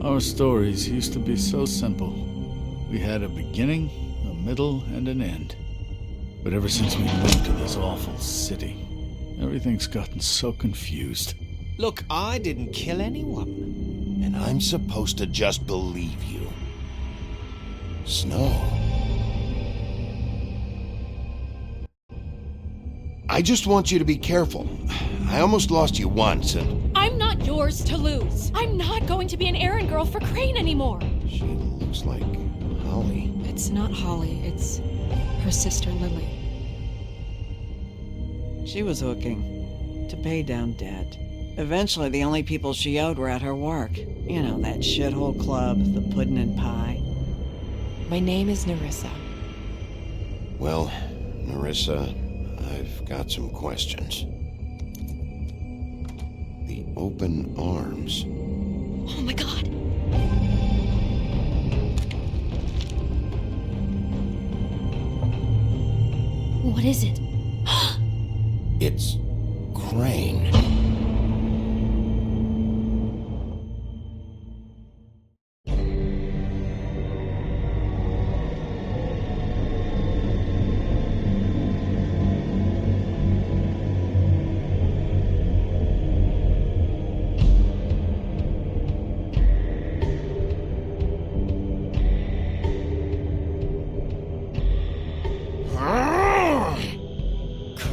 Our stories used to be so simple. We had a beginning, a middle, and an end. But ever since we moved to this awful city, everything's gotten so confused. Look, I didn't kill anyone. And I'm supposed to just believe you. Snow. I just want you to be careful. I almost lost you once, and... I'm not yours to lose. I'm not going to be an errand girl for Crane anymore. She looks like Holly. It's not Holly, it's her sister Lily. She was hooking to pay down debt. Eventually, the only people she owed were at her work. You know, that shithole club, the Puddin' and Pie. My name is Nerissa. Well, Nerissa, I've got some questions. The open arms. Oh my god. What is it? It's Crane.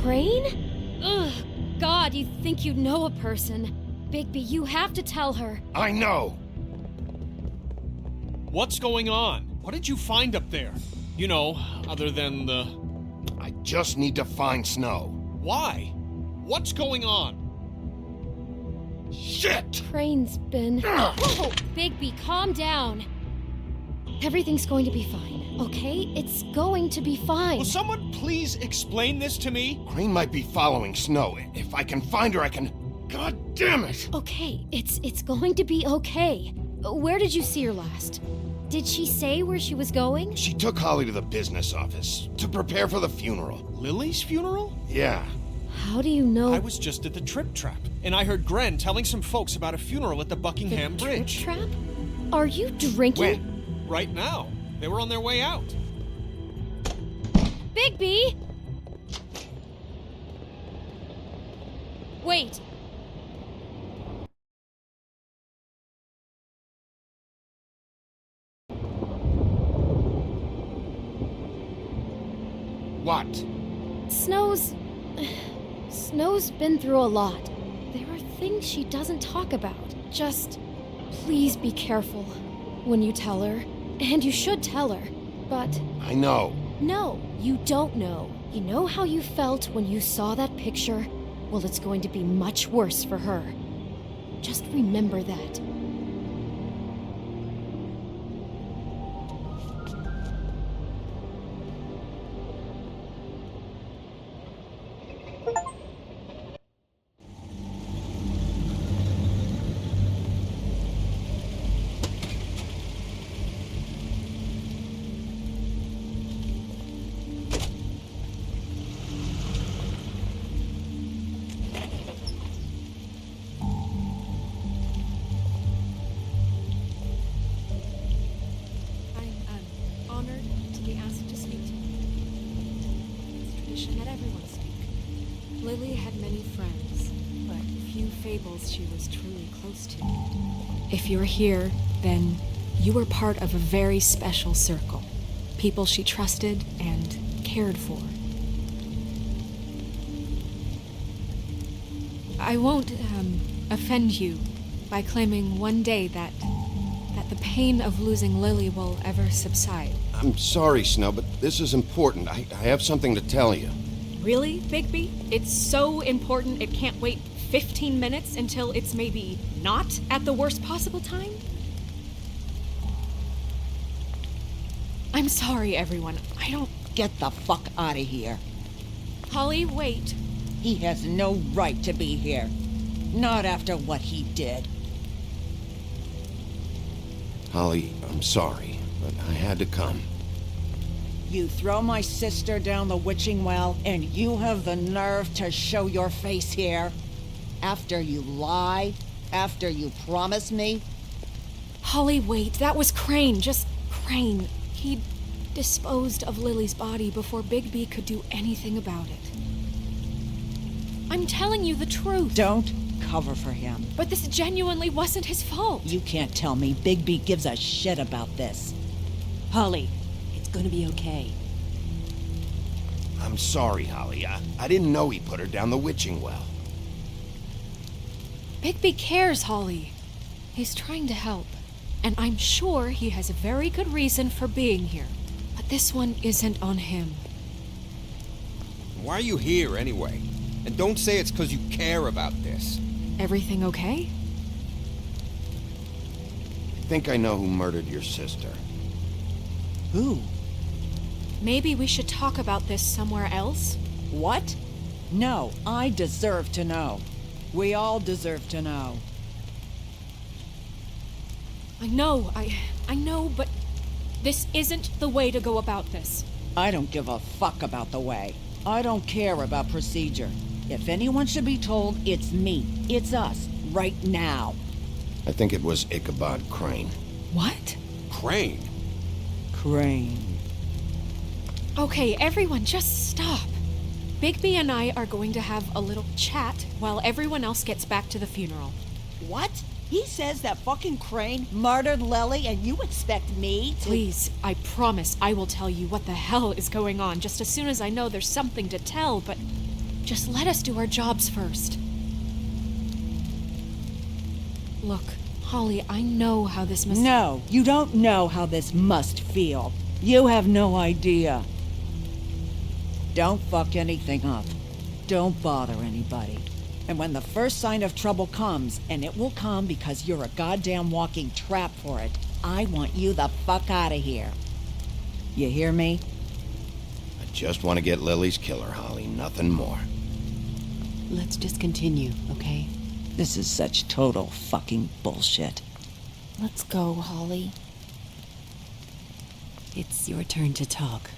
Crane? Ugh. God, you think you know a person. Bigby, you have to tell her. I know! What's going on? What did you find up there? You know, other than the... I just need to find Snow. Why? What's going on? Shit! Crane's been... Whoa! Bigby, calm down. Everything's going to be fine, okay? It's going to be fine. Will someone please explain this to me? Crane might be following Snow. If I can find her, I can... God damn it! Okay, it's going to be okay. Where did you see her last? Did she say where she was going? She took Holly to the business office to prepare for the funeral. Lily's funeral? Yeah. How do you know? I was just at the Trip Trap, and I heard Gren telling some folks about a funeral at the Buckingham the Bridge. Trip Trap? Are you drinking? When? Right now. They were on their way out. Bigby! Wait. What? Snow's been through a lot. There are things she doesn't talk about. Just please be careful when you tell her. And you should tell her. But I know. no, you don't know. You know how you felt when you saw that picture? Well, it's going to be much worse for her. Just remember that. I'm honored to be asked to speak to you. It's tradition that everyone speak. Lily had many friends, but few fables she was truly close to. If you're here, then you were part of a very special circle. People she trusted and cared for. I won't, offend you by claiming one day that the pain of losing Lily will ever subside. I'm sorry, Snow, but this is important. I have something to tell you. Really, Bigby? It's so important it can't wait 15 minutes until it's maybe not at the worst possible time? I'm sorry, everyone. I don't... Get the fuck out of here. Holly, wait. He has no right to be here. Not after what he did. Holly, I'm sorry, but I had to come. You throw my sister down the witching well, and you have the nerve to show your face here? After you lied? After you promised me? Holly, wait. That was Crane. Just Crane. He disposed of Lily's body before Bigby could do anything about it. I'm telling you the truth. Don't cover for him. But this genuinely wasn't his fault. You can't tell me Bigby gives a shit about this. Holly, it's gonna be okay. I'm sorry, Holly. I didn't know he put her down the witching well. Bigby cares, Holly. He's trying to help. And I'm sure he has a very good reason for being here. But this one isn't on him. Why are you here, anyway? And don't say it's because you care about this. Everything okay? I think I know who murdered your sister. Who? Maybe we should talk about this somewhere else? What? No, I deserve to know. We all deserve to know. I know, but this isn't the way to go about this. I don't give a fuck about the way. I don't care about procedure. If anyone should be told, it's me. It's us. Right now. I think it was Ichabod Crane. What? Crane? Crane. Okay, everyone, just stop. Bigby and I are going to have a little chat while everyone else gets back to the funeral. What? He says that fucking Crane murdered Lily and you expect me to— Please, I promise I will tell you what the hell is going on just as soon as I know there's something to tell, but just let us do our jobs first. Look, Holly, I know how this must— No, you don't know how this must feel. You have no idea. Don't fuck anything up. Don't bother anybody. And when the first sign of trouble comes, and it will come because you're a goddamn walking trap for it, I want you the fuck out of here. You hear me? I just want to get Lily's killer, Holly. Nothing more. Let's just continue, okay? This is such total fucking bullshit. Let's go, Holly. It's your turn to talk.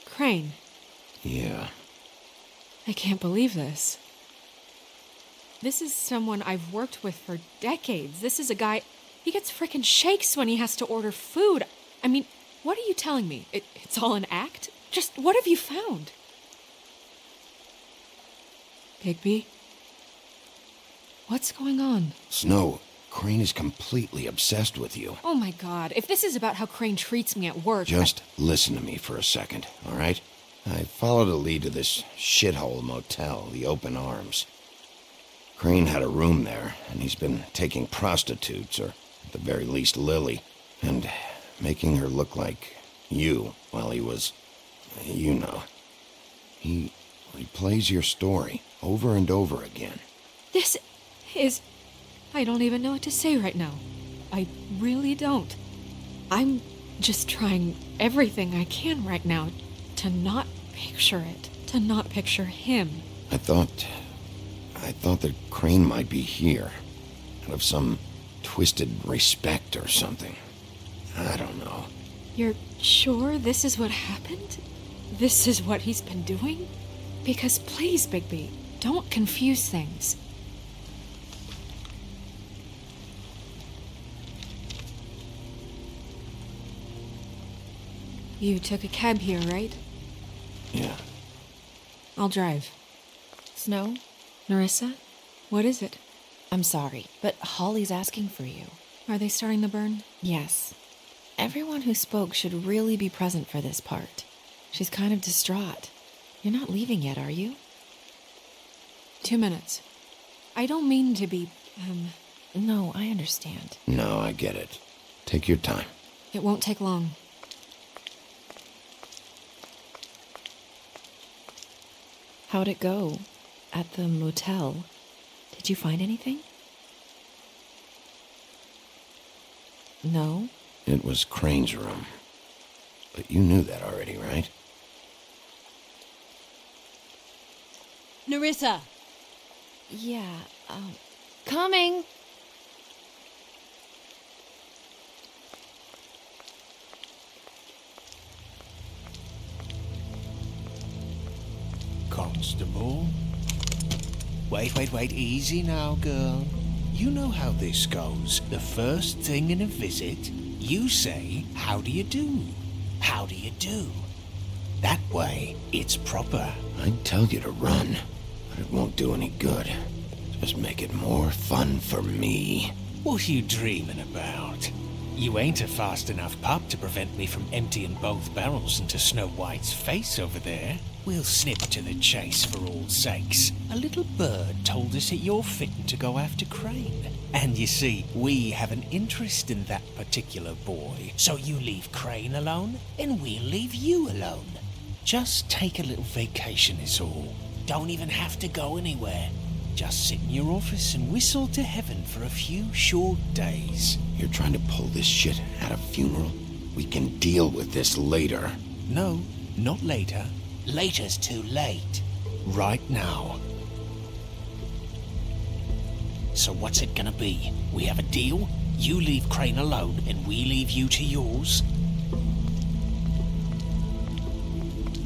Crane, Yeah. I can't believe this. This is someone I've worked with for decades. This is a guy, he gets frickin' shakes when he has to order food. I mean, what are you telling me? It's all an act? Just what have you found? Bigby? What's going on? Snow, Crane is completely obsessed with you. Oh my god, if this is about how Crane treats me at work— Just listen to me for a second, all right? I followed a lead to this shithole motel, the Open Arms. Crane had a room there, and he's been taking prostitutes, or at the very least Lily, and making her look like you while he was, you know. He replays your story over and over again. This is... I don't even know what to say right now. I really don't. I'm just trying everything I can right now to not picture it, to not picture him. I thought that Crane might be here, out of some twisted respect or something. I don't know. You're sure this is what happened? This is what he's been doing? Because please, Bigby, don't confuse things. You took a cab here, right? Yeah. I'll drive. Snow, Nerissa? What is it? I'm sorry, but Holly's asking for you. Are they starting the burn? Yes. Everyone who spoke should really be present for this part. She's kind of distraught. You're not leaving yet, are you? 2 minutes. I don't mean to be, No, I understand. No, I get it. Take your time. It won't take long. How'd it go? At the motel? Did you find anything? No? It was Crane's room. But you knew that already, right? Nerissa! Yeah, coming! Wait. Easy now, girl. You know how this goes. The first thing in a visit, you say, "How do you do? How do you do?" That way, it's proper. I'd tell you to run, but it won't do any good. Just make it more fun for me. What are you dreaming about? You ain't a fast enough pup to prevent me from emptying both barrels into Snow White's face over there. We'll snip to the chase for all sakes. A little bird told us that you're fitting to go after Crane. And you see, we have an interest in that particular boy. So you leave Crane alone, and we'll leave you alone. Just take a little vacation is all. Don't even have to go anywhere. Just sit in your office and whistle to heaven for a few short days. You're trying to pull this shit at a funeral? We can deal with this later. No, not later. Later's too late. Right now. So what's it gonna be? We have a deal? You leave Crane alone and we leave you to yours?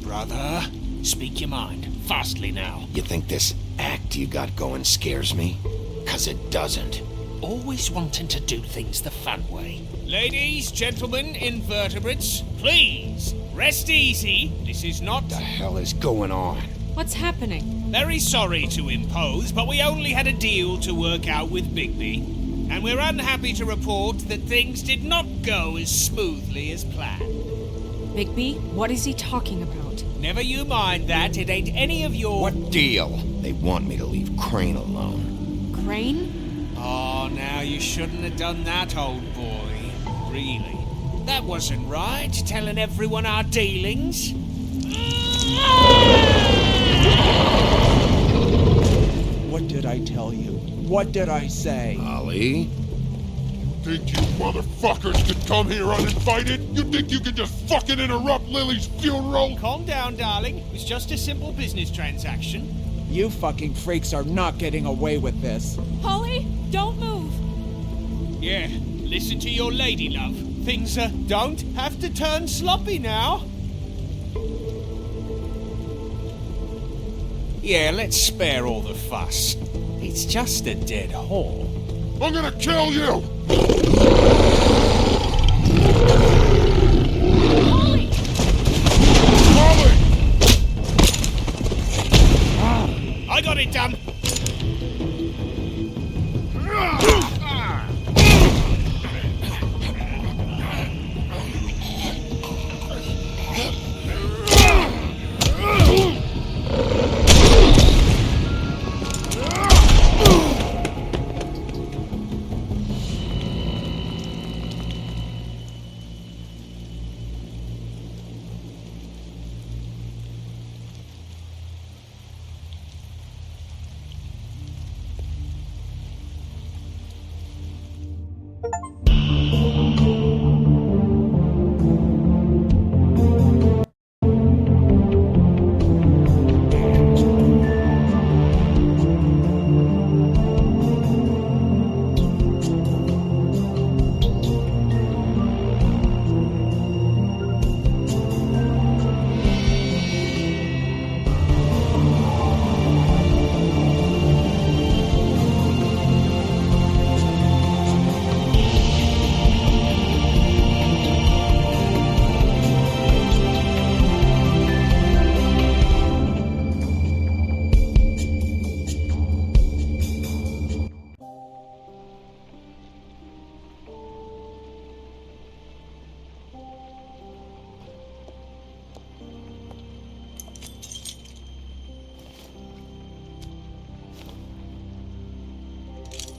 Brother, speak your mind. Fastly now. You think this act you got going scares me? 'Cause it doesn't. Always wanting to do things the fun way. Ladies, gentlemen, invertebrates, please, rest easy. This is not... What the hell is going on? What's happening? Very sorry to impose, but we only had a deal to work out with Bigby. And we're unhappy to report that things did not go as smoothly as planned. Bigby, what is he talking about? Never you mind that, it ain't any of your... What deal? They want me to leave Crane alone. Crane? Oh, now you shouldn't have done that, old boy. Really. That wasn't right, telling everyone our dealings. What did I tell you? What did I say? Ollie? You think you motherfuckers could come here uninvited? You think you could just fucking interrupt Lily's funeral? Calm down, darling. It was just a simple business transaction. You fucking freaks are not getting away with this. Holly, don't move! Yeah, listen to your lady, love. Things don't have to turn sloppy now. Yeah, let's spare all the fuss. It's just a dead whore. I'm gonna kill you! Holly! Holly! I got it done.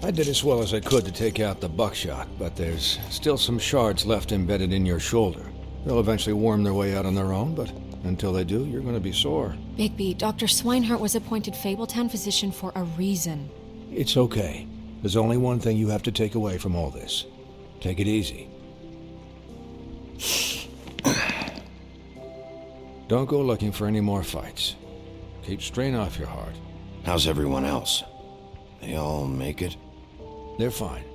I did as well as I could to take out the buckshot, but there's still some shards left embedded in your shoulder. They'll eventually worm their way out on their own, but until they do, you're going to be sore. Bigby, Dr. Swinehart was appointed Fabletown physician for a reason. It's okay. There's only one thing you have to take away from all this. Take it easy. Don't go looking for any more fights. Keep strain off your heart. How's everyone else? They all make it? They're fine.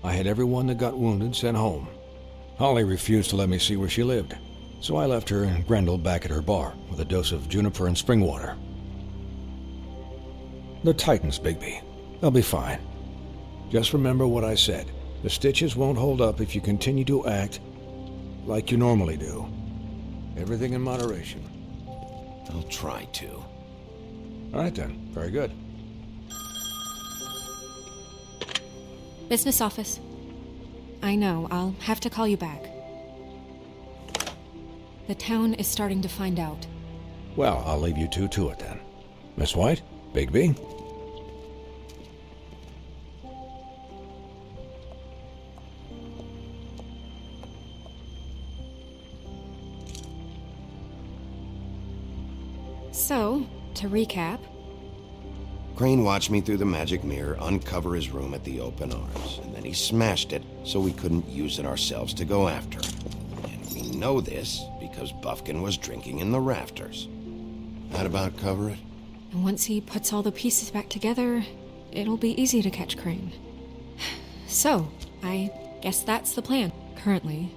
I had everyone that got wounded sent home. Holly refused to let me see where she lived, so I left her and Grendel back at her bar with a dose of juniper and spring water. The Titans, Bigby. They'll be fine. Just remember what I said. The stitches won't hold up if you continue to act like you normally do. Everything in moderation. I'll try to. All right then. Very good. Business office. I know, I'll have to call you back. The town is starting to find out. Well, I'll leave you two to it then. Miss White, Bigby. So, to recap, Crane watched me through the magic mirror uncover his room at the Open Arms, and then he smashed it so we couldn't use it ourselves to go after him. And we know this because Buffkin was drinking in the rafters. That about cover it? and once he puts all the pieces back together, it'll be easy to catch Crane. So, I guess that's the plan, currently.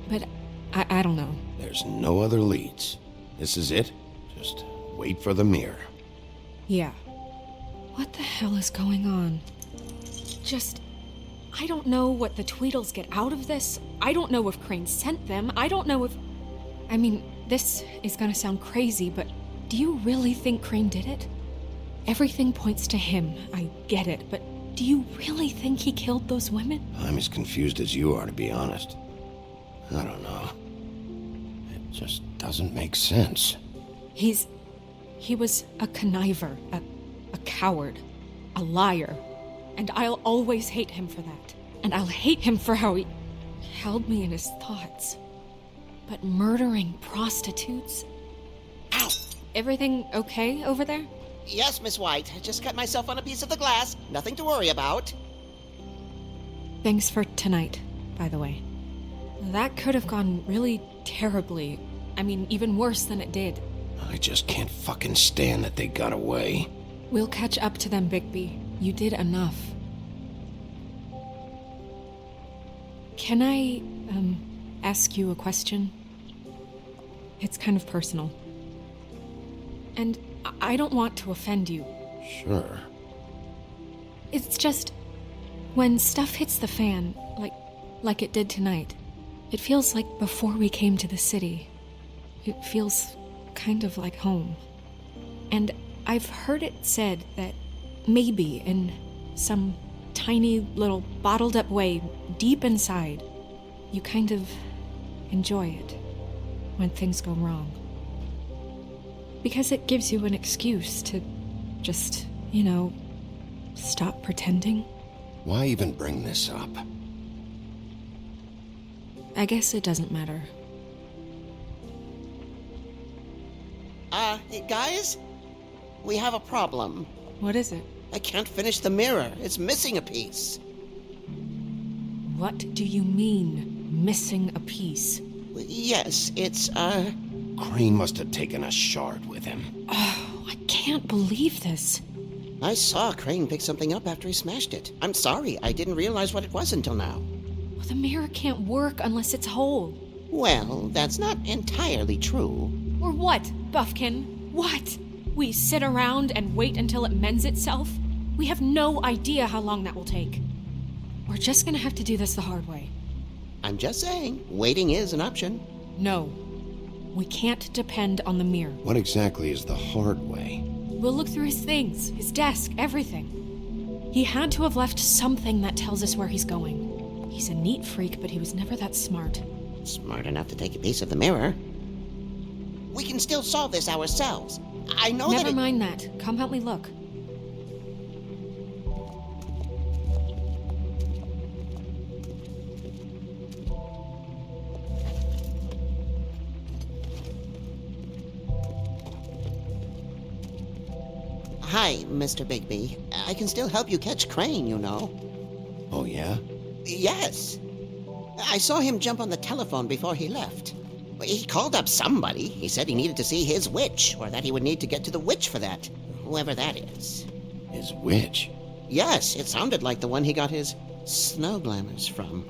But I don't know. There's no other leads. This is it. Just wait for the mirror. Yeah. What the hell is going on? I don't know what the Tweedles get out of this. I don't know if Crane sent them. I don't know if... I mean, this is gonna sound crazy, but do you really think Crane did it? Everything points to him. I get it, but do you really think he killed those women? I'm as confused as you are, to be honest. I don't know. It just doesn't make sense. He was a conniver, a coward, a liar. And I'll always hate him for that. And I'll hate him for how he held me in his thoughts. But murdering prostitutes? Ow! Everything okay over there? Yes, Miss White. I just cut myself on a piece of the glass. Nothing to worry about. Thanks for tonight, by the way. That could have gone really terribly. I mean, even worse than it did. I just can't fucking stand that they got away. We'll catch up to them, Bigby. You did enough. Can I, ask you a question? It's kind of personal. And I don't want to offend you. Sure. It's just, when stuff hits the fan, like it did tonight, it feels like before we came to the city. It feels kind of like home. And I've heard it said that maybe in some tiny little bottled up way deep inside, you kind of enjoy it when things go wrong. Because it gives you an excuse to just, stop pretending. Why even bring this up? I guess it doesn't matter. Guys? We have a problem. What is it? I can't finish the mirror. It's missing a piece. What do you mean, missing a piece? Yes, it's, Crane must have taken a shard with him. Oh, I can't believe this. I saw Crane pick something up after he smashed it. I'm sorry, I didn't realize what it was until now. Well, the mirror can't work unless it's whole. Well, that's not entirely true. Or what, Buffkin? What? We sit around and wait until it mends itself? We have no idea how long that will take. We're just gonna have to do this the hard way. I'm just saying, waiting is an option. No. We can't depend on the mirror. What exactly is the hard way? We'll look through his things, his desk, everything. He had to have left something that tells us where he's going. He's a neat freak, but he was never that smart. Smart enough to take a piece of the mirror. We can still solve this ourselves. I know Never mind that. Come help me look. Hi, Mr. Bigby. I can still help you catch Crane, you know. Oh, yeah? Yes. I saw him jump on the telephone before he left. He called up somebody. He said he needed to see his witch, or that he would need to get to the witch for that. Whoever that is. His witch? Yes, it sounded like the one he got his snow glamours from.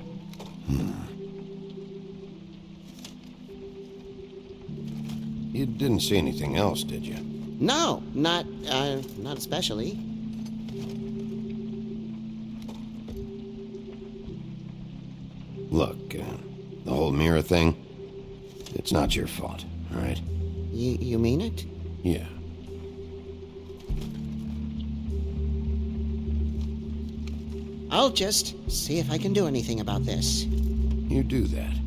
You didn't see anything else, did you? No, not especially. Look, the whole mirror thing, it's not your fault, all right? You mean it? Yeah. I'll just see if I can do anything about this. You do that.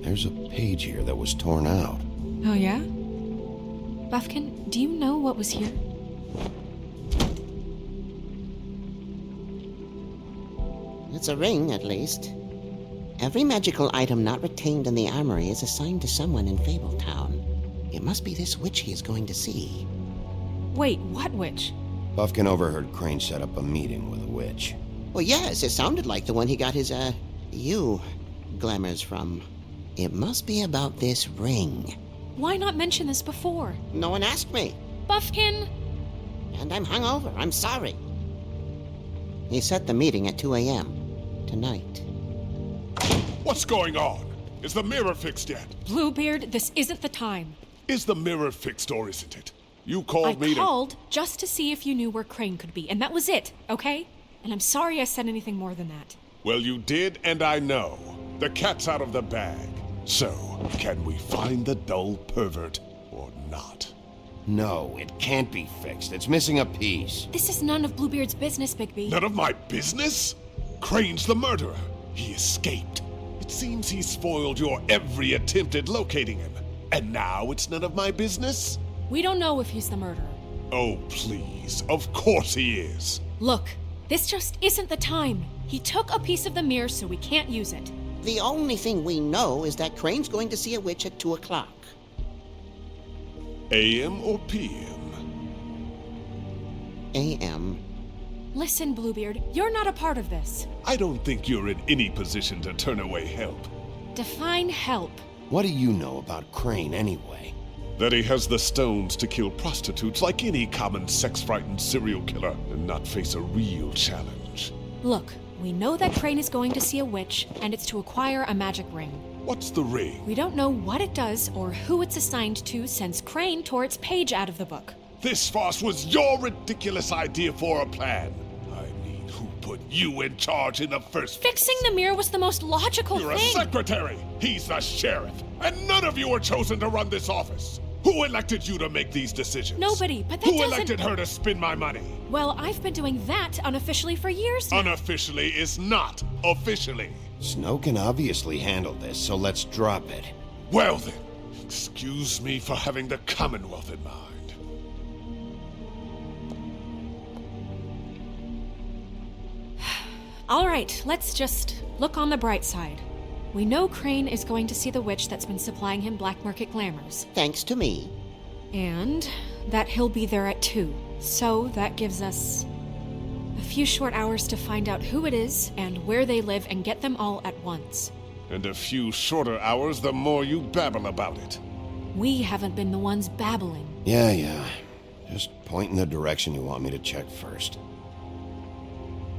There's a page here that was torn out. Oh, yeah? Buffkin, do you know what was here? It's a ring, at least. Every magical item not retained in the armory is assigned to someone in Fabletown. It must be this witch he is going to see. Wait, what witch? Buffkin overheard Crane set up a meeting with a witch. Well, yes, it sounded like the one he got his, glamours from. It must be about this ring. Why not mention this before? No one asked me. Buffkin! And I'm hungover. I'm sorry. He set the meeting at 2 a.m. tonight. What's going on? Is the mirror fixed yet? Bluebeard, this isn't the time. Is the mirror fixed or isn't it? You called me I called just to see if you knew where Crane could be, and that was it, okay? And I'm sorry I said anything more than that. Well, you did, and I know. The cat's out of the bag. So, can we find the dull pervert or not? No, it can't be fixed. It's missing a piece. This is none of Bluebeard's business, Bigby. None of my business? Crane's the murderer. He escaped. It seems he spoiled your every attempt at locating him. And now it's none of my business? We don't know if he's the murderer. Oh, please. Of course he is. Look, this just isn't the time. He took a piece of the mirror, so we can't use it. The only thing we know is that Crane's going to see a witch at 2 o'clock. AM or PM? AM. Listen, Bluebeard, you're not a part of this. I don't think you're in any position to turn away help. Define help. What do you know about Crane, anyway? That he has the stones to kill prostitutes like any common sex-frightened serial killer and not face a real challenge. Look, we know that Crane is going to see a witch, and it's to acquire a magic ring. What's the ring? We don't know what it does or who it's assigned to since Crane tore its page out of the book. This farce was your ridiculous idea for a plan. I mean, who put you in charge in the first place? Fixing the mirror was the most logical You're thing. a secretary. He's the sheriff. And none of you were chosen to run this office. Who elected you to make these decisions? Nobody, but that Who doesn't... elected her to spend my money? Well, I've been doing that unofficially for years now. Unofficially is not officially. Snow can obviously handle this, so let's drop it. Well then, excuse me for having the Commonwealth in mind. All right, let's just look on the bright side. We know Crane is going to see the witch that's been supplying him black market glamours. Thanks to me. And that he'll be there at 2. So that gives us a few short hours to find out who it is and where they live and get them all at once. And a few shorter hours, the more you babble about it. We haven't been the ones babbling. Yeah. Just point in the direction you want me to check first.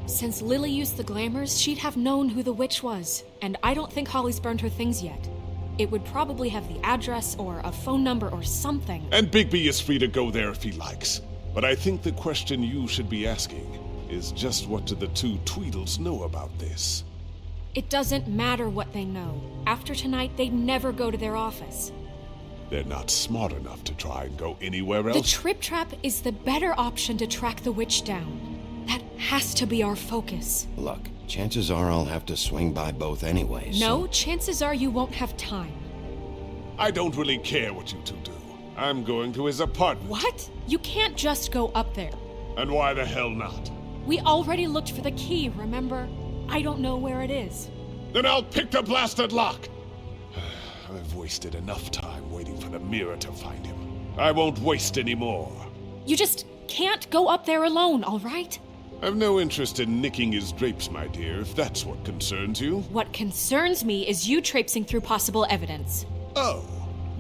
Since Lily used the glamours, she'd have known who the witch was. And I don't think Holly's burned her things yet. It would probably have the address or a phone number or something. And Bigby is free to go there if he likes. But I think the question you should be asking is just what do the two Tweedles know about this? It doesn't matter what they know. After tonight, they'd never go to their office. They're not smart enough to try and go anywhere The else. Trip Trap is the better option to track the witch down. That has to be our focus. Look, chances are I'll have to swing by both anyways. No, chances are you won't have time. I don't really care what you two do. I'm going to his apartment. What? You can't just go up there. And why the hell not? We already looked for the key, remember? I don't know where it is. Then I'll pick the blasted lock! I've wasted enough time waiting for the mirror to find him. I won't waste any more. You just can't go up there alone, all right? I've no interest in nicking his drapes, my dear, if that's what concerns you. What concerns me is you traipsing through possible evidence. Oh,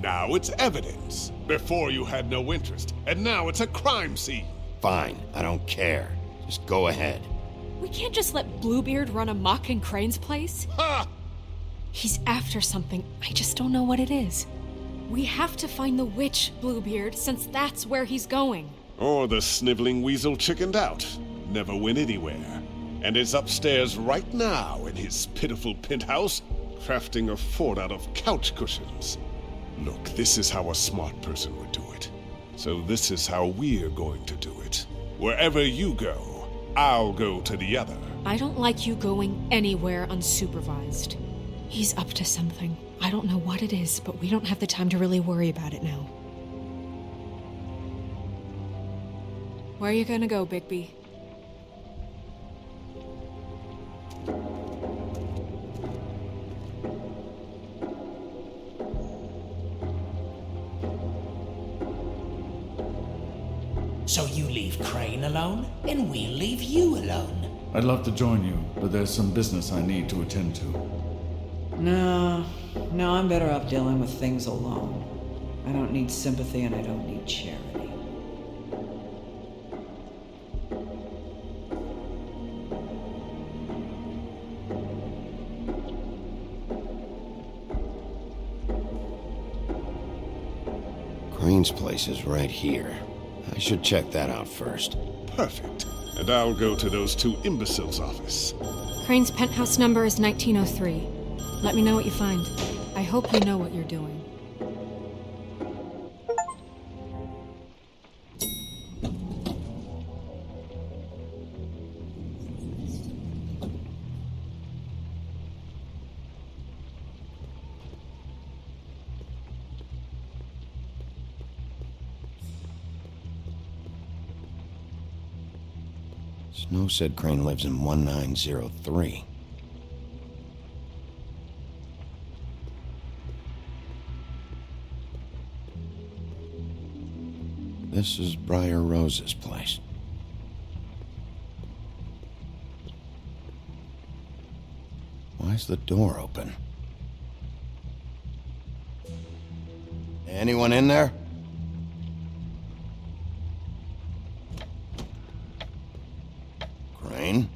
now it's evidence. Before you had no interest, and now it's a crime scene. Fine, I don't care. Just go ahead. We can't just let Bluebeard run amok in Crane's place. Ha! He's after something. I just don't know what it is. We have to find the witch, Bluebeard, since that's where he's going. Or the sniveling weasel chickened out. Never went anywhere. And is upstairs right now in his pitiful penthouse, crafting a fort out of couch cushions. Look, this is how a smart person would do it. So this is how we're going to do it. Wherever you go, I'll go to the other. I don't like you going anywhere unsupervised. He's up to something. I don't know what it is, but we don't have the time to really worry about it now. Where are you gonna go, Bigby? So you leave Crane alone, and we'll leave you alone. I'd love to join you, but there's some business I need to attend to. No, I'm better off dealing with things alone. I don't need sympathy and I don't need charity. Crane's place is right here. I should check that out first. Perfect. And I'll go to those two imbeciles' office. Crane's penthouse number is 1903. Let me know what you find. I hope you know what you're doing. Snow said Crane lives in 1903. This is Briar Rose's place. Why's the door open? Anyone in there? Crane?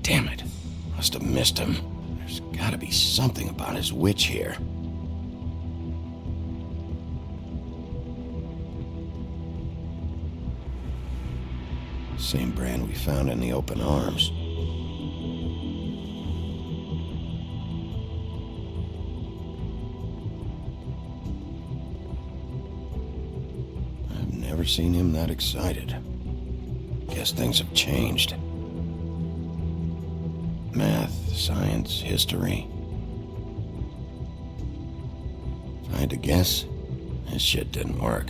Damn it. Must have missed him. There's gotta be something about his witch here. Same brand we found in the open arms. I've never seen him that excited. Guess things have changed. Math, science, history. If I had to guess, this shit didn't work.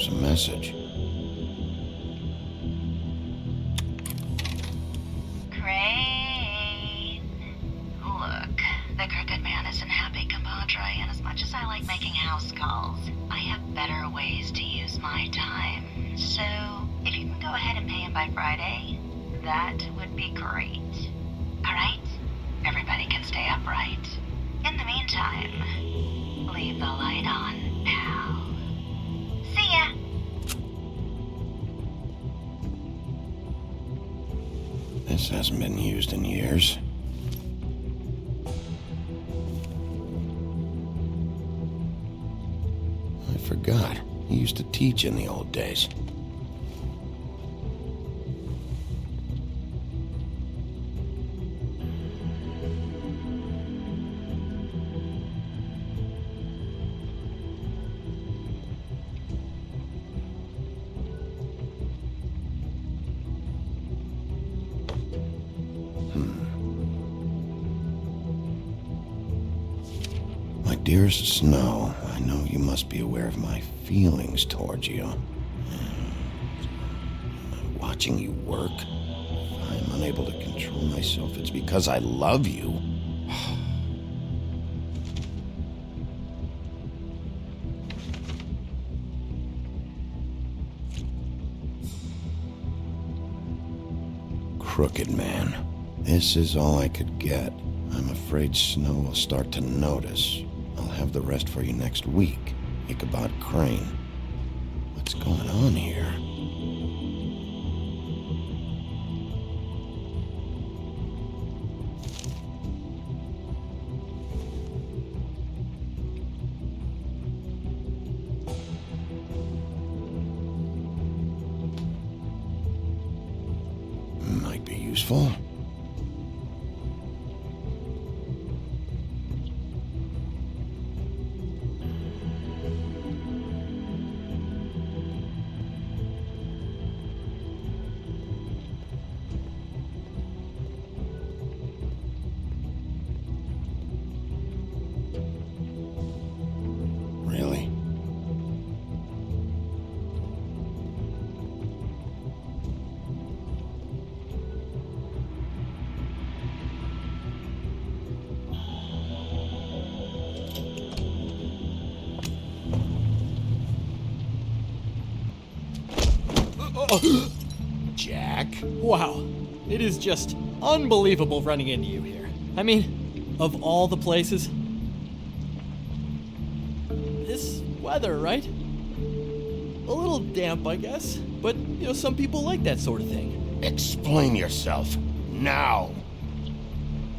There's a message. Crane. Look, the Crooked Man isn't happy, compadre, and as much as I like making house calls, I have better ways to use my time. So, if you can go ahead and pay him by Friday, that would be great. Alright? Everybody can stay upright. In the meantime, leave the light on, pal. See ya! This hasn't been used in years. I forgot. He used to teach in the old days. Dearest Snow, I know you must be aware of my feelings towards you. Watching you work, if I'm unable to control myself, it's because I love you. Crooked Man. This is all I could get. I'm afraid Snow will start to notice. I'll have the rest for you next week. Ichabod Crane. What's going on here? Might be useful. Really? Jack? Wow. It is just unbelievable running into you here. I mean, of all the places. This weather, right? A little damp, I guess. But, you know, some people like that sort of thing. Explain yourself. Now.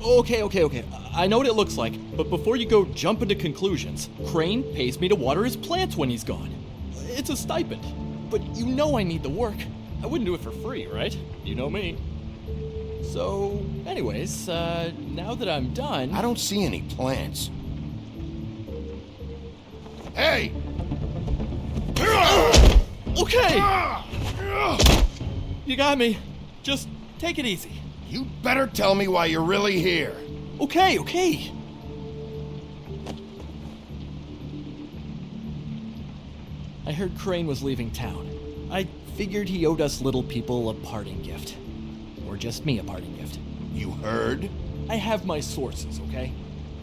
Okay. I know what it looks like, but before you go jumping to conclusions, Crane pays me to water his plants when he's gone. It's a stipend. But you know I need the work. I wouldn't do it for free, right? You know me. So, anyways, now that I'm done... I don't see any plants. Hey! Okay! You got me. Just take it easy. You better tell me why you're really here. Okay. I heard Crane was leaving town. I figured he owed us little people a parting gift. Or just me a parting gift. You heard? I have my sources, okay?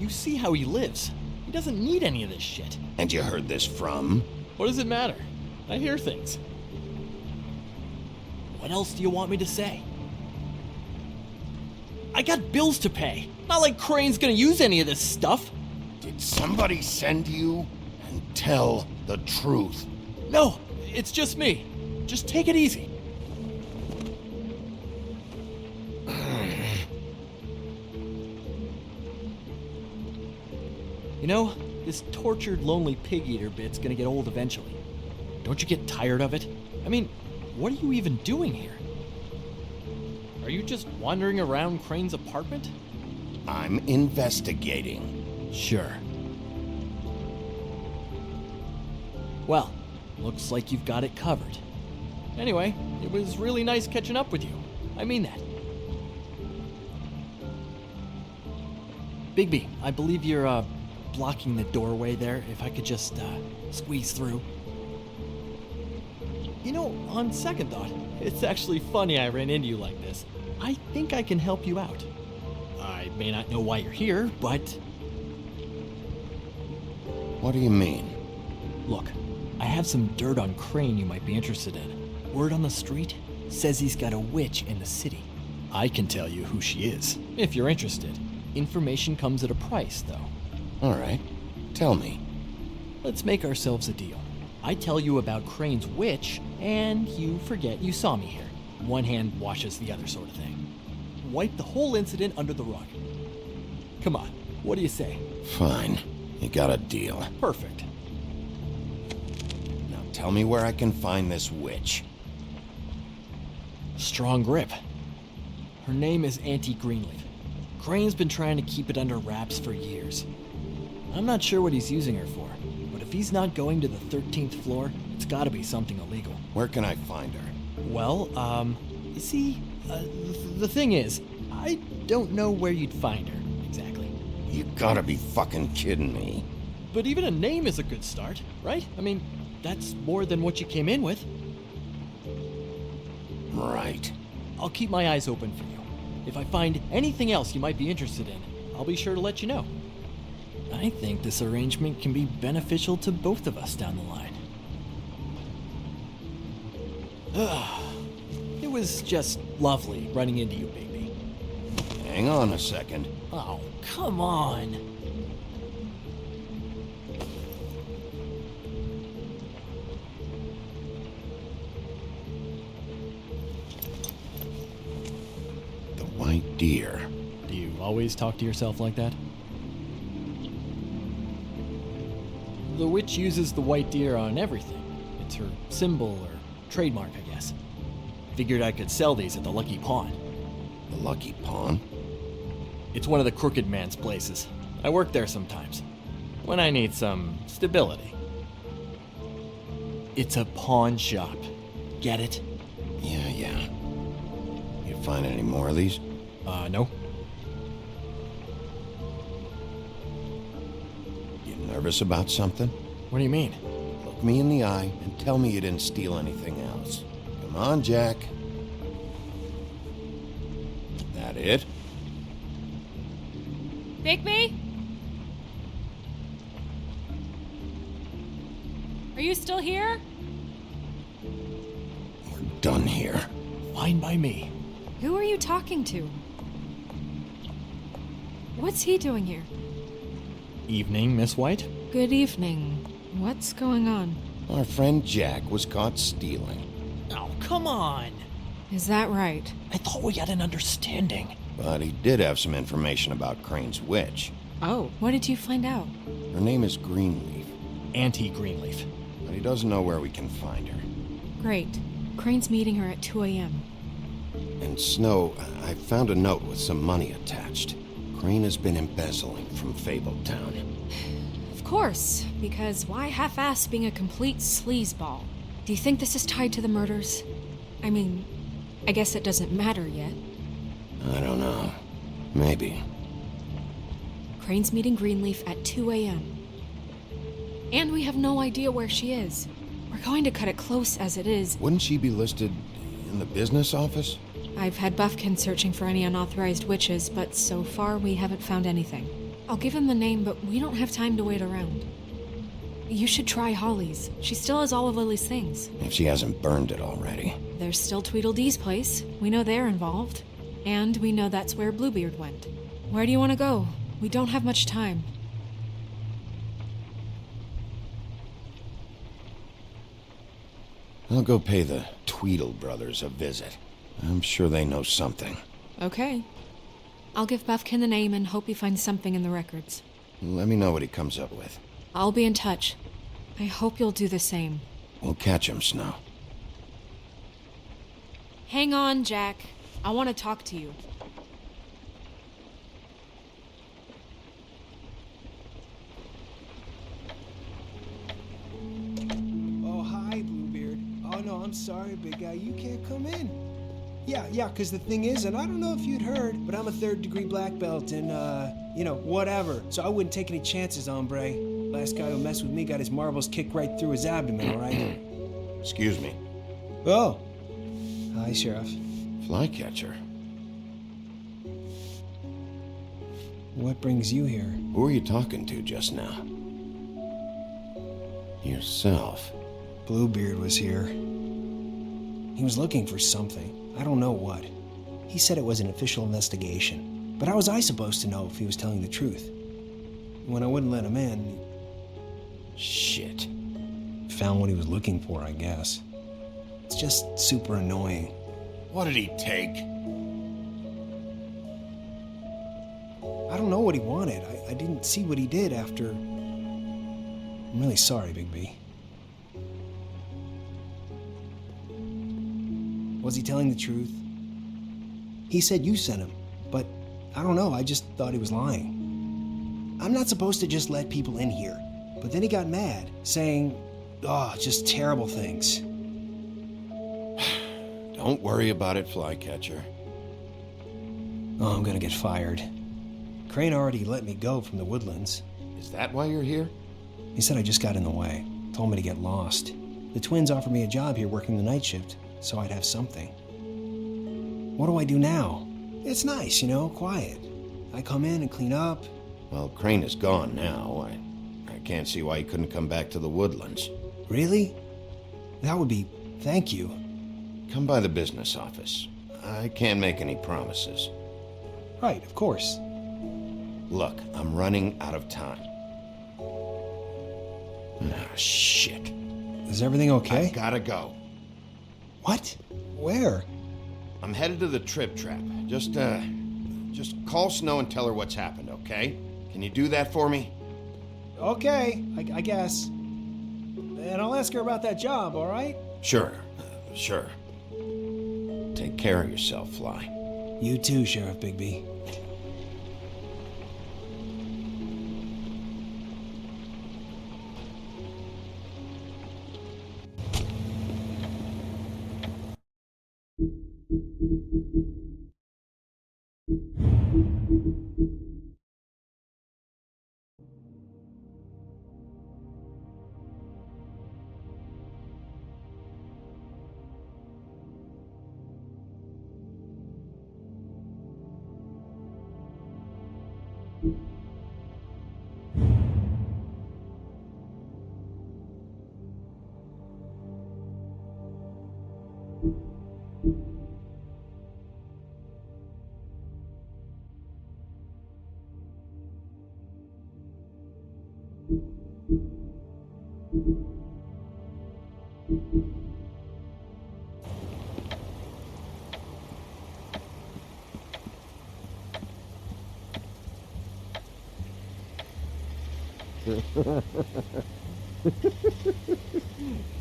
You see how he lives. He doesn't need any of this shit. And you heard this from? What does it matter? I hear things. What else do you want me to say? I got bills to pay. Not like Crane's gonna use any of this stuff. Did somebody send you? And tell the truth. No, it's just me. Just take it easy. You know, this tortured, lonely pig-eater bit's gonna get old eventually. Don't you get tired of it? I mean, what are you even doing here? Are you just wandering around Crane's apartment? I'm investigating. Sure. Well, looks like you've got it covered. Anyway, it was really nice catching up with you. I mean that. Bigby, I believe you're, blocking the doorway there. If I could just, squeeze through. You know, on second thought, it's actually funny I ran into you like this. I think I can help you out. I may not know why you're here, but... What do you mean? Look, I have some dirt on Crane you might be interested in. Word on the street says he's got a witch in the city. I can tell you who she is, if you're interested. Information comes at a price, though. All right. Tell me. Let's make ourselves a deal. I tell you about Crane's witch, and you forget you saw me here. One hand washes the other sort of thing. Wipe the whole incident under the rug. Come on, what do you say? Fine. You got a deal. Perfect. Now tell me where I can find this witch. Strong grip. Her name is Auntie Greenleaf. Crane's been trying to keep it under wraps for years. I'm not sure what he's using her for, but if he's not going to the 13th floor, it's gotta be something illegal. Where can I find her? Well, you see, the thing is, I don't know where you'd find her, exactly. You gotta be fucking kidding me. But even a name is a good start, right? I mean, that's more than what you came in with. Right. I'll keep my eyes open for you. If I find anything else you might be interested in, I'll be sure to let you know. I think this arrangement can be beneficial to both of us down the line. It was just lovely running into you, Bigby. Hang on a second. Oh, come on. The white deer. Do you always talk to yourself like that? The witch uses the white deer on everything. It's her symbol or trademark, I guess. Figured I could sell these at the Lucky Pawn. The Lucky Pawn? It's one of the crooked man's places. I work there sometimes, when I need some stability. It's a pawn shop. Get it? Yeah. You find any more of these? No. You nervous about something? What do you mean? Look me in the eye and tell me you didn't steal anything else. Come on, Jack. That it? Bigby? Are you still here? We're done here. Fine by me. Who are you talking to? What's he doing here? Evening, Miss White. Good evening. What's going on? Our friend Jack was caught stealing. Oh, come on. Is that right? I thought we had an understanding. But he did have some information about Crane's witch. Oh, what did you find out? Her name is Greenleaf. Auntie Greenleaf. But he doesn't know where we can find her. Great. Crane's meeting her at 2 a.m. And Snow, I found a note with some money attached. Crane has been embezzling from Fabletown. Of course, because why half-ass being a complete sleazeball? Do you think this is tied to the murders? I mean, I guess it doesn't matter yet. I don't know. Maybe. Crane's meeting Greenleaf at 2 a.m. And we have no idea where she is. We're going to cut it close as it is. Wouldn't she be listed in the business office? I've had Buffkin searching for any unauthorized witches, but so far we haven't found anything. I'll give him the name, but we don't have time to wait around. You should try Holly's. She still has all of Lily's things. If she hasn't burned it already. There's still Tweedledee's place. We know they're involved. And we know that's where Bluebeard went. Where do you want to go? We don't have much time. I'll go pay the Tweedle brothers a visit. I'm sure they know something. Okay. I'll give Buffkin the name and hope he finds something in the records. Let me know what he comes up with. I'll be in touch. I hope you'll do the same. We'll catch him, Snow. Hang on, Jack. I want to talk to you. Oh, hi, Bluebeard. Oh, no, I'm sorry, big guy. You can't come in. Yeah, because the thing is, and I don't know if you'd heard, but I'm a third-degree black belt and, whatever. So I wouldn't take any chances, hombre. Last guy who messed with me got his marbles kicked right through his abdomen, all right? Excuse me. Oh. Hi, Sheriff. Flycatcher. What brings you here? Who were you talking to just now? Yourself. Bluebeard was here. He was looking for something. I don't know what. He said it was an official investigation. But how was I supposed to know if he was telling the truth? When I wouldn't let him in... Shit. Found what he was looking for, I guess. It's just super annoying. What did he take? I don't know what he wanted. I didn't see what he did after... I'm really sorry, Bigby. Was he telling the truth? He said you sent him, but I don't know, I just thought he was lying. I'm not supposed to just let people in here, but then he got mad, saying, just terrible things. Don't worry about it, Flycatcher. Oh, I'm gonna get fired. Crane already let me go from the Woodlands. Is that why you're here? He said I just got in the way, told me to get lost. The twins offered me a job here working the night shift, so I'd have something. What do I do now? It's nice, quiet. I come in and clean up. Well, Crane is gone now. I can't see why he couldn't come back to the Woodlands. Really? That would be... thank you. Come by the business office. I can't make any promises. Right, of course. Look, I'm running out of time. Ah, shit. Is everything okay? I gotta go. What? Where? I'm headed to the Trip Trap. Just call Snow and tell her what's happened, okay? Can you do that for me? Okay, I guess. And I'll ask her about that job, all right? Sure. Take care of yourself, Fly. You too, Sheriff Bigby.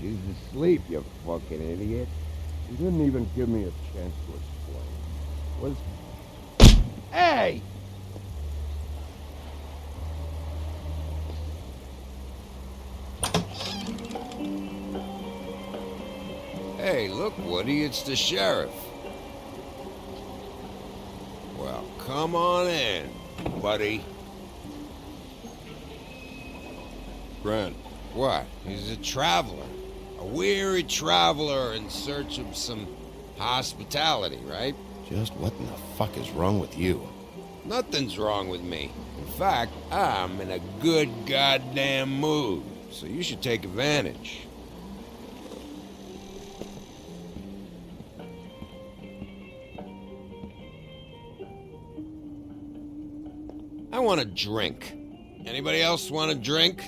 She's asleep, you fucking idiot. You didn't even give me a chance to explain. Hey! Hey, look, Woody, it's the sheriff. Well, come on in, buddy. Grant. What? He's a traveler. A weary traveler in search of some hospitality, right? Just what in the fuck is wrong with you? Nothing's wrong with me. In fact, I'm in a good goddamn mood, so you should take advantage. I want a drink. Anybody else want a drink?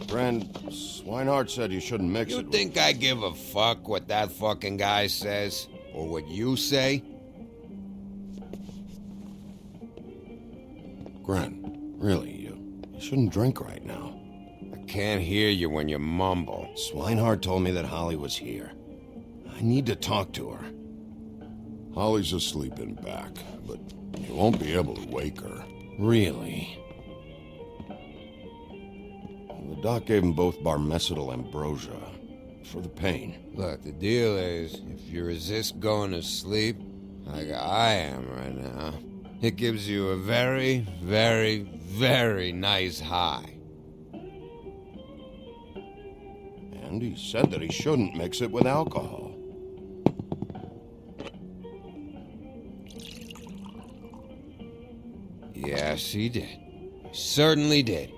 Friend, Swinehart said you shouldn't mix it. You think I give a fuck what that fucking guy says? Or what you say? Grant, really, you shouldn't drink right now. I can't hear you when you mumble. Swinehart told me that Holly was here. I need to talk to her. Holly's asleep in back, but you won't be able to wake her. Really? The doc gave them both Barmecidal ambrosia for the pain. Look, the deal is, if you resist going to sleep, like I am right now, it gives you a very, very, very nice high. And he said that he shouldn't mix it with alcohol. Yes, he did. He certainly did.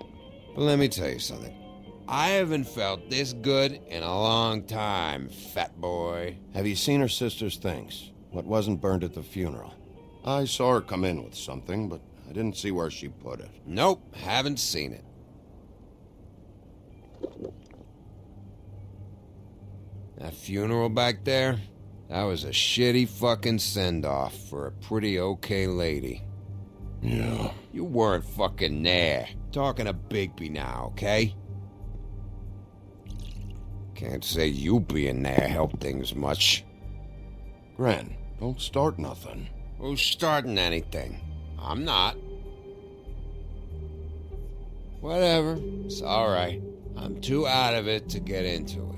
But let me tell you something. I haven't felt this good in a long time, fat boy. Have you seen her sister's things? What wasn't burned at the funeral? I saw her come in with something, but I didn't see where she put it. Nope, haven't seen it. That funeral back there? That was a shitty fucking send-off for a pretty okay lady. Yeah. You weren't fucking there. Talking to Bigby now, okay? Can't say you being there helped things much. Gren, don't start nothing. Who's starting anything? I'm not. Whatever. It's alright. I'm too out of it to get into it.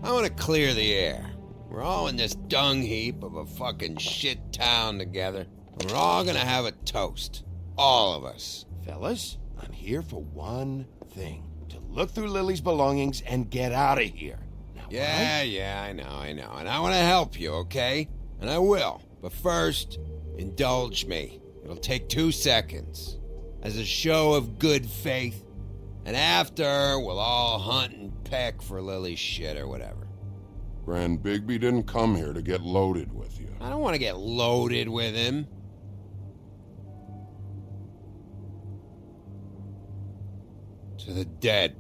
I want to clear the air. We're all in this dung heap of a fucking shit town together. And we're all gonna have a toast. All of us. Fellas, I'm here for one thing. To look through Lily's belongings and get out of here. Now, Yeah, I know. And I want to help you, okay? And I will. But first, indulge me. It'll take 2 seconds. As a show of good faith. And after, we'll all hunt and peck for Lily's shit or whatever. Grand Bigby didn't come here to get loaded with you. I don't want to get loaded with him. To the dead.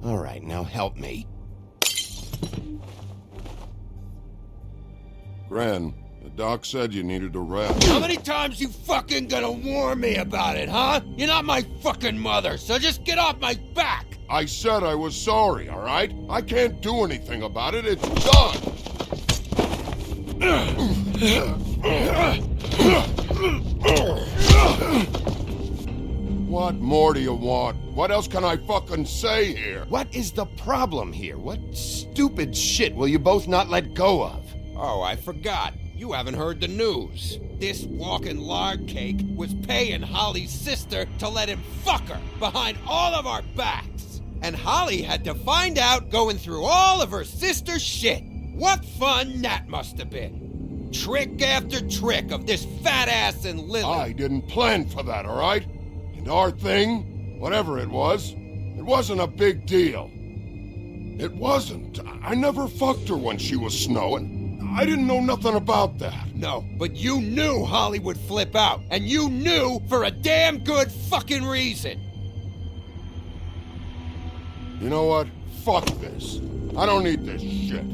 All right, now help me. Gran, the doc said you needed a rest. How many times you fucking gonna warn me about it, huh? You're not my fucking mother, so just get off my back! I said I was sorry, all right? I can't do anything about it. It's done! What more do you want? What else can I fucking say here? What is the problem here? What stupid shit will you both not let go of? Oh, I forgot. You haven't heard the news. This walking lard cake was paying Holly's sister to let him fuck her behind all of our backs. And Holly had to find out going through all of her sister's shit. What fun that must have been. Trick after trick of this fat ass and Lily. I didn't plan for that, all right? And our thing, whatever it wasn't a big deal. It wasn't. I never fucked her when she was snowing. I didn't know nothing about that. No, but you knew Holly would flip out. And you knew for a damn good fucking reason. You know what? Fuck this. I don't need this shit.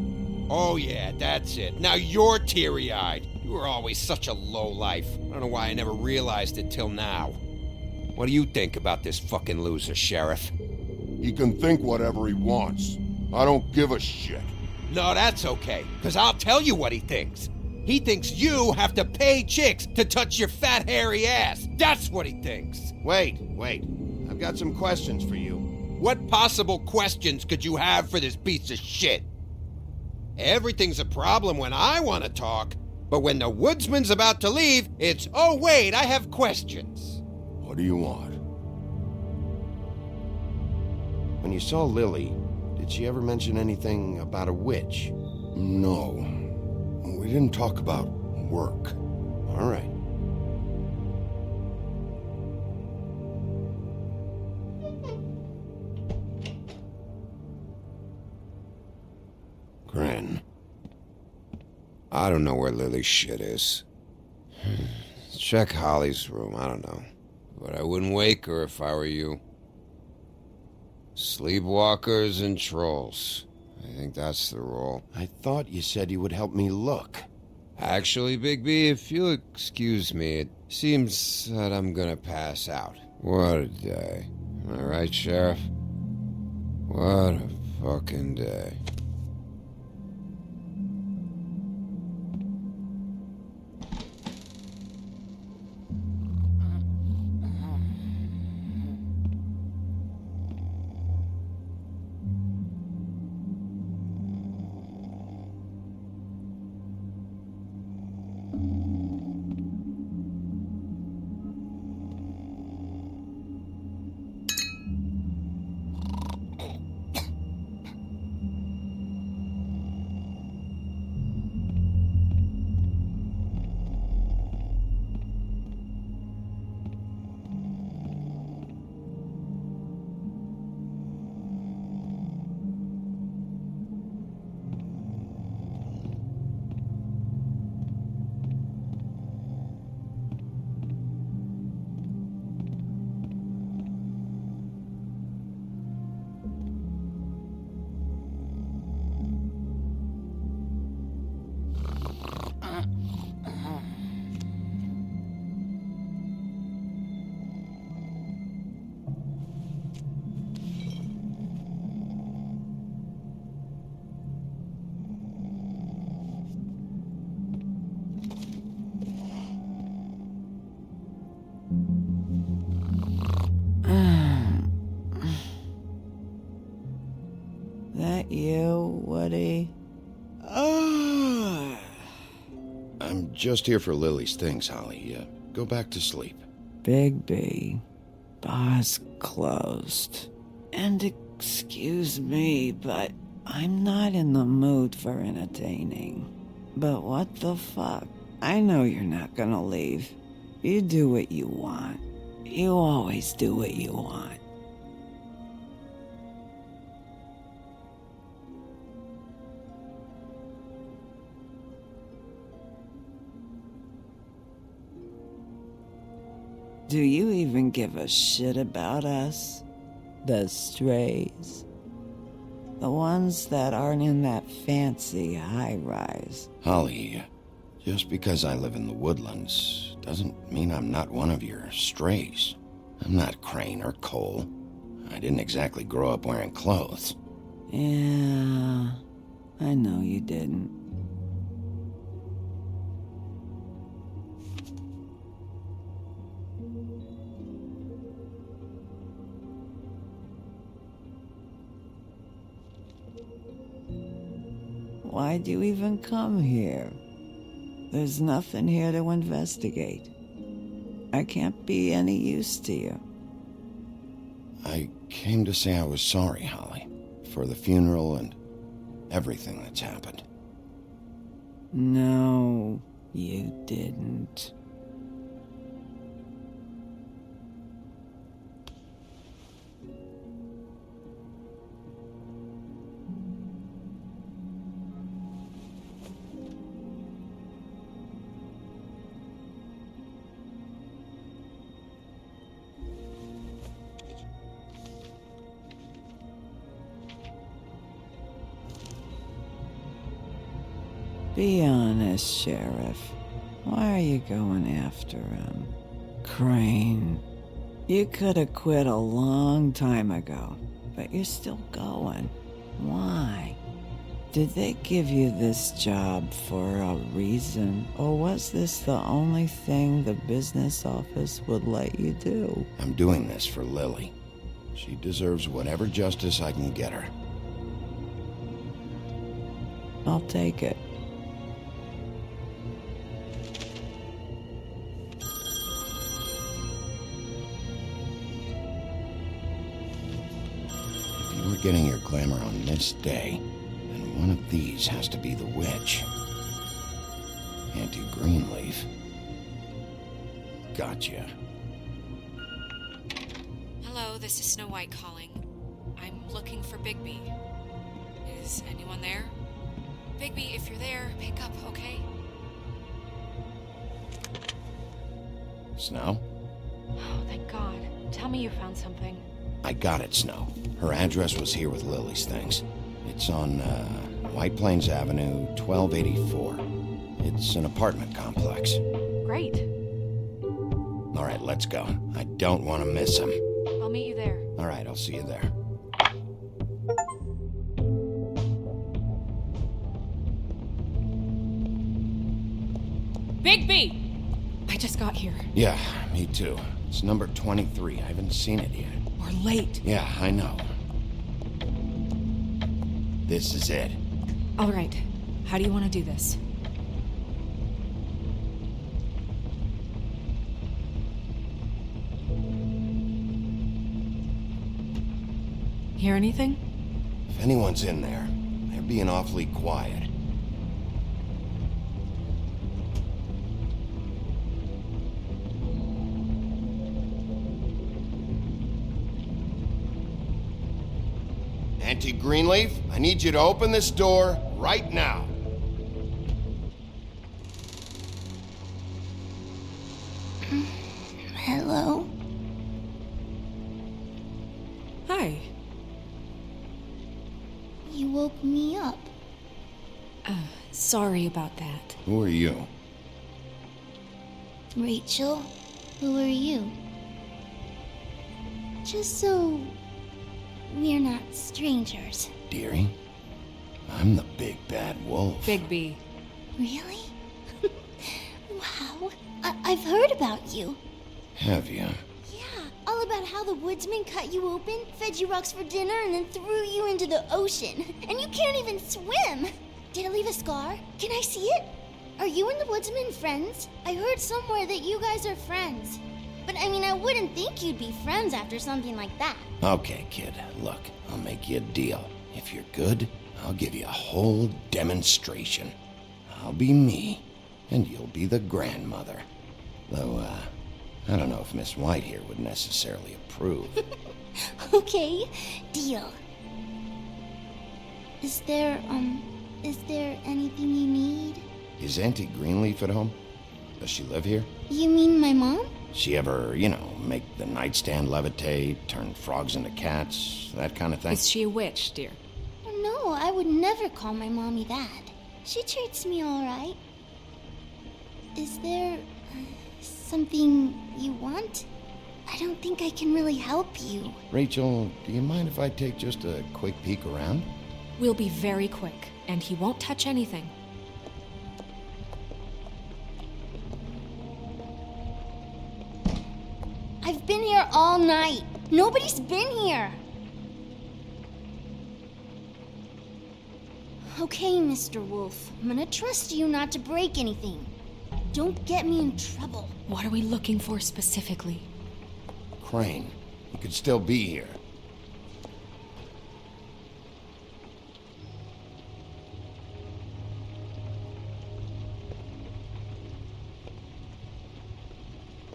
Oh yeah, that's it. Now you're teary-eyed. You were always such a lowlife. I don't know why I never realized it till now. What do you think about this fucking loser, Sheriff? He can think whatever he wants. I don't give a shit. No, that's okay, because I'll tell you what he thinks. He thinks you have to pay chicks to touch your fat, hairy ass. That's what he thinks. Wait. I've got some questions for you. What possible questions could you have for this piece of shit? Everything's a problem when I want to talk, but when the woodsman's about to leave, it's, oh wait, I have questions. What do you want? When you saw Lily, did she ever mention anything about a witch? No. We didn't talk about work. All right. Gran. I don't know where Lily's shit is. Check Holly's room, I don't know. But I wouldn't wake her if I were you. Sleepwalkers and trolls. I think that's the rule. I thought you said you would help me look. Actually, Bigby, if you'll excuse me, it seems that I'm gonna pass out. What a day. Am I right, Sheriff? What a fucking day. just here for Lily's things, Holly. Go back to sleep. Bigby. Bar's closed. And excuse me, but I'm not in the mood for entertaining. But what the fuck? I know you're not gonna leave. You do what you want. You always do what you want. Do you even give a shit about us? The strays? The ones that aren't in that fancy high-rise. Holly, just because I live in the woodlands doesn't mean I'm not one of your strays. I'm not Crane or Cole. I didn't exactly grow up wearing clothes. Yeah, I know you didn't. Why'd you even come here? There's nothing here to investigate. I can't be any use to you. I came to say I was sorry, Holly, for the funeral and everything that's happened. No, you didn't. Be honest, Sheriff. Why are you going after him? Crane, you could have quit a long time ago, but you're still going. Why? Did they give you this job for a reason, or was this the only thing the business office would let you do? I'm doing this for Lily. She deserves whatever justice I can get her. I'll take it. If you were getting your glamour on this day, then one of these has to be the witch. Auntie Greenleaf. Gotcha. Hello, this is Snow White calling. I'm looking for Bigby. Is anyone there? Bigby, if you're there, pick up, okay? Snow? Oh, thank God. Tell me you found something. I got it, Snow. Her address was here with Lily's things. It's on, White Plains Avenue, 1284. It's an apartment complex. Great. All right, let's go. I don't want to miss him. I'll meet you there. All right, I'll see you there. Bigby! I just got here. Yeah, me too. It's number 23. I haven't seen it yet. We're late. Yeah, I know. This is it. All right. How do you want to do this? Hear anything? If anyone's in there, they're being awfully quiet. Auntie Greenleaf, I need you to open this door right now. Hello? Hi. You woke me up. Sorry about that. Who are you? Rachel, who are you? Just so we're not strangers. Dearie? I'm the big bad wolf. Bigby. Really? Wow. I've heard about you. Have you? Yeah, all about how the woodsman cut you open, fed you rocks for dinner, and then threw you into the ocean. And you can't even swim! Did it leave a scar? Can I see it? Are you and the Woodsman friends? I heard somewhere that you guys are friends. But I mean, I wouldn't think you'd be friends after something like that. Okay, kid, look, I'll make you a deal. If you're good, I'll give you a whole demonstration. I'll be me, and you'll be the grandmother. Though, I don't know if Miss White here would necessarily approve. Okay, deal. Is there anything you need? Is Auntie Greenleaf at home? Does she live here? You mean my mom? She ever, make the nightstand levitate, turn frogs into cats, that kind of thing? Is she a witch, dear? Oh, no, I would never call my mommy that. She treats me all right. Is there something you want? I don't think I can really help you. Rachel, do you mind if I take just a quick peek around? We'll be very quick, and he won't touch anything. I've been here all night. Nobody's been here. Okay, Mr. Wolf. I'm gonna trust you not to break anything. Don't get me in trouble. What are we looking for specifically? Crane. He could still be here.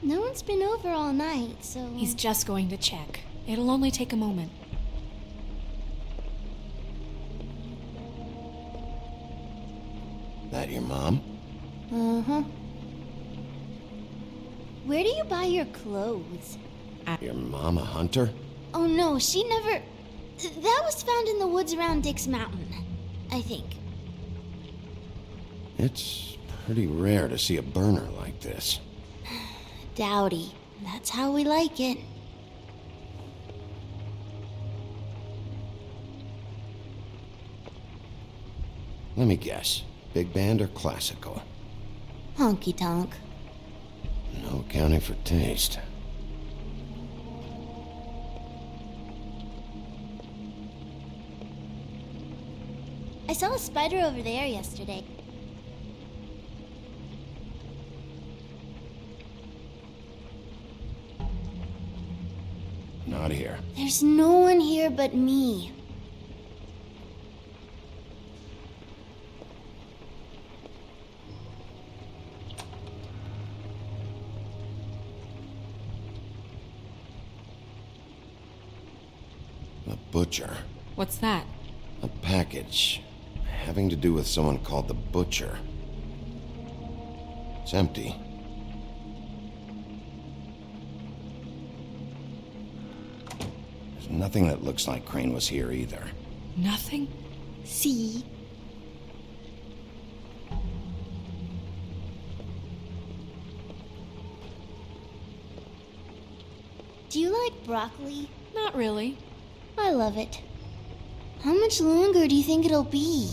No one's been over all night, so... He's just going to check. It'll only take a moment. That your mom? Uh-huh. Where do you buy your clothes? Your mom a hunter? Oh no, she never... That was found in the woods around Dick's Mountain, I think. It's pretty rare to see a burner like this. Dowdy. That's how we like it. Let me guess. Big band or classical? Honky tonk. No accounting for taste. I saw a spider over there yesterday. Not here. There's no one here but me. The Butcher. What's that? A package having to do with someone called the Butcher. It's empty. There's nothing that looks like Crane was here either. Nothing? See? Do you like broccoli? Not really. I love it. How much longer do you think it'll be?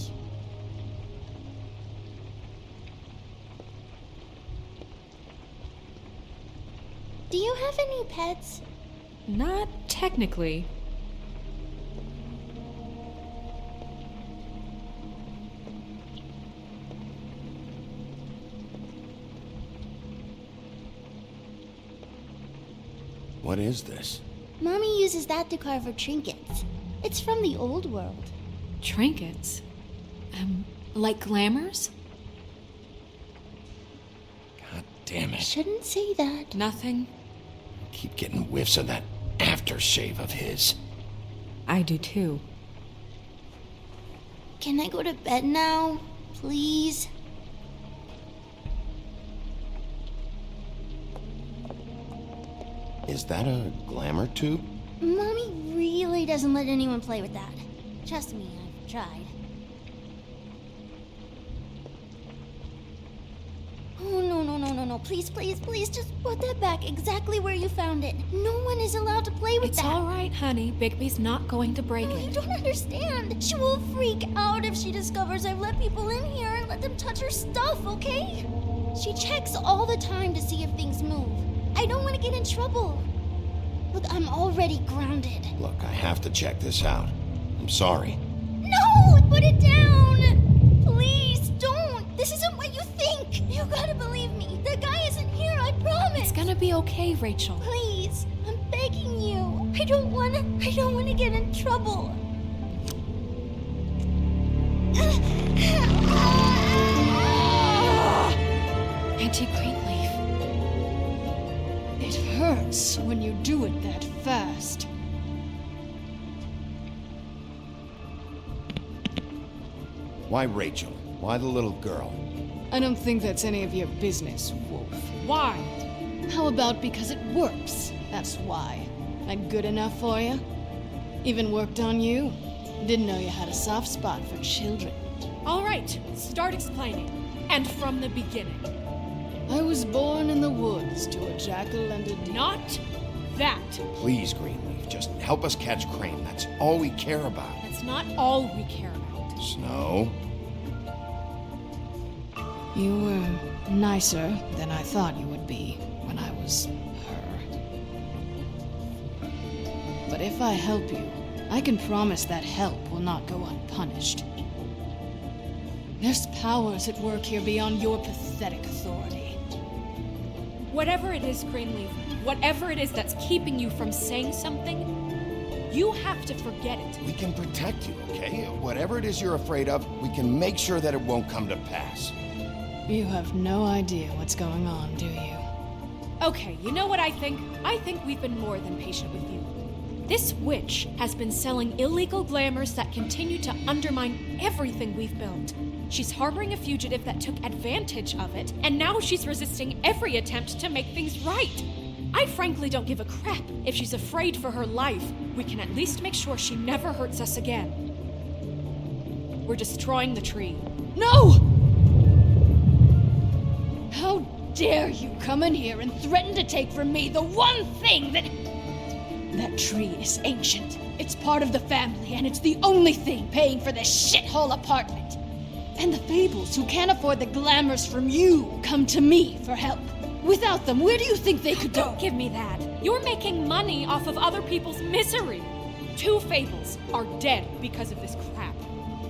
Do you have any pets? Not technically. What is this? Mommy uses that to carve her trinkets. It's from the old world. Trinkets? Like glamours? God damn it. Shouldn't say that. Nothing. Keep getting whiffs of that aftershave of his. I do too. Can I go to bed now? Please? Is that a glamour tube? Mommy really doesn't let anyone play with that. Trust me, I've tried. Oh, no. Please, just put that back exactly where you found it. No one is allowed to play with It's that. all right, honey. Bigby's not going to break No, it. you don't understand. She will freak out if she discovers I've let people in here and let them touch her stuff, okay? She checks all the time to see if things move. I don't want to get in trouble. Look, I'm already grounded. Look, I have to check this out. I'm sorry. No! Put it down! Please, don't! This isn't what you think! You gotta believe me. The guy isn't here, I promise. It's gonna be okay, Rachel. Please, I'm begging you. I don't wanna get in trouble. Auntie Greenleaf. It hurts when you do it that fast. Why Rachel? Why the little girl? I don't think that's any of your business, Wolf. Why? How about because it works? That's why. That good enough for you? Even worked on you? Didn't know you had a soft spot for children. All right, start explaining. And from the beginning. I was born in the woods to a jackal and a deer. Not that. Please, Greenleaf, just help us catch Crane. That's all we care about. That's not all we care about. Snow? You were nicer than I thought you would be when I was her. But if I help you, I can promise that help will not go unpunished. There's powers at work here beyond your pathetic authority. Whatever it is, Greenleaf, whatever it is that's keeping you from saying something, you have to forget it. We can protect you, okay? Whatever it is you're afraid of, we can make sure that it won't come to pass. You have no idea what's going on, do you? Okay, you know what I think? I think we've been more than patient with you. This witch has been selling illegal glamours that continue to undermine everything we've built. She's harboring a fugitive that took advantage of it, and now she's resisting every attempt to make things right. I frankly don't give a crap if she's afraid for her life. We can at least make sure she never hurts us again. We're destroying the tree. No! How dare you come in here and threaten to take from me the one thing that... That tree is ancient. It's part of the family, and it's the only thing paying for this shithole apartment. And the Fables, who can't afford the glamours from you, come to me for help. Without them, where do you think they could go? Don't give me that. You're making money off of other people's misery. 2 Fables are dead because of this crap.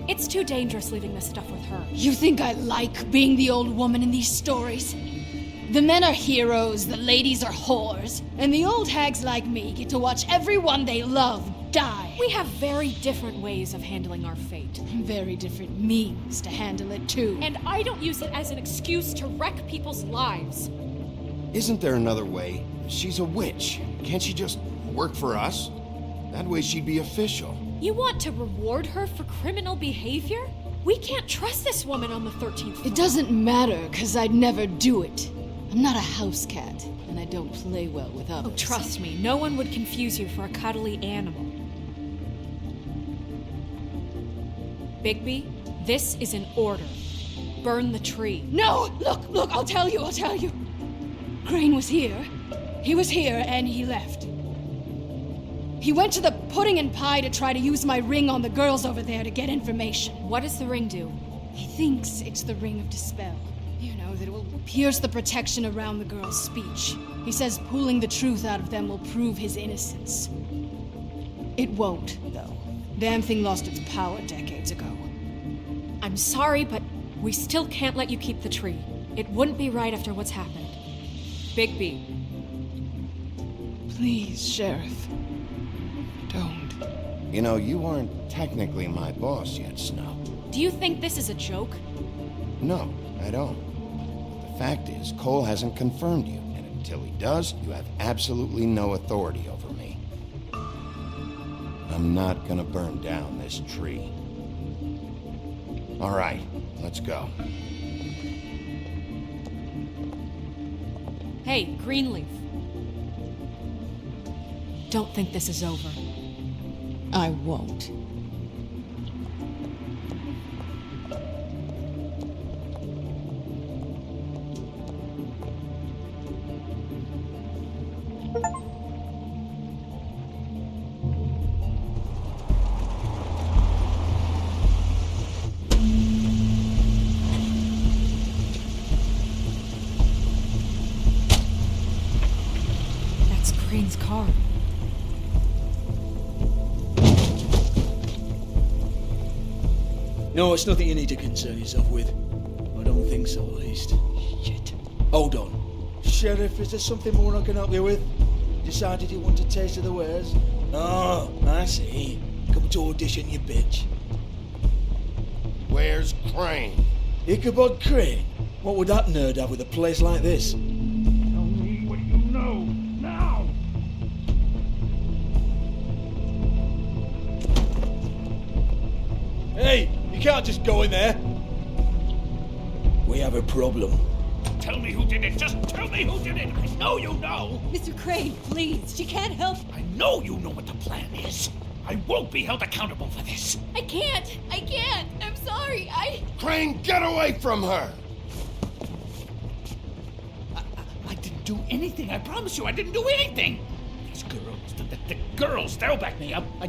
It's too dangerous leaving this stuff with her. You think I like being the old woman in these stories? The men are heroes, the ladies are whores, and the old hags like me get to watch everyone they love die. We have very different ways of handling our fate. Very different means to handle it, too. And I don't use it as an excuse to wreck people's lives. Isn't there another way? She's a witch. Can't she just work for us? That way she'd be official. You want to reward her for criminal behavior? We can't trust this woman on the 13th floor. It doesn't matter, because I'd never do it. I'm not a house cat, and I don't play well with others. Oh, trust me, no one would confuse you for a cuddly animal. Bigby, this is an order. Burn the tree. No! Look, I'll tell you. Crane was here. He was here, and he left. He went to the pudding and pie to try to use my ring on the girls over there to get information. What does the ring do? He thinks it's the ring of dispel. You know, that it will pierce the protection around the girl's speech. He says pulling the truth out of them will prove his innocence. It won't, though. Damn thing lost its power decades ago. I'm sorry, but we still can't let you keep the tree. It wouldn't be right after what's happened. Bigby. Please, Sheriff. Don't. You know, you aren't technically my boss yet, Snow. Do you think this is a joke? No, I don't. But the fact is, Cole hasn't confirmed you, and until he does, you have absolutely no authority over me. I'm not gonna burn down this tree. All right, let's go. Hey, Greenleaf. Don't think this is over. I won't. That's Crane's car. No, it's nothing you need to concern yourself with. I don't think so, at least. Shit. Hold on. Sheriff, is there something more I can help you with? Decided you want a taste of the wares? Oh, I see. Come to audition, you bitch. Where's Crane? Ichabod Crane? What would that nerd have with a place like this? Tell me what you know, now! Hey, you can't just go in there. We have a problem. Tell me who did it! Just tell me who did it! I know you know! Mr. Crane, please, she can't help. I know you know what the plan is! I won't be held accountable for this! I can't! I'm sorry, Crane, get away from her! I didn't do anything, I promise you, I didn't do anything! These girls, the girls, they'll back me up. I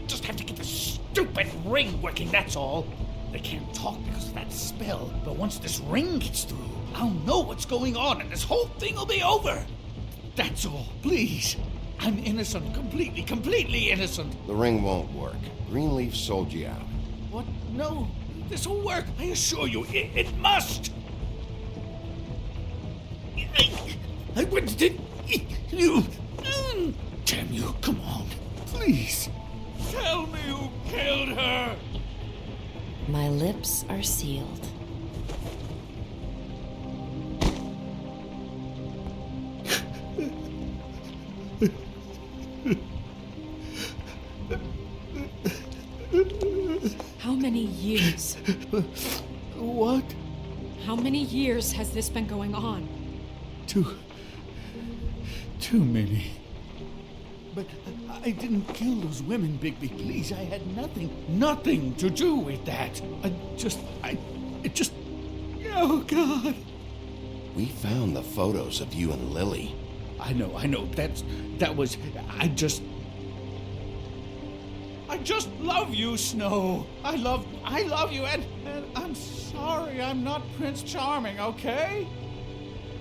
just have to get the stupid ring working, that's all. They can't talk because of that spell, but once this ring gets through, I'll know what's going on and this whole thing will be over. That's all, please. I'm innocent, completely innocent. The ring won't work. Greenleaf sold you out. What? No, this will work, I assure you, it must. I wouldn't did you. Damn you, come on, please. Tell me who killed her. My lips are sealed. How many years? What? How many years has this been going on? Too many. But I didn't kill those women, Bigby. Please, I had nothing to do with that. It just... Oh, God. We found the photos of you and Lily. I know. I just love you, Snow. I love you, and I'm sorry I'm not Prince Charming, okay?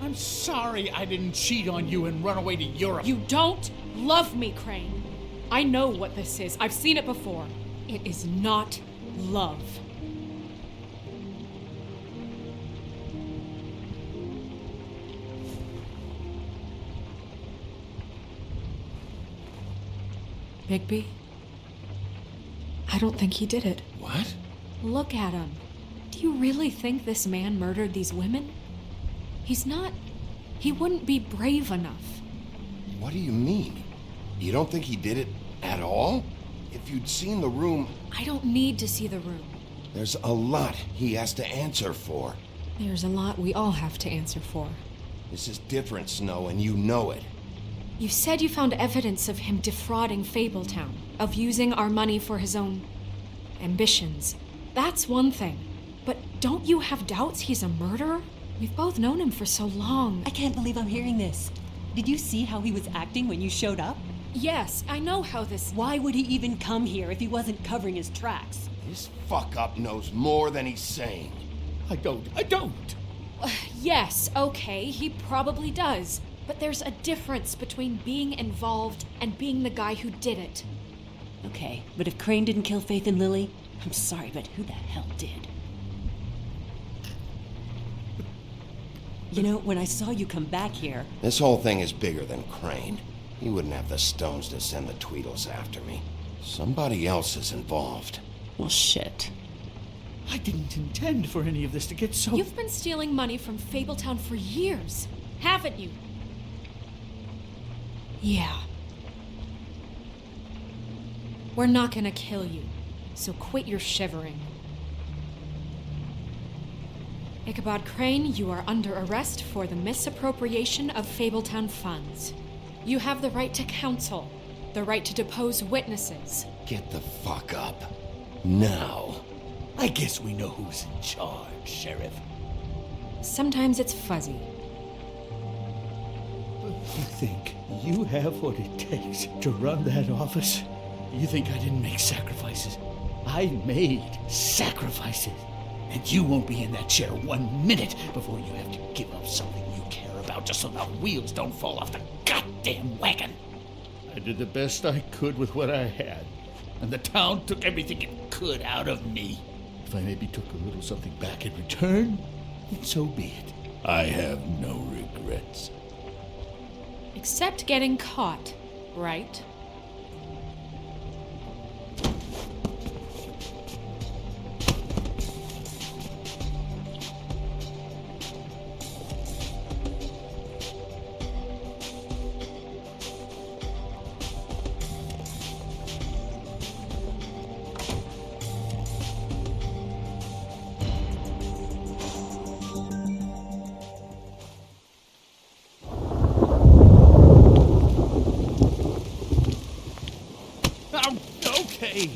I'm sorry I didn't cheat on you and run away to Europe. You don't love me, Crane. I know what this is. I've seen it before. It is not love. Bigby? I don't think he did it. What? Look at him. Do you really think this man murdered these women? He's not... He wouldn't be brave enough. What do you mean? You don't think he did it at all? If you'd seen the room... I don't need to see the room. There's a lot he has to answer for. There's a lot we all have to answer for. This is different, Snow, and you know it. You said you found evidence of him defrauding Fabletown, of using our money for his own ambitions. That's one thing. But don't you have doubts he's a murderer? We've both known him for so long. I can't believe I'm hearing this. Did you see how he was acting when you showed up? Yes, I know how this... Why would he even come here if he wasn't covering his tracks? This fuck-up knows more than he's saying. I don't. Yes, okay, he probably does. But there's a difference between being involved and being the guy who did it. Okay, but if Crane didn't kill Faith and Lily, I'm sorry, but who the hell did? You know, when I saw you come back here... This whole thing is bigger than Crane. He wouldn't have the stones to send the Tweedles after me. Somebody else is involved. Well, shit. I didn't intend for any of this to get so... You've been stealing money from Fabletown for years, haven't you? Yeah. We're not gonna kill you, so quit your shivering. Ichabod Crane, you are under arrest for the misappropriation of Fabletown funds. You have the right to counsel, the right to depose witnesses. Get the fuck up. Now. I guess we know who's in charge, Sheriff. Sometimes it's fuzzy. You think you have what it takes to run that office? You think I didn't make sacrifices? I made sacrifices. And you won't be in that chair 1 minute before you have to give up something you care about just so the wheels don't fall off the goddamn wagon. I did the best I could with what I had, and the town took everything it could out of me. If I maybe took a little something back in return, So be it. I have no regrets. Except getting caught, right? Okay.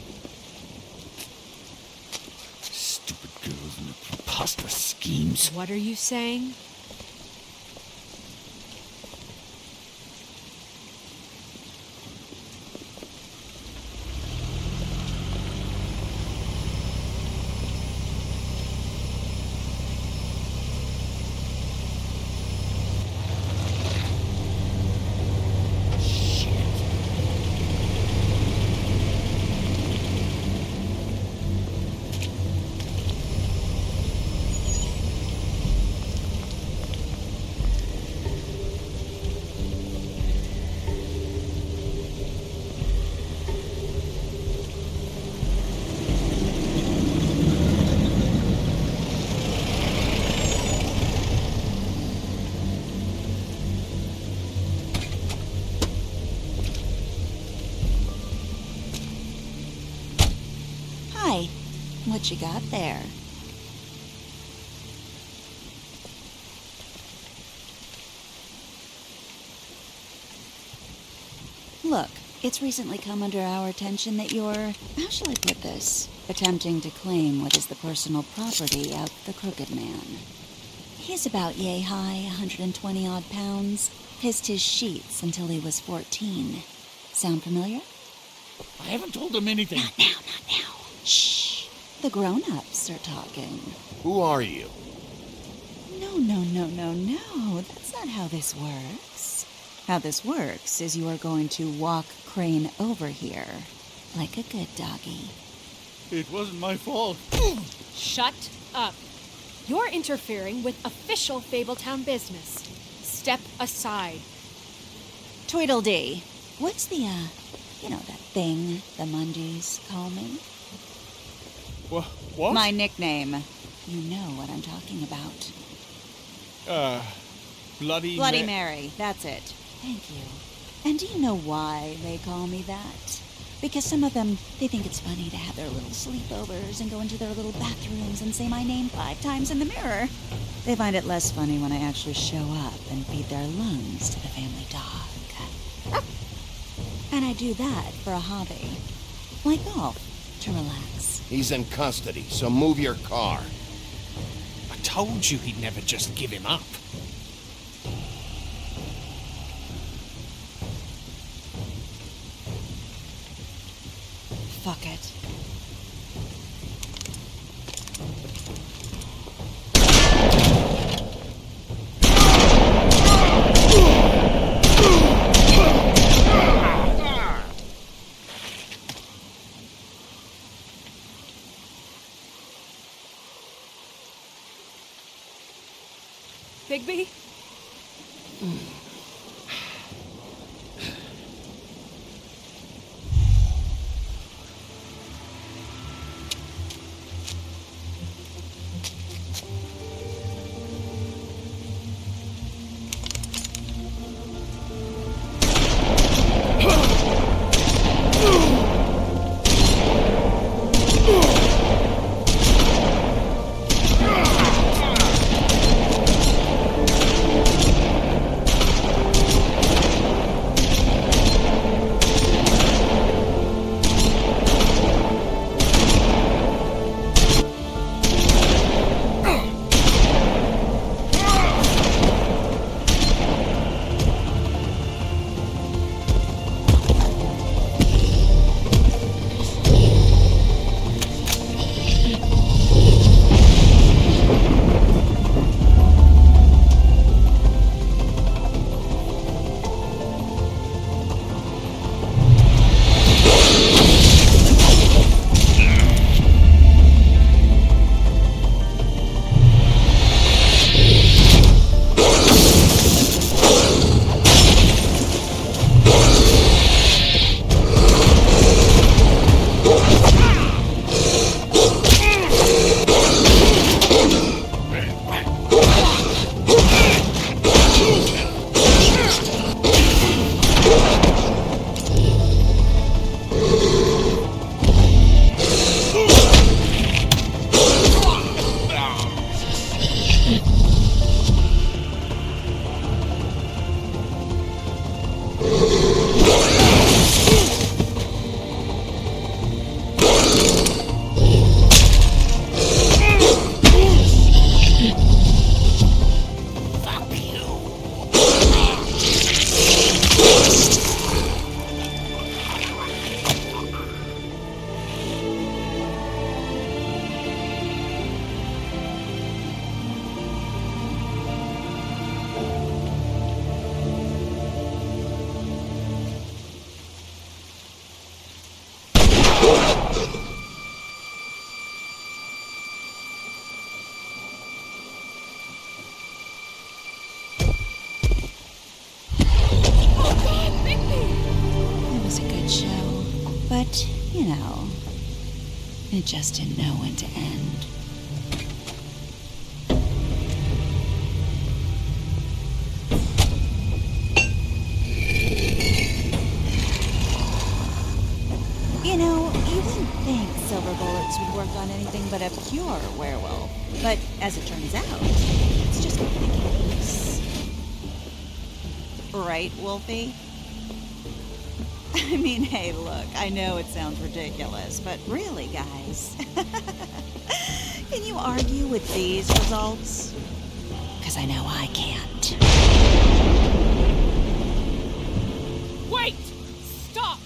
Stupid girls and their preposterous schemes. What are you saying? Hi. What you got there? Look, it's recently come under our attention that you're, how shall I put this, attempting to claim what is the personal property of the Crooked Man. He's about yay high, 120 odd pounds, pissed his sheets until he was 14. Sound familiar? I haven't told him anything. Not now. Shh. The grown-ups are talking. Who are you? No. That's not how this works. How this works is you are going to walk Crane over here. Like a good doggy. It wasn't my fault. Shut up. You're interfering with official Fabletown business. Step aside. Tweedledee. What's the, that thing the Mundies call me? What? My nickname. You know what I'm talking about. Bloody Mary. That's it. Thank you. And do you know why they call me that? Because some of them, they think it's funny to have their little sleepovers and go into their little bathrooms and say my name 5 times in the mirror. They find it less funny when I actually show up and feed their lungs to the family dog. And I do that for a hobby. Like golf, to relax. He's in custody, so move your car. I told you he'd never just give him up. Fuck it. Bigby? shit show. But, you know, it just didn't know when to end. You know, you wouldn't think silver bullets would work on anything but a pure werewolf. But as it turns out, it's just not the case. Right, Wolfie? I mean, hey, look, I know it sounds ridiculous, but really, guys, can you argue with these results? Because I know I can't. Wait! Stop!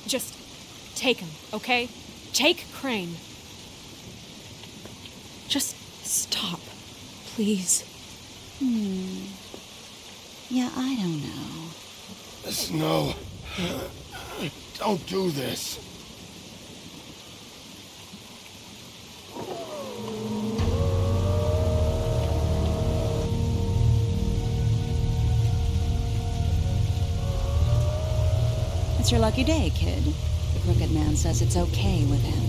Just take him, okay? Take Crane. Just stop, please. Yeah, I don't know. Snow, don't do this. It's your lucky day, kid. The Crooked Man says it's okay with him.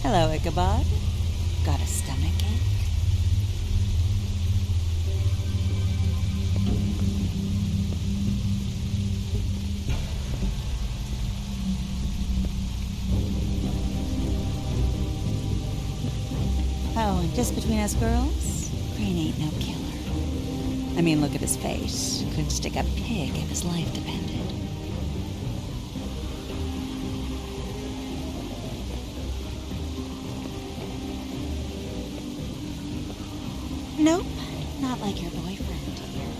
Hello, Ichabod. Got a stomachache? Oh, and just between us girls, Crane ain't no killer. I mean, look at his face. Could stick a pig if his life depended. Nope, not like your boyfriend here.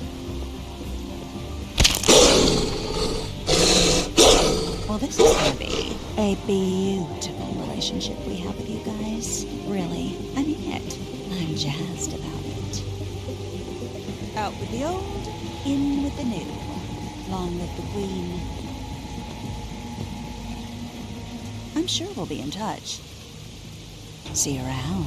Well, this is gonna be a beautiful relationship we have with you guys. Really, I mean it. I'm jazzed about it. Out with the old, in with the new. Long live the Queen. I'm sure we'll be in touch. See you around.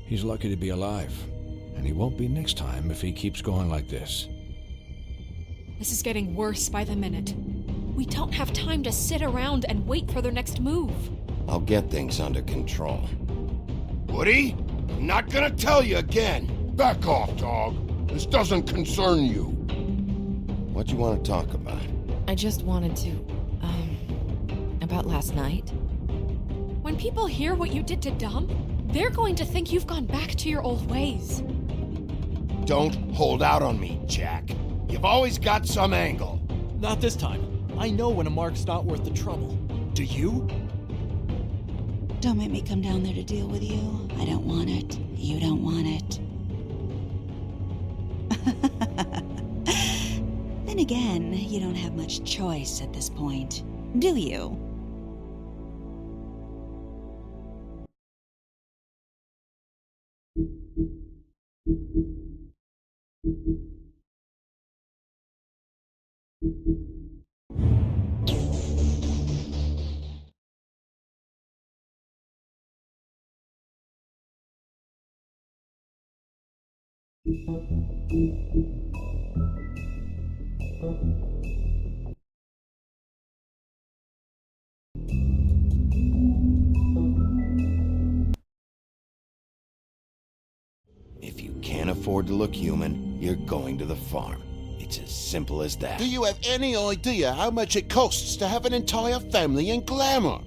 He's lucky to be alive, and he won't be next time if he keeps going like this. This is getting worse by the minute. We don't have time to sit around and wait for their next move. I'll get things under control. Woody, I'm not gonna tell you again. Back off, dog. This doesn't concern you. What you want to talk about? I just wanted to, about last night. When people hear what you did to Dom, they're going to think you've gone back to your old ways. Don't hold out on me, Jack. You've always got some angle. Not this time. I know when a mark's not worth the trouble. Do you? Don't make me come down there to deal with you. I don't want it. You don't want it. Then again, you don't have much choice at this point, do you? If you can't afford to look human, you're going to the farm. It's as simple as that. Do you have any idea how much it costs to have an entire family in Glamour?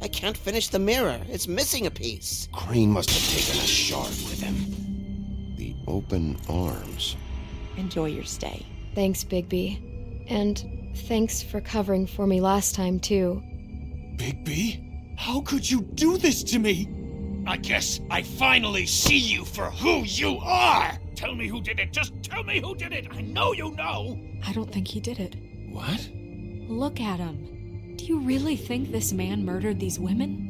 I can't finish the mirror. It's missing a piece. Crane must have taken a shard with him. The open arms. Enjoy your stay. Thanks, Bigby. And thanks for covering for me last time, too. Bigby? How could you do this to me? I guess I finally see you for who you are! Tell me who did it! Just tell me who did it! I know you know! I don't think he did it. What? Look at him. Do you really think this man murdered these women?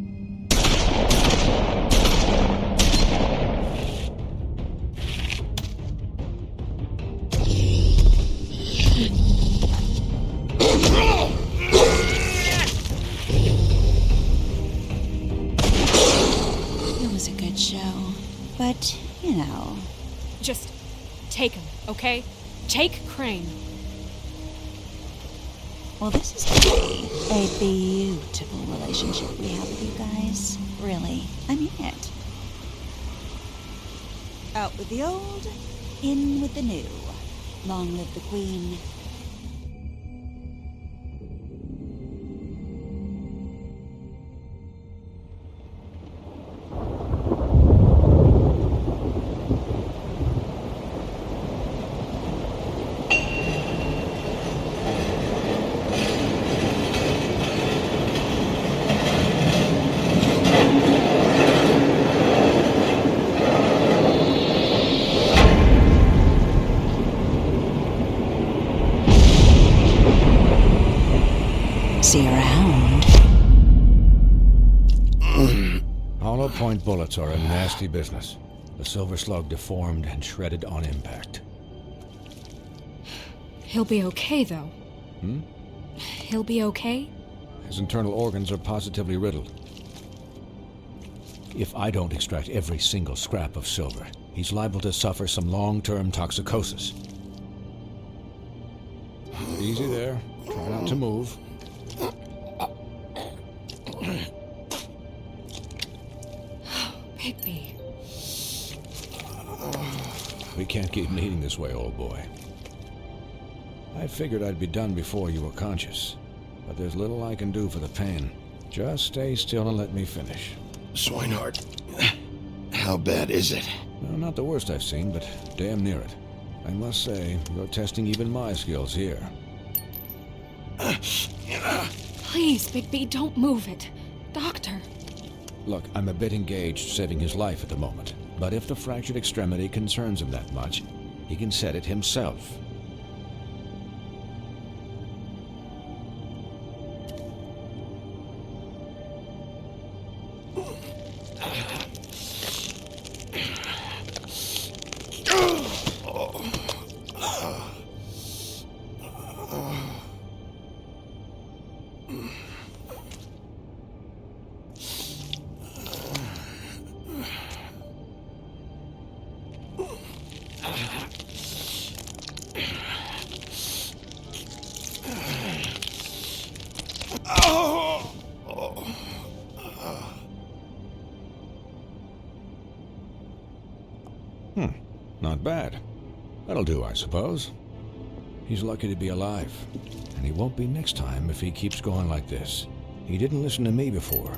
It was a good show, but, you know. Just take him, okay? Take Crane. Well, this is a beautiful relationship we have with you guys. Really, I mean it. Out with the old, in with the new. Long live the Queen. See you around. Hollow point bullets are a nasty business. The Silver Slug deformed and shredded on impact. He'll be okay, though. Hmm? He'll be okay? His internal organs are positively riddled. If I don't extract every single scrap of silver, he's liable to suffer some long-term toxicosis. Easy there. Try not to move. Bigby. We can't keep bleeding this way, old boy. I figured I'd be done before you were conscious, but there's little I can do for the pain. Just stay still and let me finish. Swinehart, how bad is it? Well, not the worst I've seen, but damn near it. I must say, you're testing even my skills here. Please, Bigby, don't move it. Doctor. Look, I'm a bit engaged saving his life at the moment, but if the fractured extremity concerns him that much, he can set it himself. Not bad. That'll do, I suppose. He's lucky to be alive, and he won't be next time if he keeps going like this. He didn't listen to me before.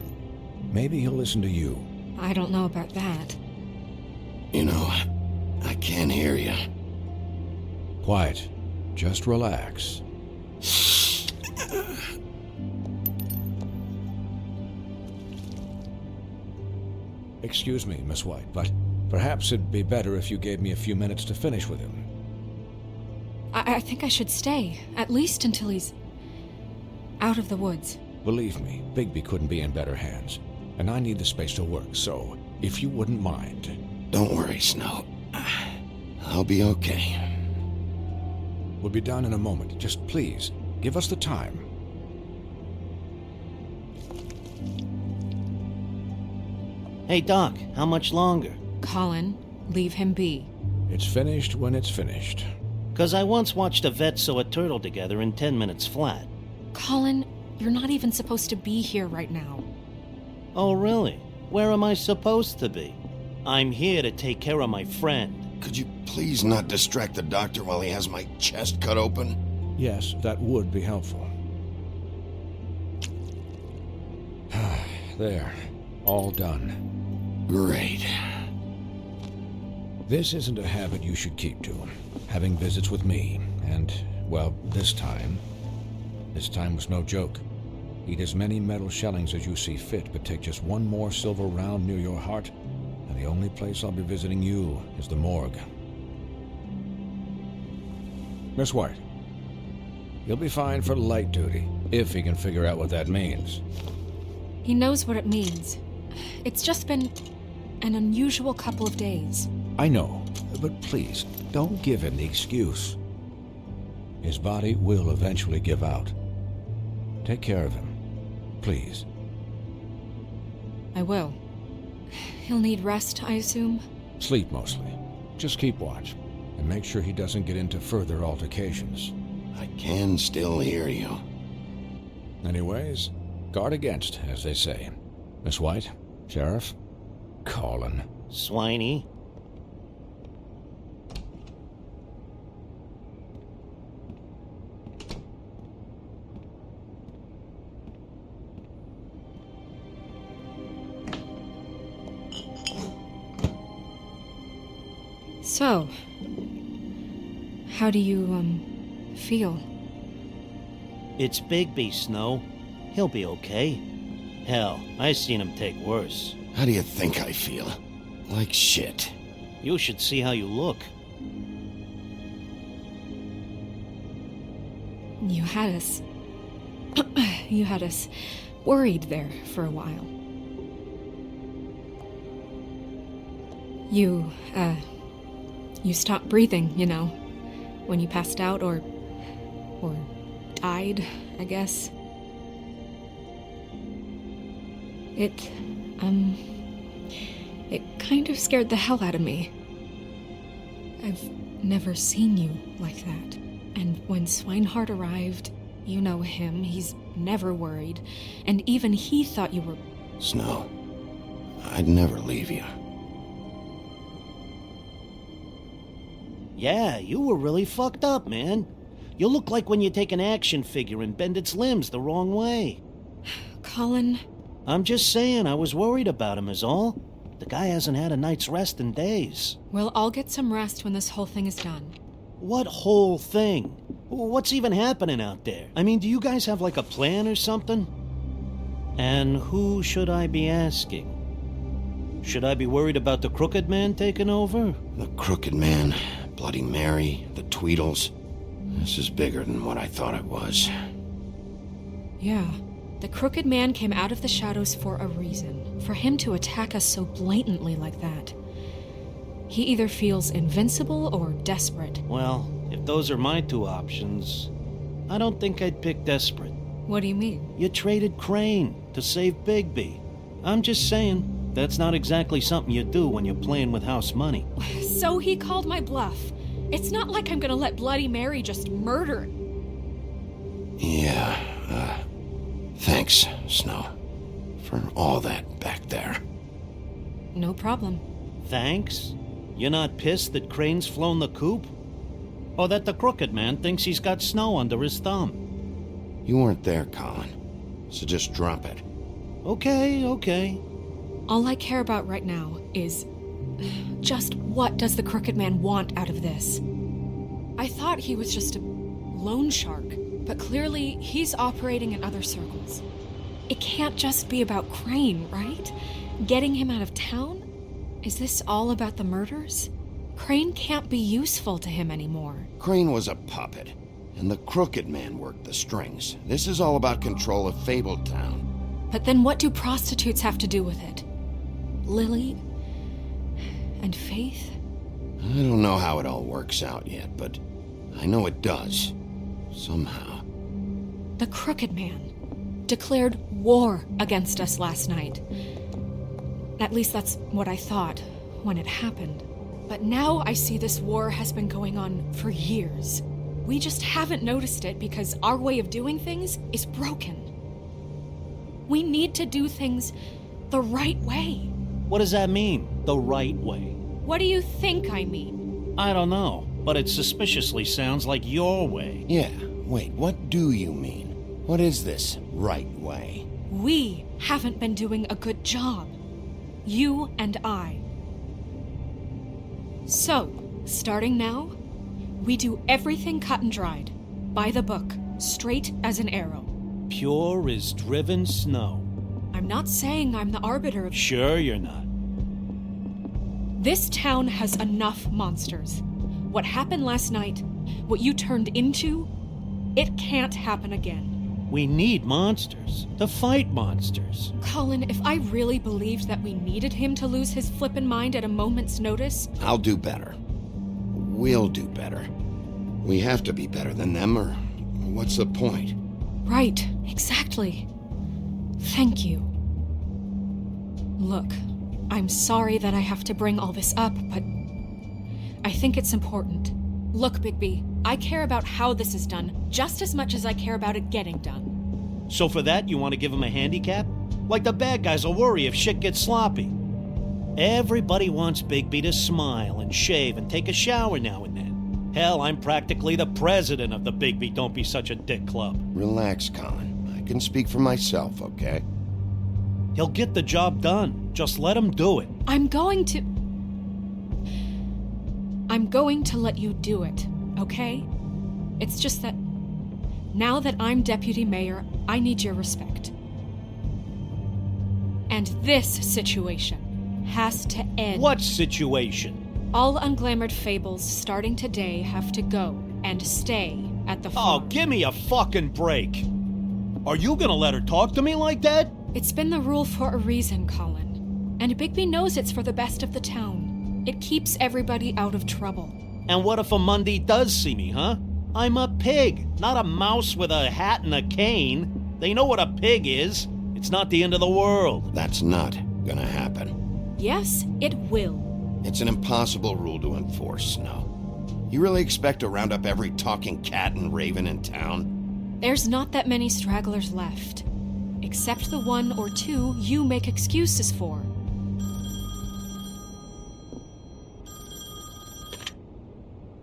Maybe he'll listen to you. I don't know about that. You know, I can't hear you. Quiet. Just relax. Excuse me, Miss White, but perhaps it'd be better if you gave me a few minutes to finish with him. I think I should stay, at least until he's out of the woods. Believe me, Bigby couldn't be in better hands, and I need the space to work, so if you wouldn't mind. Don't worry, Snow. I'll be okay. We'll be done in a moment. Just please, give us the time. Hey, Doc, how much longer? Colin, leave him be. It's finished when it's finished. 'Cause I once watched a vet sew a turtle together in 10 minutes flat. Colin, you're not even supposed to be here right now. Oh, really? Where am I supposed to be? I'm here to take care of my friend. Could you please not distract the doctor while he has my chest cut open? Yes, that would be helpful. There. All done. Great. This isn't a habit you should keep to. Having visits with me, and, well, this time was no joke. Eat as many metal shellings as you see fit, but take just one more silver round near your heart, and the only place I'll be visiting you is the morgue. Miss White, you'll be fine for light duty, if he can figure out what that means. He knows what it means. It's just been an unusual couple of days. I know, but please, don't give him the excuse. His body will eventually give out. Take care of him, please. I will. He'll need rest, I assume? Sleep mostly. Just keep watch, and make sure he doesn't get into further altercations. I can still hear you. Anyways, guard against, as they say. Miss White, Sheriff, Colin. Swiney. So, how do you, feel? It's Bigby, Snow. He'll be okay. Hell, I seen him take worse. How do you think I feel? Like shit. You should see how you look. You had us... you had us worried there for a while. You stopped breathing, you know, when you passed out or died, I guess. It kind of scared the hell out of me. I've never seen you like that. And when Swinehart arrived, you know him, he's never worried. And even he thought you were... Snow, I'd never leave you. Yeah, you were really fucked up, man. You look like when you take an action figure and bend its limbs the wrong way. Colin... I'm just saying, I was worried about him is all. The guy hasn't had a night's rest in days. We'll all get some rest when this whole thing is done. What whole thing? What's even happening out there? I mean, do you guys have like a plan or something? And who should I be asking? Should I be worried about the Crooked Man taking over? The Crooked Man, Bloody Mary, the Tweedles. This is bigger than what I thought it was. Yeah. The Crooked Man came out of the shadows for a reason. For him to attack us so blatantly like that. He either feels invincible or desperate. Well, if those are my two options, I don't think I'd pick desperate. What do you mean? You traded Crane to save Bigby. I'm just saying, that's not exactly something you do when you're playing with house money. So he called my bluff. It's not like I'm gonna let Bloody Mary just murder. Yeah, thanks, Snow, for all that back there. No problem. Thanks? You're not pissed that Crane's flown the coop? Or that the Crooked Man thinks he's got Snow under his thumb? You weren't there, Colin, so just drop it. Okay. All I care about right now is... just what does the Crooked Man want out of this? I thought he was just a loan shark, but clearly he's operating in other circles. It can't just be about Crane, right? Getting him out of town? Is this all about the murders? Crane can't be useful to him anymore. Crane was a puppet, and the Crooked Man worked the strings. This is all about control of Fabletown. But then what do prostitutes have to do with it? Lily? And Faith? I don't know how it all works out yet, but I know it does. Somehow. The Crooked Man declared war against us last night. At least that's what I thought when it happened. But now I see this war has been going on for years. We just haven't noticed it because our way of doing things is broken. We need to do things the right way. What does that mean, the right way? What do you think I mean? I don't know, but it suspiciously sounds like your way. Yeah, wait, what do you mean? What is this right way? We haven't been doing a good job. You and I. So, starting now, we do everything cut and dried, by the book, straight as an arrow. pure as driven snow. I'm not saying I'm the arbiter of. Sure you're not. This town has enough monsters. What happened last night, what you turned into, it can't happen again. We need monsters to fight monsters. Colin, if I really believed that we needed him to lose his flippin' mind at a moment's notice... I'll do better. We'll do better. We have to be better than them, or what's the point? Right, exactly. Thank you. Look, I'm sorry that I have to bring all this up, but I think it's important. Look, Bigby, I care about how this is done just as much as I care about it getting done. So for that, you want to give him a handicap? Like the bad guys will worry if shit gets sloppy. Everybody wants Bigby to smile and shave and take a shower now and then. Hell, I'm practically the president of the Bigby Don't Be Such a Dick Club. Relax, Colin. I can speak for myself, okay? He'll get the job done. Just let him do it. I'm going to let you do it, okay? It's just that now that I'm deputy mayor, I need your respect. And this situation has to end. What situation? All unglamored fables starting today have to go and stay at the farm. Oh, give me a fucking break. Are you gonna let her talk to me like that? It's been the rule for a reason, Colin. And Bigby knows it's for the best of the town. It keeps everybody out of trouble. And what if a Mundy does see me, huh? I'm a pig, not a mouse with a hat and a cane. They know what a pig is. It's not the end of the world. That's not gonna happen. Yes, it will. It's an impossible rule to enforce, Snow. You really expect to round up every talking cat and raven in town? There's not that many stragglers left. Except the one or two you make excuses for.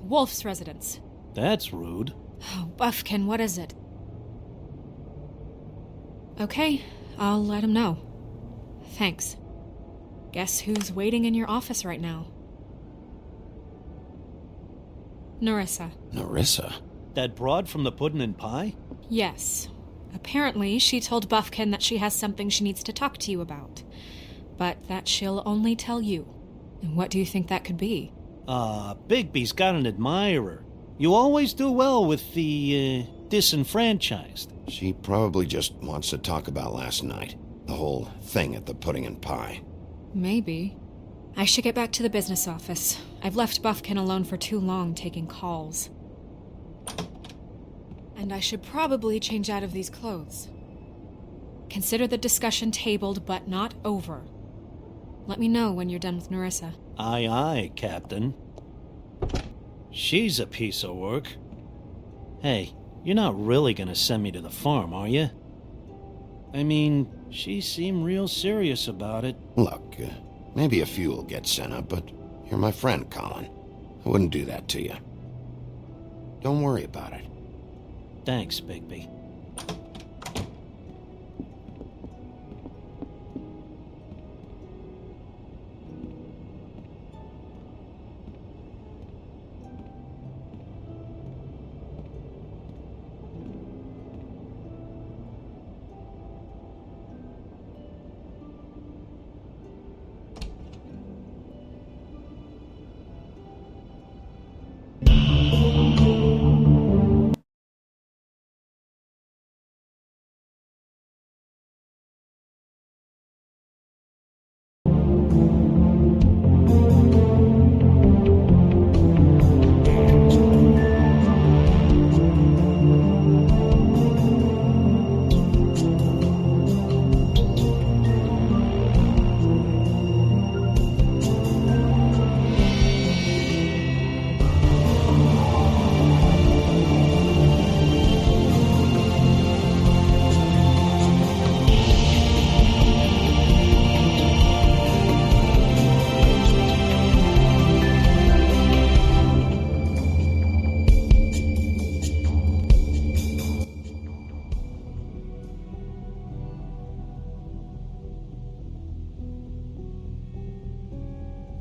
Wolf's residence. That's rude. Oh, Buffkin, what is it? Okay, I'll let him know. Thanks. Guess who's waiting in your office right now? Nerissa. Nerissa? That broad from the Puddin' and Pie? Yes. Apparently, she told Buffkin that she has something she needs to talk to you about. But that she'll only tell you. And what do you think that could be? Bigby's got an admirer. You always do well with the, disenfranchised. She probably just wants to talk about last night. The whole thing at the Pudding and Pie. Maybe. I should get back to the business office. I've left Buffkin alone for too long taking calls. And I should probably change out of these clothes. Consider the discussion tabled but not over. Let me know when you're done with Nerissa. Aye, aye, Captain. She's a piece of work. Hey, you're not really gonna send me to the farm, are you? I mean, she seemed real serious about it. Look, maybe a few will get sent up, but you're my friend, Colin. I wouldn't do that to you. Don't worry about it. Thanks, Bigby.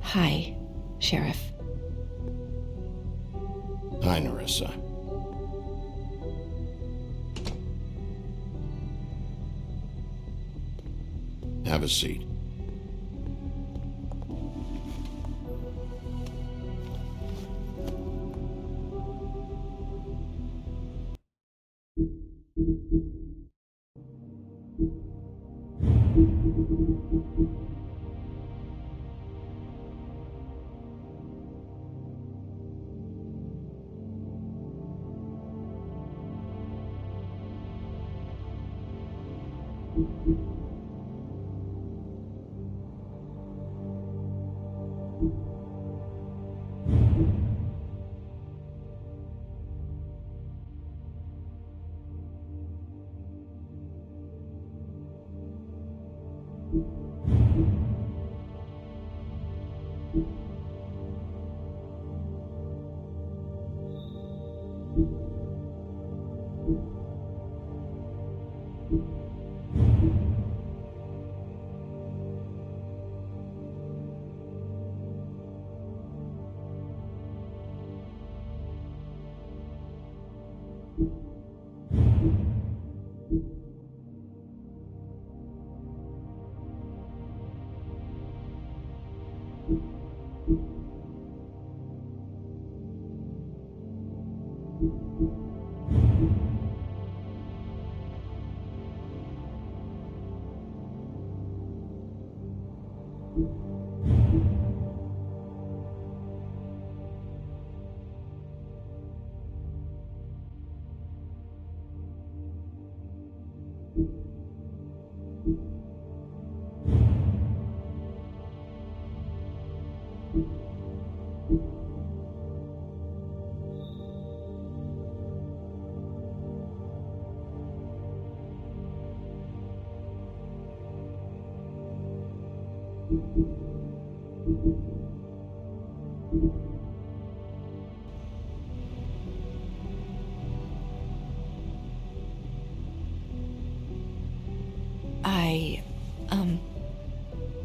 Hi, Sheriff. Hi, Nerissa. Have a seat.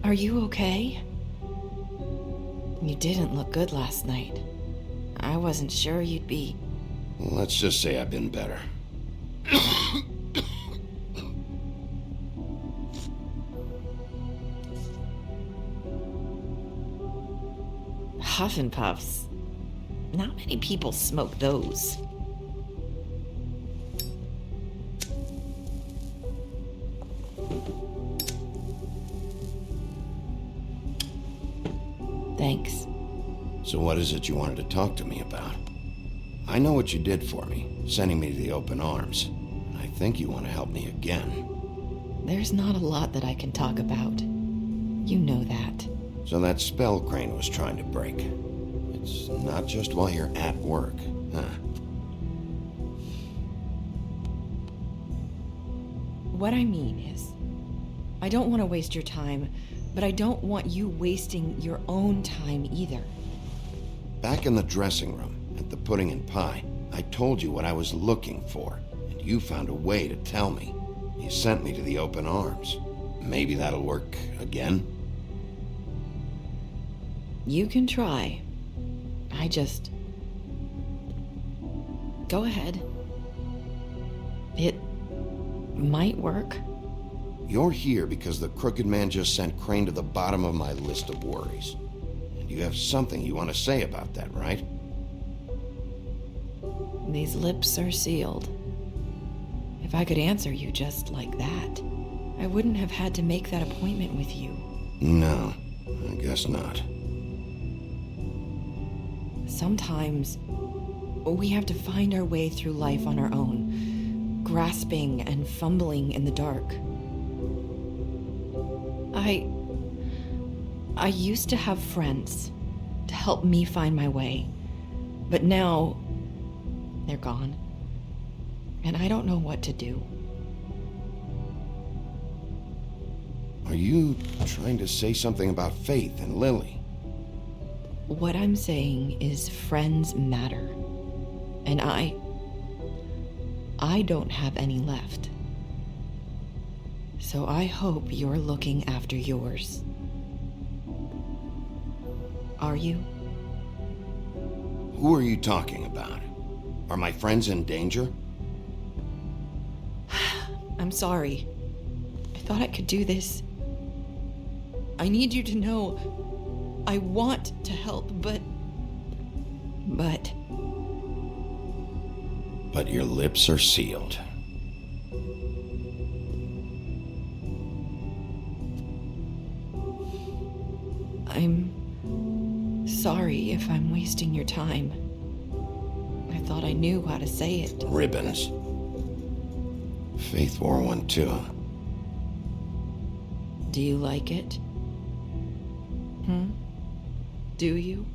Are you okay? You didn't look good last night. I wasn't sure you'd be... Let's just say I've been better. Huff and Puffs. Not many people smoke those. Thanks. So what is it you wanted to talk to me about? I know what you did for me, sending me to the open arms. And I think you want to help me again. There's not a lot that I can talk about. You know that. So that spell Crane was trying to break. It's not just while you're at work, huh? What I mean is, I don't want to waste your time, but I don't want you wasting your own time either. Back in the dressing room, at the Pudding and Pie, I told you what I was looking for, and you found a way to tell me. You sent me to the open arms. Maybe that'll work again? You can try. I just... Go ahead. It might work. You're here because the Crooked Man just sent Crane to the bottom of my list of worries. And you have something you want to say about that, right? These lips are sealed. If I could answer you just like that, I wouldn't have had to make that appointment with you. No, I guess not. Sometimes we have to find our way through life on our own, grasping and fumbling in the dark. I used to have friends to help me find my way, but now they're gone, and I don't know what to do. Are you trying to say something about Faith and Lily? What I'm saying is friends matter, and I don't have any left. So I hope you're looking after yours. Are you? Who are you talking about? Are my friends in danger? I'm sorry. I thought I could do this I need you to know I want to help, but your lips are sealed. I'm sorry if I'm wasting your time. I thought I knew how to say it. Ribbons. Faith wore one too. Do you like it? Do you?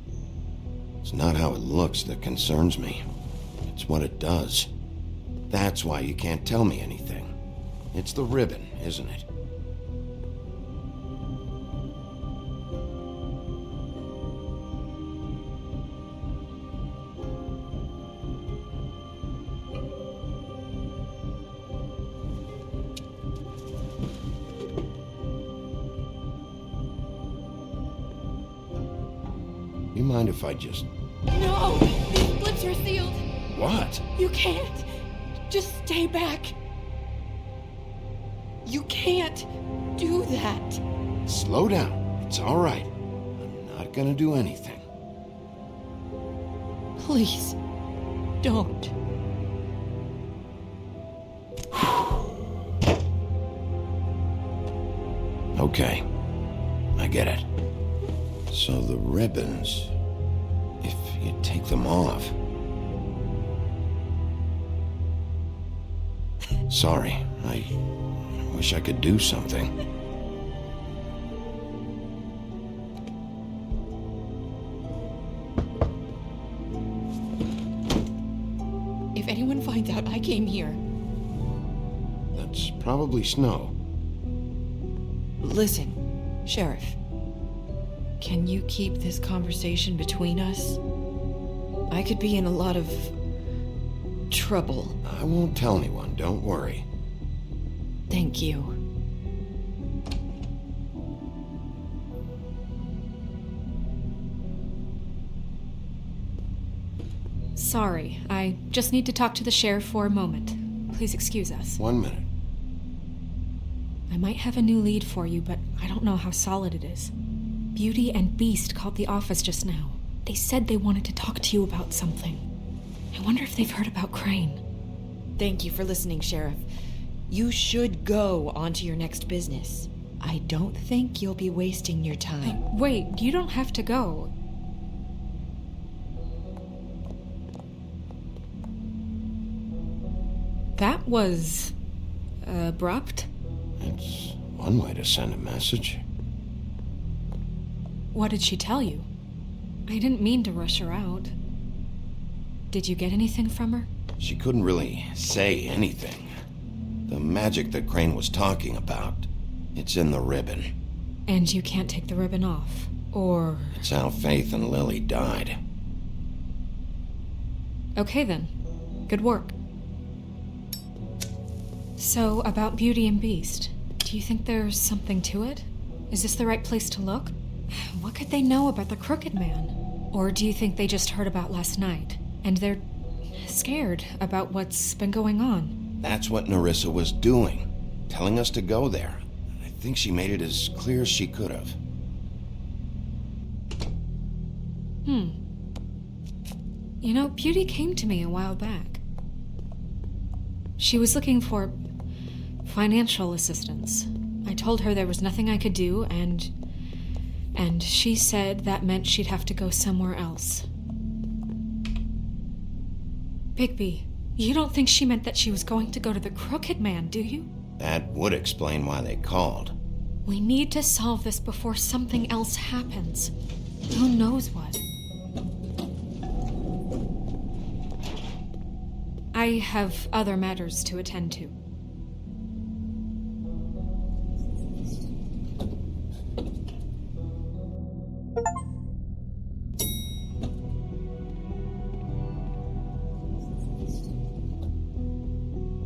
It's not how it looks that concerns me. It's what it does. That's why you can't tell me anything. It's the ribbon, isn't it? You mind if I just... No! These lips are sealed! What? You can't! Just stay back! You can't do that! Slow down. It's all right. I'm not gonna do anything. Please, don't. Okay. I get it. So the ribbons, if you take them off... Sorry, I wish I could do something. If anyone finds out I came here... That's probably Snow. Listen, Sheriff. Can you keep this conversation between us? I could be in a lot of... trouble. I won't tell anyone, don't worry. Thank you. Sorry, I just need to talk to the sheriff for a moment. Please excuse us. 1 minute. I might have a new lead for you, but I don't know how solid it is. Beauty and Beast called the office just now. They said they wanted to talk to you about something. I wonder if they've heard about Crane. Thank you for listening, Sheriff. You should go on to your next business. I don't think you'll be wasting your time. Wait, you don't have to go. That was... abrupt? It's one way to send a message. What did she tell you? I didn't mean to rush her out. Did you get anything from her? She couldn't really say anything. The magic that Crane was talking about, it's in the ribbon. And you can't take the ribbon off, or... It's how Faith and Lily died. Okay then. Good work. So, about Beauty and Beast, do you think there's something to it? Is this the right place to look? What could they know about the Crooked Man? Or do you think they just heard about last night, and they're scared about what's been going on? That's what Nerissa was doing, telling us to go there. I think she made it as clear as she could have. You know, Beauty came to me a while back. She was looking for financial assistance. I told her there was nothing I could do, and she said that meant she'd have to go somewhere else. Bigby, you don't think she meant that she was going to go to the Crooked Man, do you? That would explain why they called. We need to solve this before something else happens. Who knows what? I have other matters to attend to.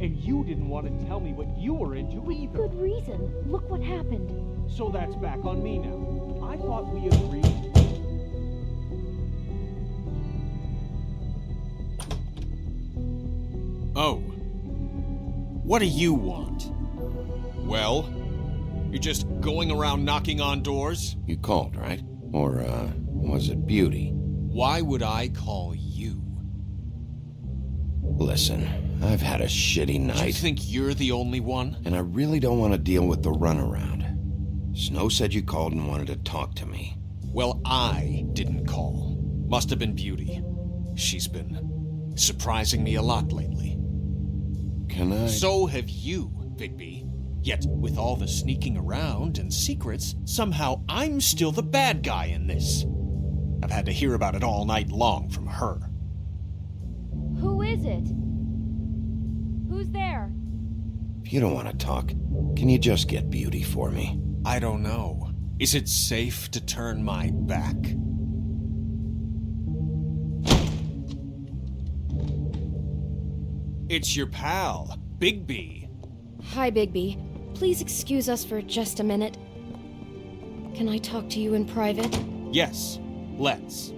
And you didn't want to tell me what you were into either. Good reason. Look what happened. So that's back on me now. I thought we agreed. Oh. What do you want? Well, You're just going around knocking on doors? You called, right? Or, was it Beauty? Why would I call you? Listen, I've had a shitty night. You think you're the only one? And I really don't want to deal with the runaround. Snow said you called and wanted to talk to me. Well, I didn't call. Must have been Beauty. She's been surprising me a lot lately. Can I? So have you, Bigby. Yet, with all the sneaking around and secrets, somehow I'm still the bad guy in this. I've had to hear about it all night long from her. Who is it? Who's there? If you don't want to talk, can you just get Beauty for me? I don't know. Is it safe to turn my back? It's your pal, Bigby. Hi, Bigby. Please excuse us for just a minute. Can I talk to you in private? Yes, let's.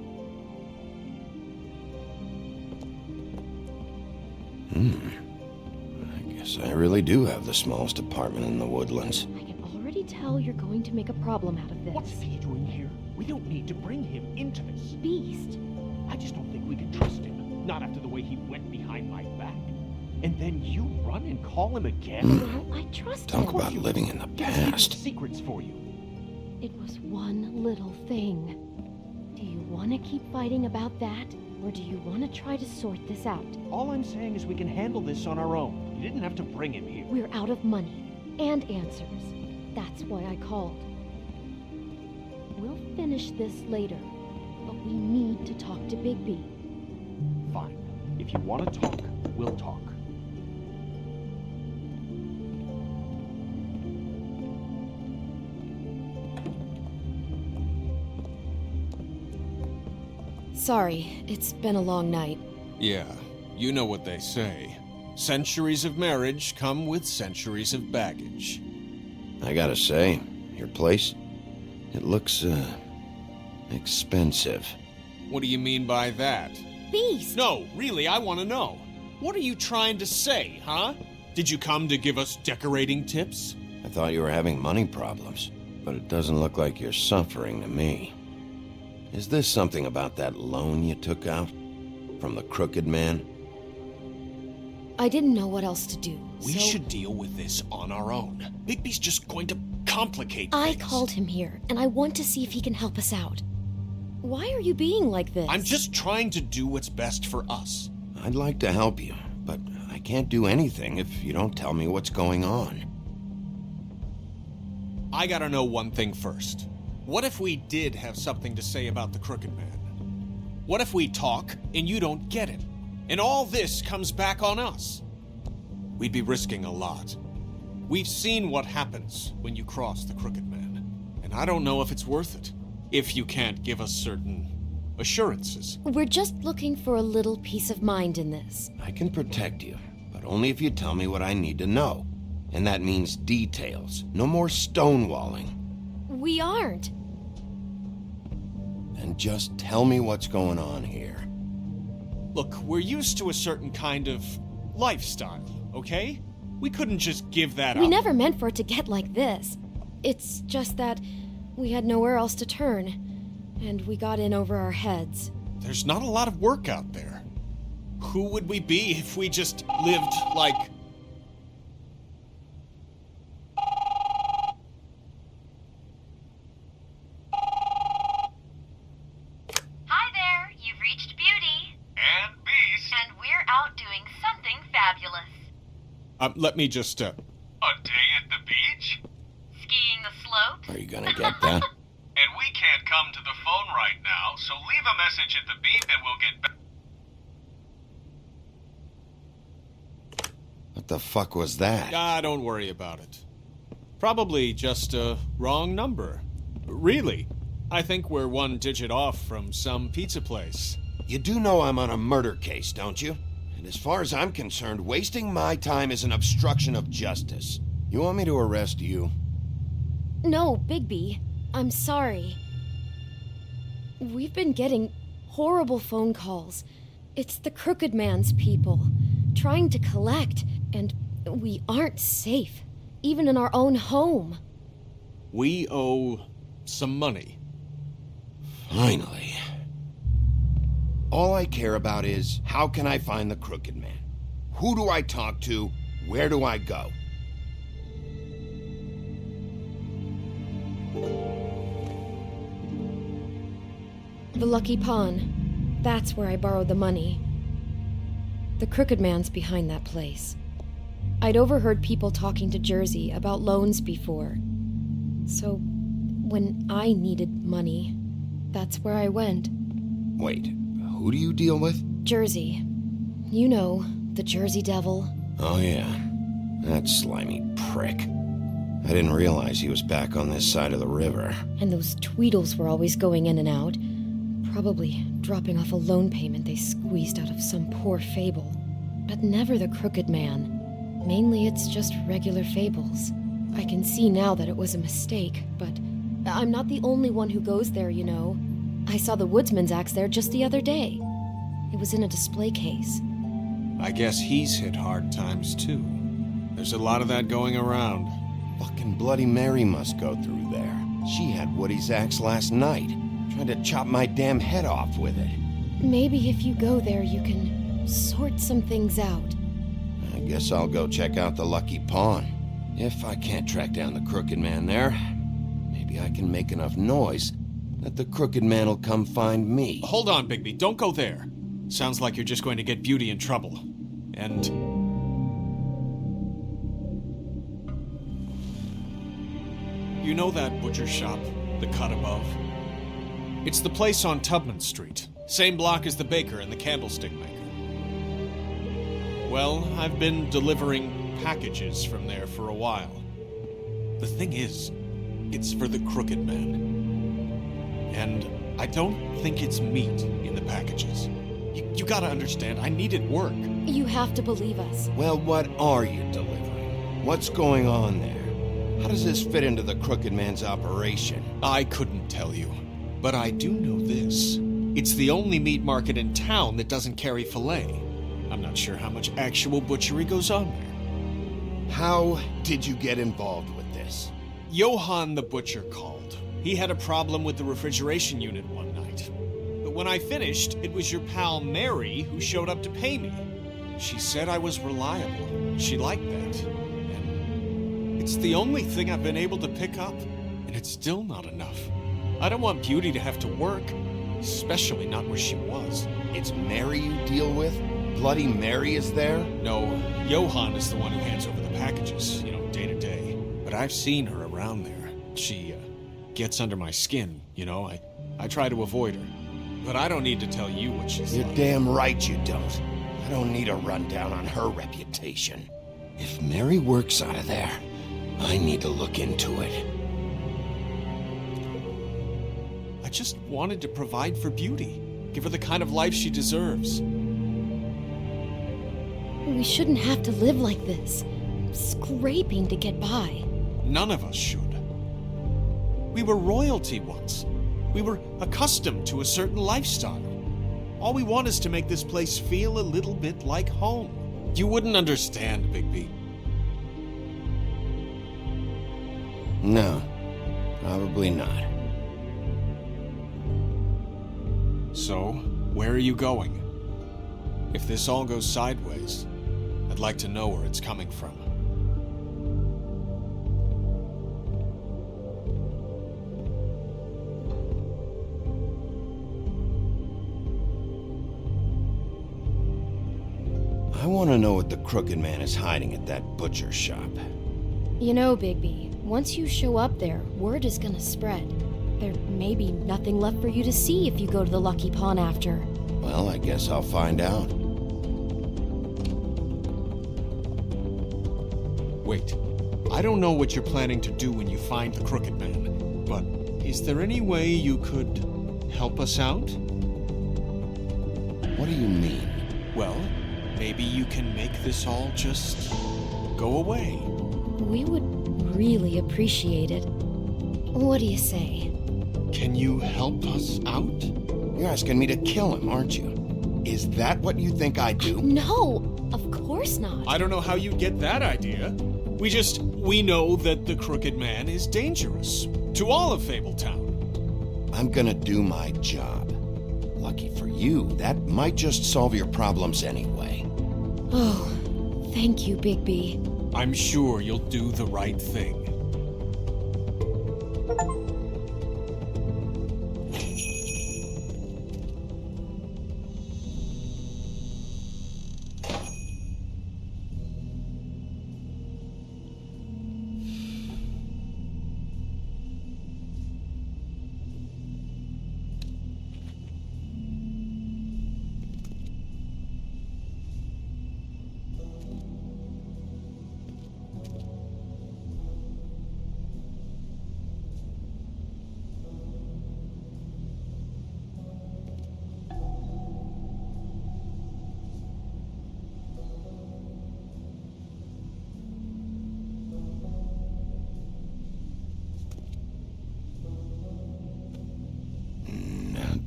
I guess I really do have the smallest apartment in the Woodlands. I can already tell you're going to make a problem out of this. What's he doing here? We don't need to bring him into this. Beast. I just don't think we can trust him. Not after the way he went behind my back. And then you run and call him again? Well, I trust Talk him. about living in the past. Secrets for you. It was one little thing. Do you want to keep fighting about that? Or do you want to try to sort this out? All I'm saying is we can handle this on our own. You didn't have to bring him here. We're out of money and answers. That's why I called. We'll finish this later, but we need to talk to Bigby. Fine. If you want to talk, we'll talk. Sorry, it's been a long night. Yeah, you know what they say. Centuries of marriage come with centuries of baggage. I gotta say, your place, it looks, expensive. What do you mean by that? Beast! No, really, I want to know. What are you trying to say, huh? Did you come to give us decorating tips? I thought you were having money problems, but it doesn't look like you're suffering to me. Is this something about that loan you took out? From the Crooked Man? I didn't know what else to do, We should deal with this on our own. Bigby's just going to complicate I things. called him here, and I want to see if he can help us out. Why are you being like this? I'm just trying to do what's best for us. I'd like to help you, but I can't do anything if you don't tell me what's going on. I gotta know one thing first. What if we did have something to say about the Crooked Man? What if we talk and you don't get it? And all this comes back on us? We'd be risking a lot. We've seen what happens when you cross the Crooked Man, and I don't know if it's worth it, if you can't give us certain assurances. We're just looking for a little peace of mind in this. I can protect you, but only if you tell me what I need to know. And that means details. No more stonewalling. We aren't. Then just tell me what's going on here. Look, we're used to a certain kind of lifestyle, okay? We couldn't just give that We up. never meant for it to get like this. It's just that we had nowhere else to turn, and we got in over our heads. There's not a lot of work out there. Who would we be if we just lived like... Hi there, you've reached Beauty. And Beast. And we're out doing something fabulous. Let me just, A day at the beach? Skiing the slopes. Are you gonna get that? And we can't come to the phone right now, so leave a message at the beep and we'll get back. What the fuck was that? don't worry about it. Probably just a wrong number. Really, I think we're one digit off from some pizza place. You do know I'm on a murder case, don't you? And as far as I'm concerned, wasting my time is an obstruction of justice. You want me to arrest you? No, Bigby, I'm sorry. We've been getting horrible phone calls. It's the Crooked Man's people, trying to collect, and we aren't safe, even in our own home. We owe some money. Finally. All I care about is, how can I find the Crooked Man? Who do I talk to? Where do I go? The Lucky Pawn. That's where I borrowed the money. The Crooked Man's behind that place. I'd overheard people talking to Jersey about loans before. So, when I needed money, that's where I went. Wait, who do you deal with? Jersey. You know, the Jersey Devil. Oh yeah, that slimy prick. I didn't realize he was back on this side of the river. And those Tweedles were always going in and out. Probably dropping off a loan payment they squeezed out of some poor fable. But never the Crooked Man. Mainly it's just regular fables. I can see now that it was a mistake, but I'm not the only one who goes there, you know. I saw the Woodsman's axe there just the other day. It was in a display case. I guess he's hit hard times too. There's a lot of that going around. Fucking Bloody Mary must go through there. She had Woody's axe last night. Tried to chop my damn head off with it. Maybe if you go there, you can sort some things out. I guess I'll go check out the Lucky Pawn. If I can't track down the Crooked Man there, maybe I can make enough noise that the Crooked Man will come find me. Hold on, Bigby. Don't go there. Sounds like you're just going to get Beauty in trouble. And... you know that butcher shop, the cut above? It's the place on Tubman Street. Same block as the baker and the candlestick maker. Well, I've been delivering packages from there for a while. The thing is, it's for the Crooked Man. And I don't think it's meat in the packages. You gotta understand, I needed work. You have to believe us. Well, what are you delivering? What's going on there? How does this fit into the Crooked Man's operation? I couldn't tell you, but I do know this. It's the only meat market in town that doesn't carry filet. I'm not sure how much actual butchery goes on there. How did you get involved with this? Johann the butcher called. He had a problem with the refrigeration unit one night. But when I finished, it was your pal Mary who showed up to pay me. She said I was reliable. She liked that. And it's the only thing I've been able to pick up, and it's still not enough. I don't want Beauty to have to work, especially not where she was. It's Mary you deal with? Bloody Mary is there? No, Johann is the one who hands over the packages, day to day. But I've seen her around there. She, gets under my skin, I try to avoid her. But I don't need to tell you what she's You're like. damn right you don't. I don't need a rundown on her reputation. If Mary works out of there, I need to look into it. I just wanted to provide for Beauty. Give her the kind of life she deserves. We shouldn't have to live like this, scraping to get by. None of us should. We were royalty once. We were accustomed to a certain lifestyle. All we want is to make this place feel a little bit like home. You wouldn't understand, Bigby. No, probably not. So, where are you going? If this all goes sideways, I'd like to know where it's coming from. I want to know what the Crooked Man is hiding at that butcher shop. You know, Bigby, once you show up there, word is gonna spread. There may be nothing left for you to see if you go to the Lucky Pawn after. Well, I guess I'll find out. Wait, I don't know what you're planning to do when you find the Crooked Man, but is there any way you could help us out? What do you mean? Well, maybe you can make this all just go away. We would really appreciate it. What do you say? Can you help us out? You're asking me to kill him, aren't you? Is that what you think I do? No, of course not. I don't know how you get that idea. We just We know that the Crooked Man is dangerous to all of Fabletown. I'm gonna do my job. Lucky for you, that might just solve your problems anyway. Oh, thank you, Bigby. I'm sure you'll do the right thing.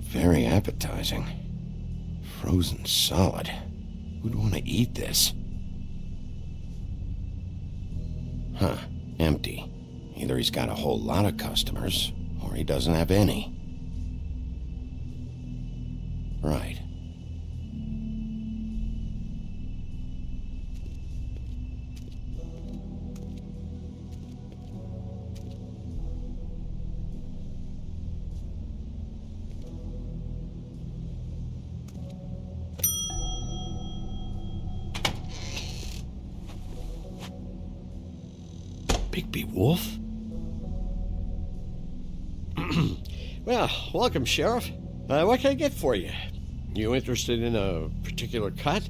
Very appetizing. Frozen solid. Who'd want to eat this? Huh. Empty. Either he's got a whole lot of customers, or he doesn't have any. Right. Bigby Wolf? Well, welcome, Sheriff. What can I get for you? You interested in a particular cut?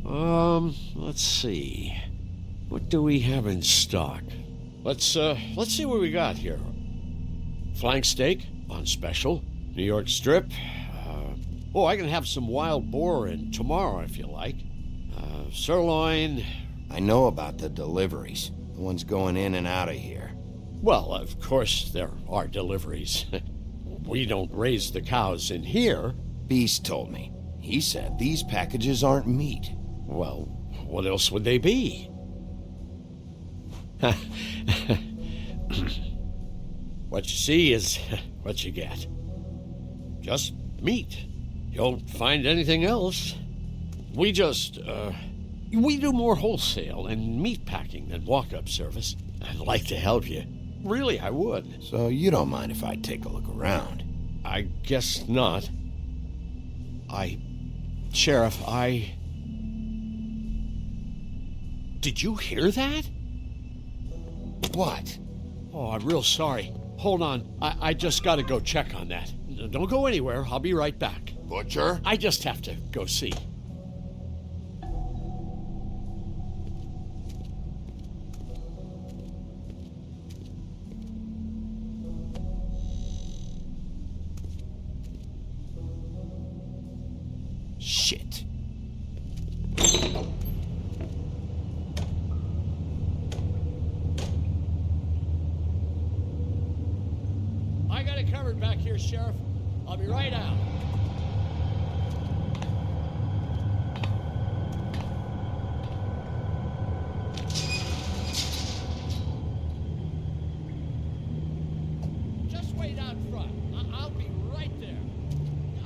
Let's see. What do we have in stock? Let's see what we got here. Flank steak on special. New York strip. I can have some wild boar in tomorrow if you like. Sirloin. I know about the deliveries. The ones going in and out of here. Well, of course there are deliveries. We don't raise the cows in here. Beast told me. He said these packages aren't meat. Well, what else would they be? What you see is what you get. Just meat. You won't find anything else. We do more wholesale and meat packing than walk-up service. I'd like to help you. Really, I would. So you don't mind if I take a look around? I guess not. Sheriff, Did you hear that? What? Oh, I'm real sorry. Hold on. I just gotta go check on that. Don't go anywhere. I'll be right back. Butcher? I just have to go see. Shit. I got it covered back here, Sheriff. I'll be right out. Just wait out front. I'll be right there.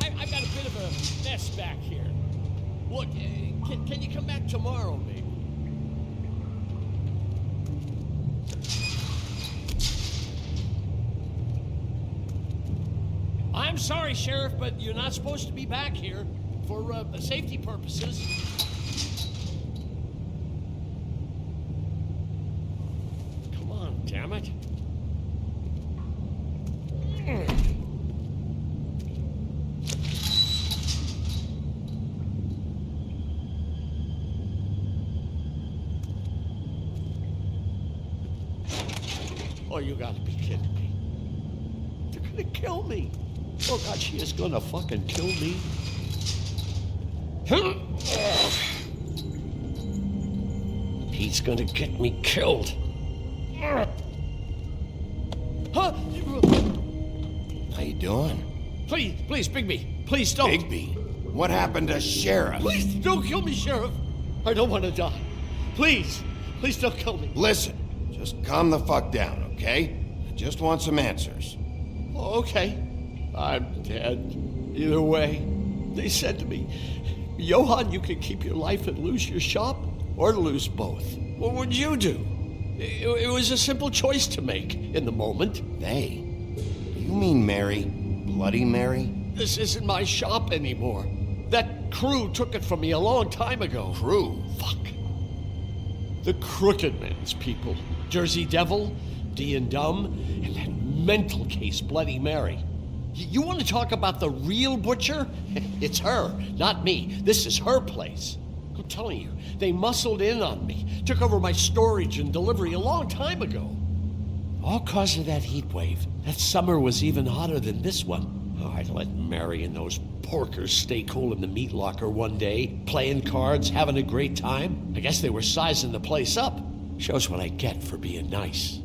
I've got a bit of a mess back here. Look, can you come back tomorrow, maybe? I'm sorry, Sheriff, but you're not supposed to be back here for safety purposes. Come on, damn it. Oh, you gotta be kidding me. They're gonna kill me. Oh, God, she is gonna fucking kill me. He's gonna get me killed. Huh? How you doing? Please, Bigby. Please don't. Bigby? What happened to Sheriff? Please don't kill me, Sheriff. I don't want to die. Please! Please don't kill me. Listen, just calm the fuck down, okay? I just want some answers. Okay. I'm dead. Either way. They said to me, Johann, you can keep your life and lose your shop, or lose both. What would you do? It was a simple choice to make in the moment. They? Do you mean Mary? Bloody Mary? This isn't my shop anymore. That crew took it from me a long time ago. Crew? Fuck. The Crooked Man's people. Jersey Devil, D and Dumb, and that mental case, Bloody Mary. You want to talk about the real butcher? It's her, not me. This is her place. I'm telling you, they muscled in on me, took over my storage and delivery a long time ago. All cause of that heat wave. That summer was even hotter than this one. Oh, I let Mary and those porkers stay cool in the meat locker one day, playing cards, having a great time. I guess they were sizing the place up. Shows what I get for being nice.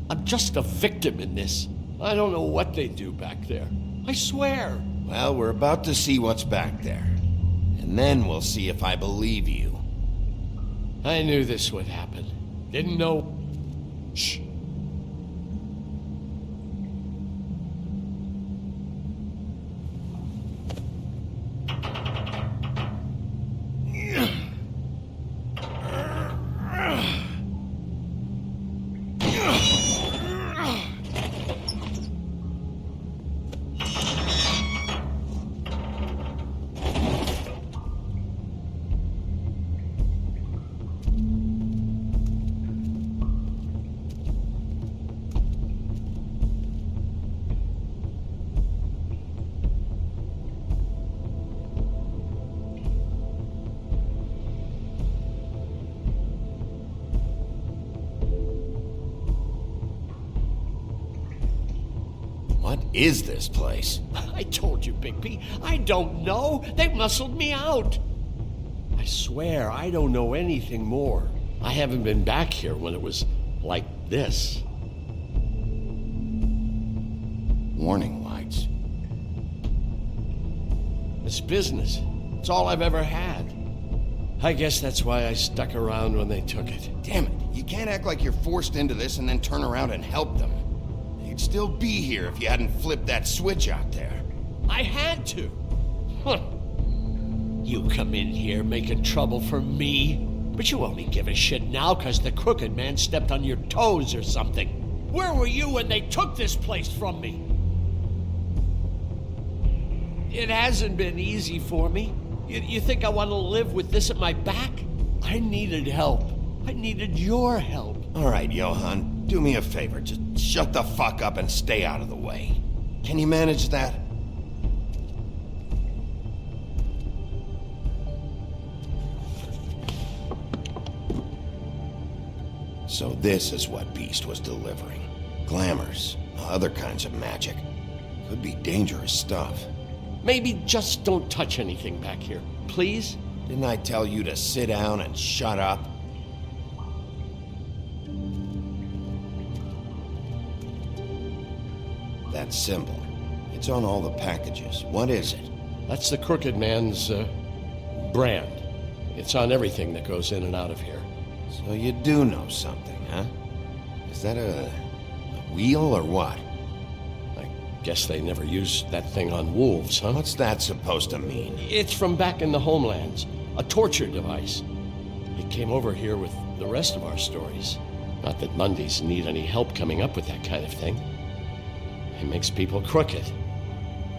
I'm just a victim in this. I don't know what they do back there. I swear. Well, we're about to see what's back there. And then we'll see if I believe you. I knew this would happen. Didn't know... Shh. What is this place? I told you, Bigby. I don't know. They muscled me out. I swear I don't know anything more. I haven't been back here when it was like this. Warning lights. It's business. It's all I've ever had. I guess that's why I stuck around when they took it. Damn it. You can't act like you're forced into this and then turn around and help them. You'd still be here if you hadn't flipped that switch out there. I had to. Huh. You come in here making trouble for me, but you only give a shit now because the Crooked Man stepped on your toes or something. Where were you when they took this place from me? It hasn't been easy for me. You think I want to live with this at my back? I needed help. I needed your help. All right, Johann, do me a favor. Just shut the fuck up and stay out of the way. Can you manage that? So this is what Beast was delivering. Glamours, other kinds of magic. Could be dangerous stuff. Maybe just don't touch anything back here, please? Didn't I tell you to sit down and shut up? That symbol. It's on all the packages. What is it? That's the Crooked Man's, brand. It's on everything that goes in and out of here. So you do know something, huh? Is that a wheel or what? I guess they never used that thing on wolves, huh? What's that supposed to mean? It's from back in the homelands. A torture device. It came over here with the rest of our stories. Not that Mundies need any help coming up with that kind of thing. It makes people crooked.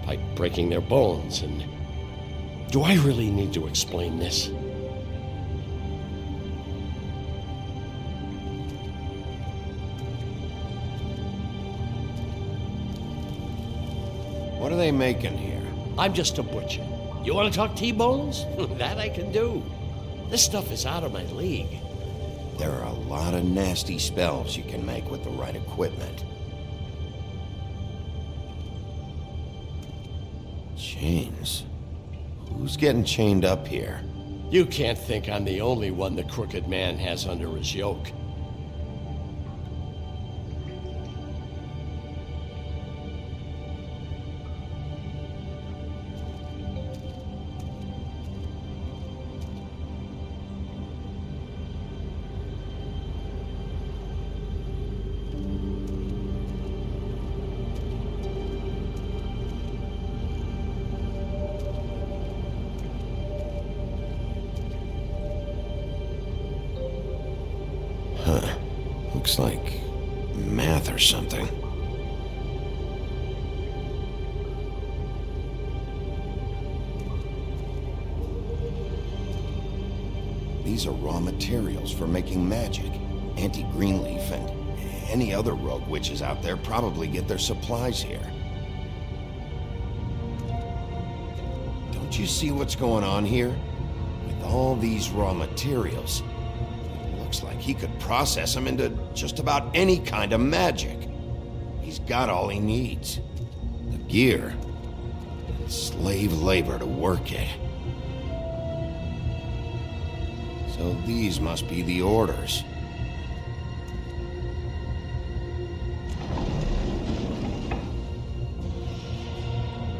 By breaking their bones and... Do I really need to explain this? What are they making here? I'm just a butcher. You want to talk T-bones? That I can do. This stuff is out of my league. There are a lot of nasty spells you can make with the right equipment. Chains? Who's getting chained up here? You can't think I'm the only one the Crooked Man has under his yoke. Huh. Looks like math or something. These are raw materials for making magic. Auntie Greenleaf and any other rogue witches out there probably get their supplies here. Don't you see what's going on here? With all these raw materials, it looks like he could process them into just about any kind of magic. He's got all he needs. The gear, and slave labor to work it. So these must be the orders.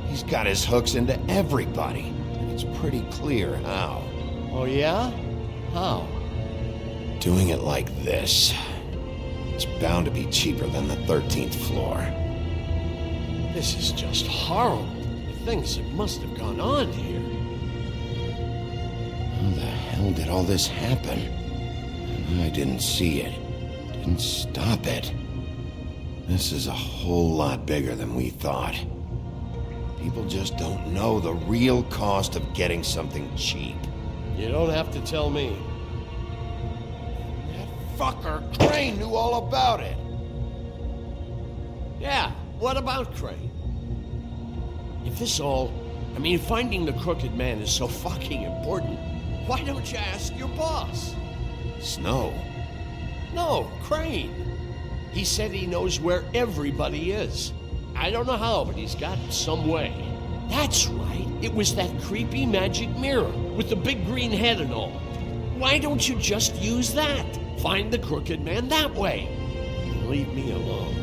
He's got his hooks into everybody. It's pretty clear how. Oh yeah? How? Doing it like this. It's bound to be cheaper than the 13th floor. This is just horrible. The things that must have gone on here. How the hell did all this happen? I didn't see it. Didn't stop it. This is a whole lot bigger than we thought. People just don't know the real cost of getting something cheap. You don't have to tell me. That fucker Crane knew all about it. Yeah, what about Crane? If this all... finding the Crooked Man is so fucking important, why don't you ask your boss? Snow? No, Crane. He said he knows where everybody is. I don't know how, but he's got some way. That's right. It was that creepy magic mirror with the big green head and all. Why don't you just use that? Find the Crooked Man that way. Leave me alone.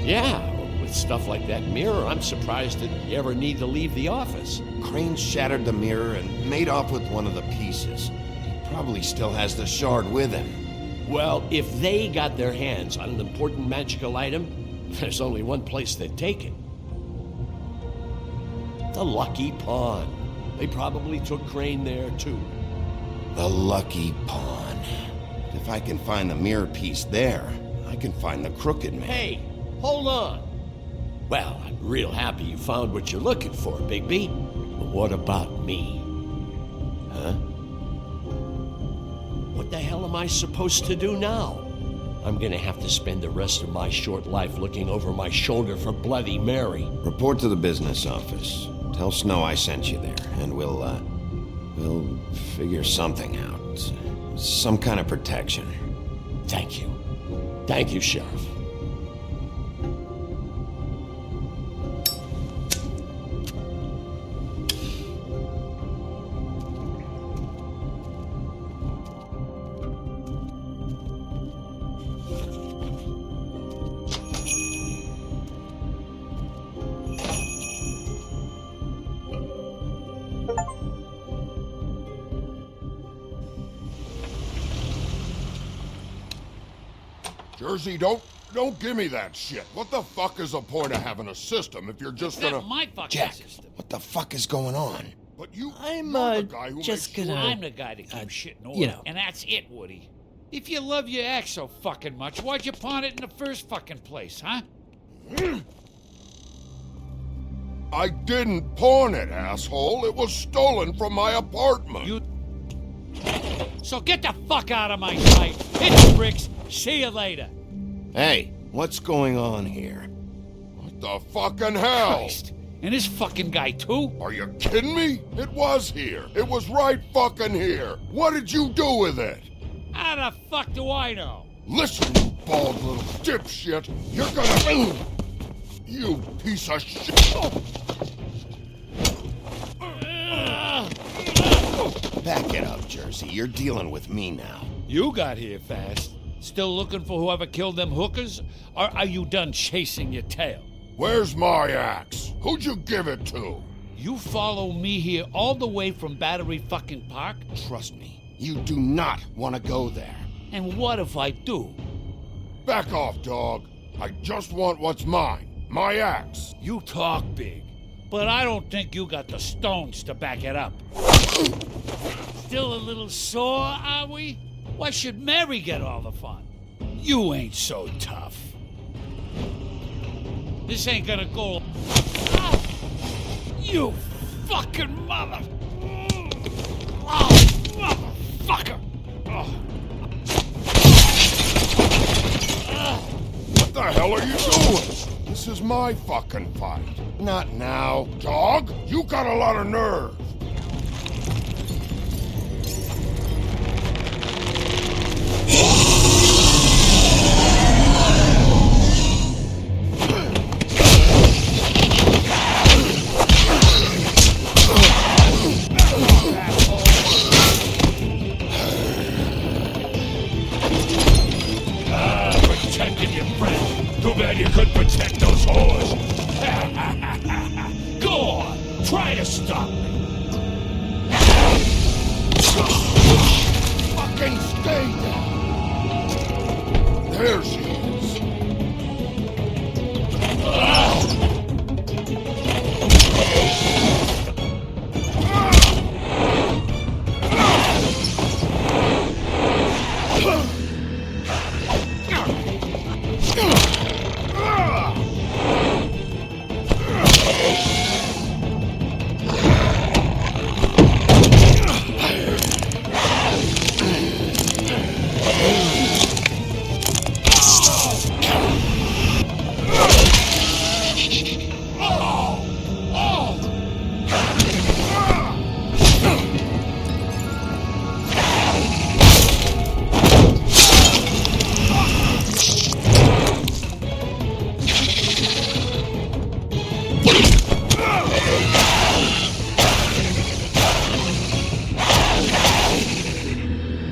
Yeah, with stuff like that mirror, I'm surprised that you ever need to leave the office. Crane shattered the mirror and made off with one of the pieces. He probably still has the shard with him. Well, if they got their hands on an important magical item, there's only one place they'd take it. The Lucky Pawn. They probably took Crane there, too. The Lucky Pawn. If I can find the mirror piece there, I can find the Crooked Man. Hey, hold on. Well, I'm real happy you found what you're looking for, Bigby. But what about me? Huh? What the hell am I supposed to do now? I'm gonna have to spend the rest of my short life looking over my shoulder for Bloody Mary. Report to the business office. Tell Snow I sent you there, and we'll figure something out. Some kind of protection. Thank you. Thank you, Sheriff. Jersey, don't give me that shit. What the fuck is the point of having a system if you're just gonna... That's my fucking Jack, system. what the fuck is going on? But you're the guy who just makes gonna... sure... I'm the guy that keeps shit in order. you know. And that's it, Woody. If you love your ex so fucking much, why'd you pawn it in the first fucking place, huh? I didn't pawn it, asshole. It was stolen from my apartment. So get the fuck out of my sight. Hit the bricks. See you later. Hey, what's going on here? What the fucking hell? Christ. And this fucking guy, too? Are you kidding me? It was here. It was right fucking here. What did you do with it? How the fuck do I know? Listen, you bald little dipshit. You're gonna... You piece of shit. Back it up, Jersey. You're dealing with me now. You got here fast. Still looking for whoever killed them hookers? Or are you done chasing your tail? Where's my axe? Who'd you give it to? You follow me here all the way from Battery fucking Park? Trust me, you do not want to go there. And what if I do? Back off, dog. I just want what's mine. My axe. You talk big, but I don't think you got the stones to back it up. Still a little sore, are we? Why should Mary get all the fun? You ain't so tough. This ain't gonna go... Ah! You fucking mother... Oh, motherfucker! Oh. What the hell are you doing? This is my fucking fight. Not now. Dog, you got a lot of nerve. Protected your friend. Too bad you couldn't protect those whores. Go on, try to stop me. Fucking stay down. There she is.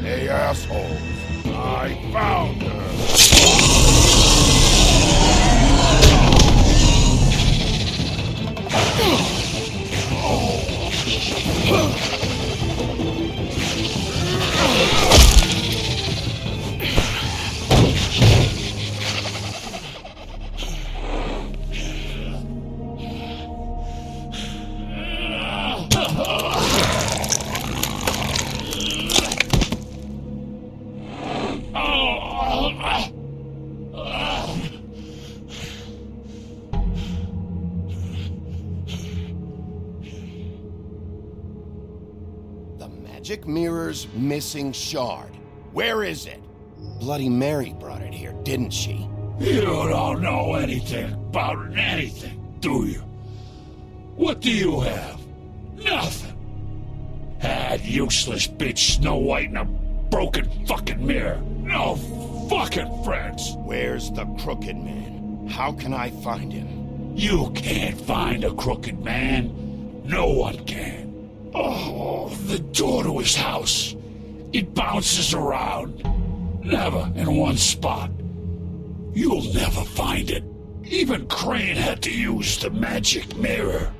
Hey, asshole. I found her. The magic mirror's missing shard. Where is it? Bloody Mary brought it here, didn't she? You don't know anything about anything, do you? What do you have? Nothing. Had useless bitch Snow White and a broken fucking mirror. No fucking friends. Where's the Crooked Man? How can I find him? You can't find a crooked man. No one can. Oh, the door to his house. It bounces around. Never in one spot. You'll never find it. Even Crane had to use the magic mirror.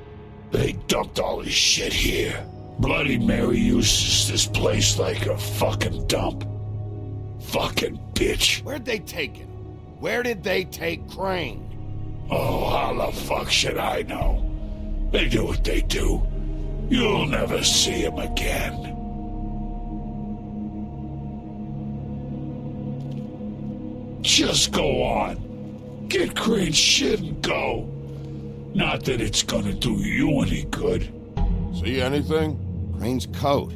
They dumped all his shit here. Bloody Mary uses this place like a fucking dump. Fucking bitch. Where'd they take him? Where did they take Crane? Oh, how the fuck should I know? They do what they do. You'll never see him again. Just go on. Get Crane's shit and go. Not that it's gonna do you any good. See anything? Crane's coat.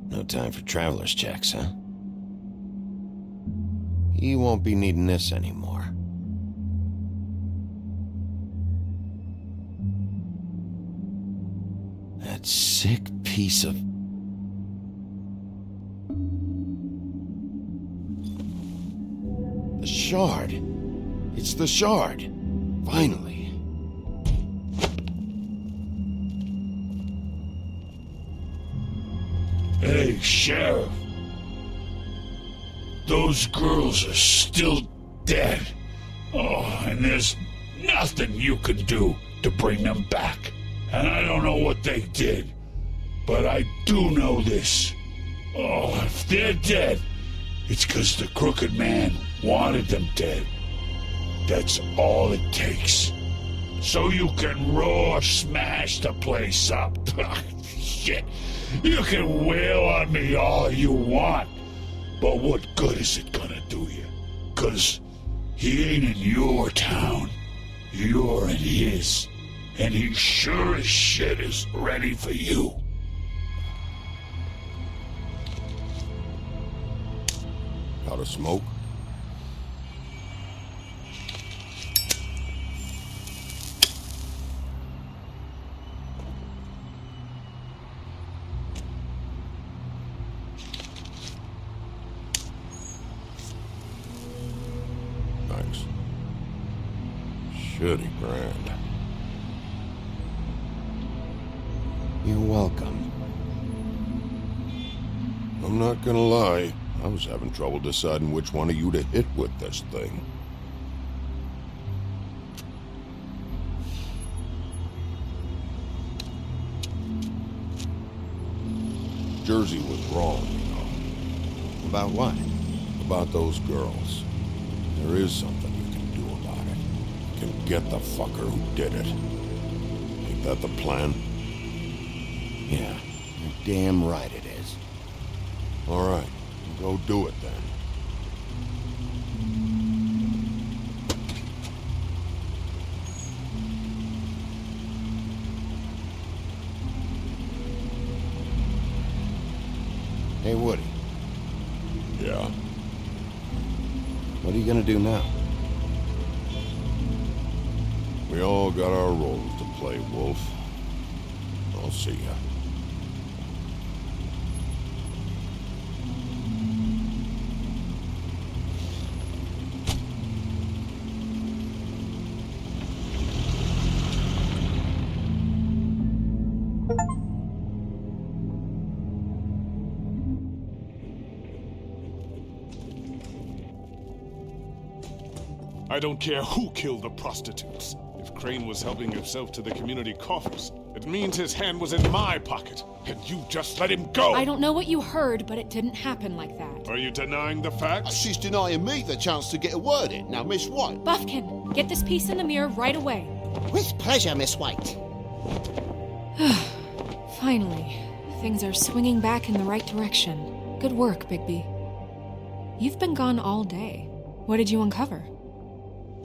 No time for traveler's checks, huh? He won't be needing this anymore. That sick piece of... The shard. It's the shard. Finally. Hey, Sheriff. Those girls are still dead. Oh, and there's nothing you can do to bring them back. And I don't know what they did, but I do know this. Oh, if they're dead, it's 'cause the Crooked Man wanted them dead. That's all it takes. so you can raw smash the place up. Shit, you can wail on me all you want, but what good is it gonna do you? 'Cause he ain't in your town, you're in his, and he sure as shit is ready for you. Got a smoke? Thanks. Shitty grand. You're welcome. I'm not gonna lie, I was having trouble deciding which one of you to hit with this thing. Jersey was wrong, you know. About what? About those girls. There is something you can do about it. You can get the fucker who did it. Ain't that the plan? Yeah, you're damn right it is. All right, go do it then. Hey, Woody. Yeah? What are you gonna do now? We all got our roles to play, Wolf. I'll see ya. I don't care who killed the prostitutes. If Crane was helping himself to the community coffers, it means his hand was in my pocket, and you just let him go! I don't know what you heard, but it didn't happen like that. Are you denying the facts? She's denying me the chance to get a word in. Now, Miss White. Buffkin, get this piece in the mirror right away. With pleasure, Miss White. Finally, things are swinging back in the right direction. Good work, Bigby. You've been gone all day. What did you uncover?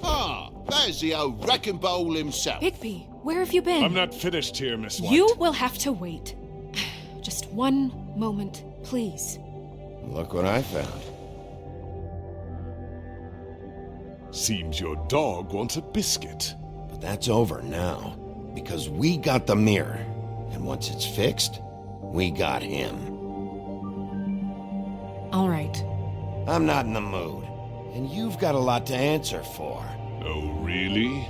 Ah, there's the old wrecking bowl himself. Bigby, where have you been? I'm not finished here, Miss White. You will have to wait. Just one moment, please. Look what I found. Seems your dog wants a biscuit. But that's over now, because we got the mirror. And once it's fixed, we got him. All right. I'm not in the mood. And you've got a lot to answer for. Oh, really?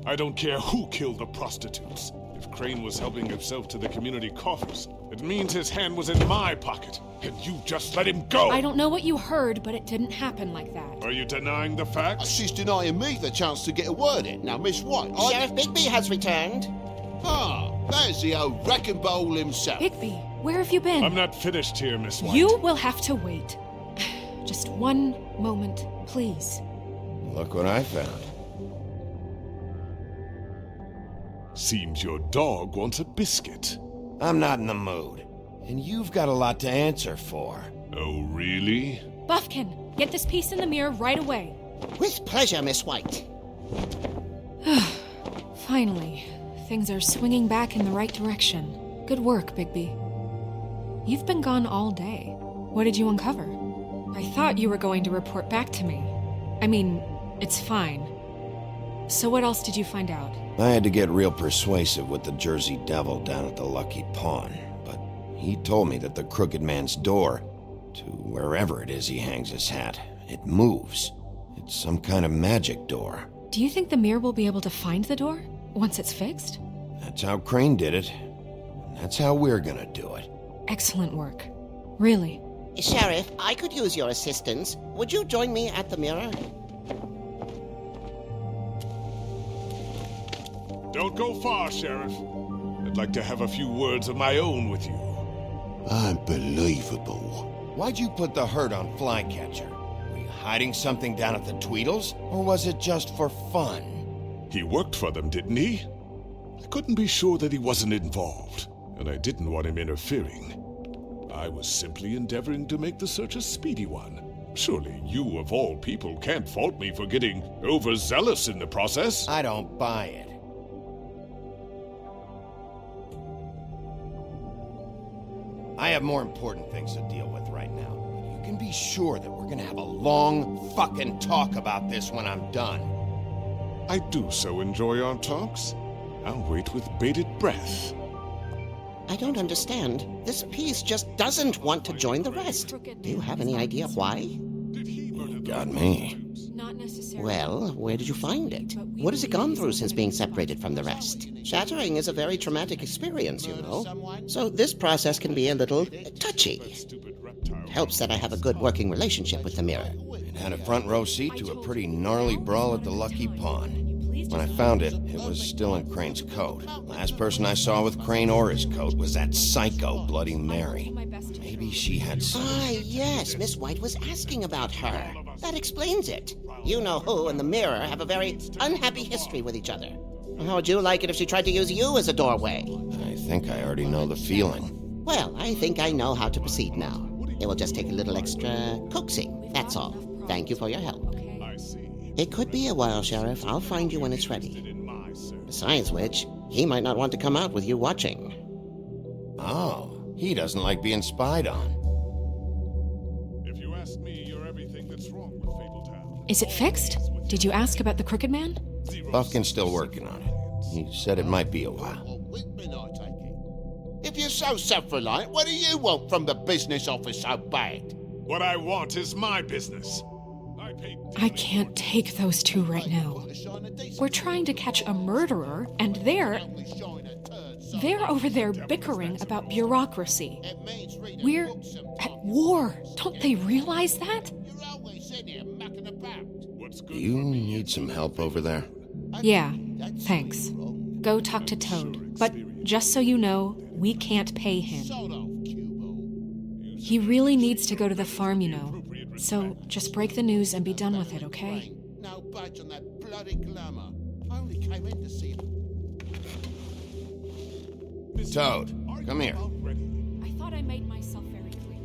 I don't care who killed the prostitutes. If Crane was helping himself to the community coffers, it means his hand was in my pocket, and you just let him go! I don't know what you heard, but it didn't happen like that. Are you denying the facts? She's denying me the chance to get a word in. Now, Miss White. Sheriff Bigby has returned. Ah, there's the old wrecking bowl himself. Bigby, where have you been? I'm not finished here, Miss White. You will have to wait. Just one moment, please. Look what I found. Seems your dog wants a biscuit. I'm not in the mood. And you've got a lot to answer for. Oh, really? Buffkin, get this piece in the mirror right away. With pleasure, Miss White. Finally, things are swinging back in the right direction. Good work, Bigby. You've been gone all day. What did you uncover? I thought you were going to report back to me. I mean, it's fine. So what else did you find out? I had to get real persuasive with the Jersey Devil down at the Lucky Pawn, but he told me that the Crooked Man's door to wherever it is he hangs his hat. It moves. It's some kind of magic door. Do you think the mirror will be able to find the door once it's fixed? That's how Crane did it. And that's how we're gonna do it. Excellent work. Really. Sheriff, I could use your assistance. Would you join me at the mirror? Don't go far, Sheriff. I'd like to have a few words of my own with you. Unbelievable. Why'd you put the hurt on Flycatcher? Were you hiding something down at the Tweedles? Or was it just for fun? He worked for them, didn't he? I couldn't be sure that he wasn't involved, and I didn't want him interfering. I was simply endeavoring to make the search a speedy one. Surely you, of all people, can't fault me for getting overzealous in the process. I don't buy it. I have more important things to deal with right now. You can be sure that we're gonna have a long fucking talk about this when I'm done. I do so enjoy our talks. I'll wait with bated breath. I don't understand. This piece just doesn't want to join the rest. Do you have any idea why? You got me. Not necessarily. Well, where did you find it? What has it gone through since being separated from the rest? Shattering is a very traumatic experience, you know. So this process can be a little touchy. It helps that I have a good working relationship with the mirror. It had a front row seat to a pretty gnarly brawl at the Lucky Pond. When I found it, it was still in Crane's coat. Last person I saw with Crane or his coat was that psycho Bloody Mary. Maybe she had some... Ah, yes, Miss White was asking about her. That explains it. You know who and the mirror have a very unhappy history with each other. How would you like it if she tried to use you as a doorway? I think I already know the feeling. Well, I think I know how to proceed now. It will just take a little extra coaxing, that's all. Thank you for your help. It could be a while, Sheriff. I'll find you when it's ready. Besides which, he might not want to come out with you watching. Oh, he doesn't like being spied on. If you ask me, you're everything that's wrong with Fabletown. Is it fixed? Did you ask about the Crooked Man? Buffkin's still working on it. He said it might be a while. If you're so self-reliant, what do you want from the business office so bad? What I want is my business. I can't take those two right now. We're trying to catch a murderer, and they're over there bickering about bureaucracy. We're at war. Don't they realize that? Do you need some help over there? Yeah, thanks. Go talk to Toad. But just so you know, we can't pay him. He really needs to go to the farm, you know. So just break the news and be done with it, okay? No budge on that bloody glamour. I only came in to see him. Toad, come here. I thought I made myself very clear.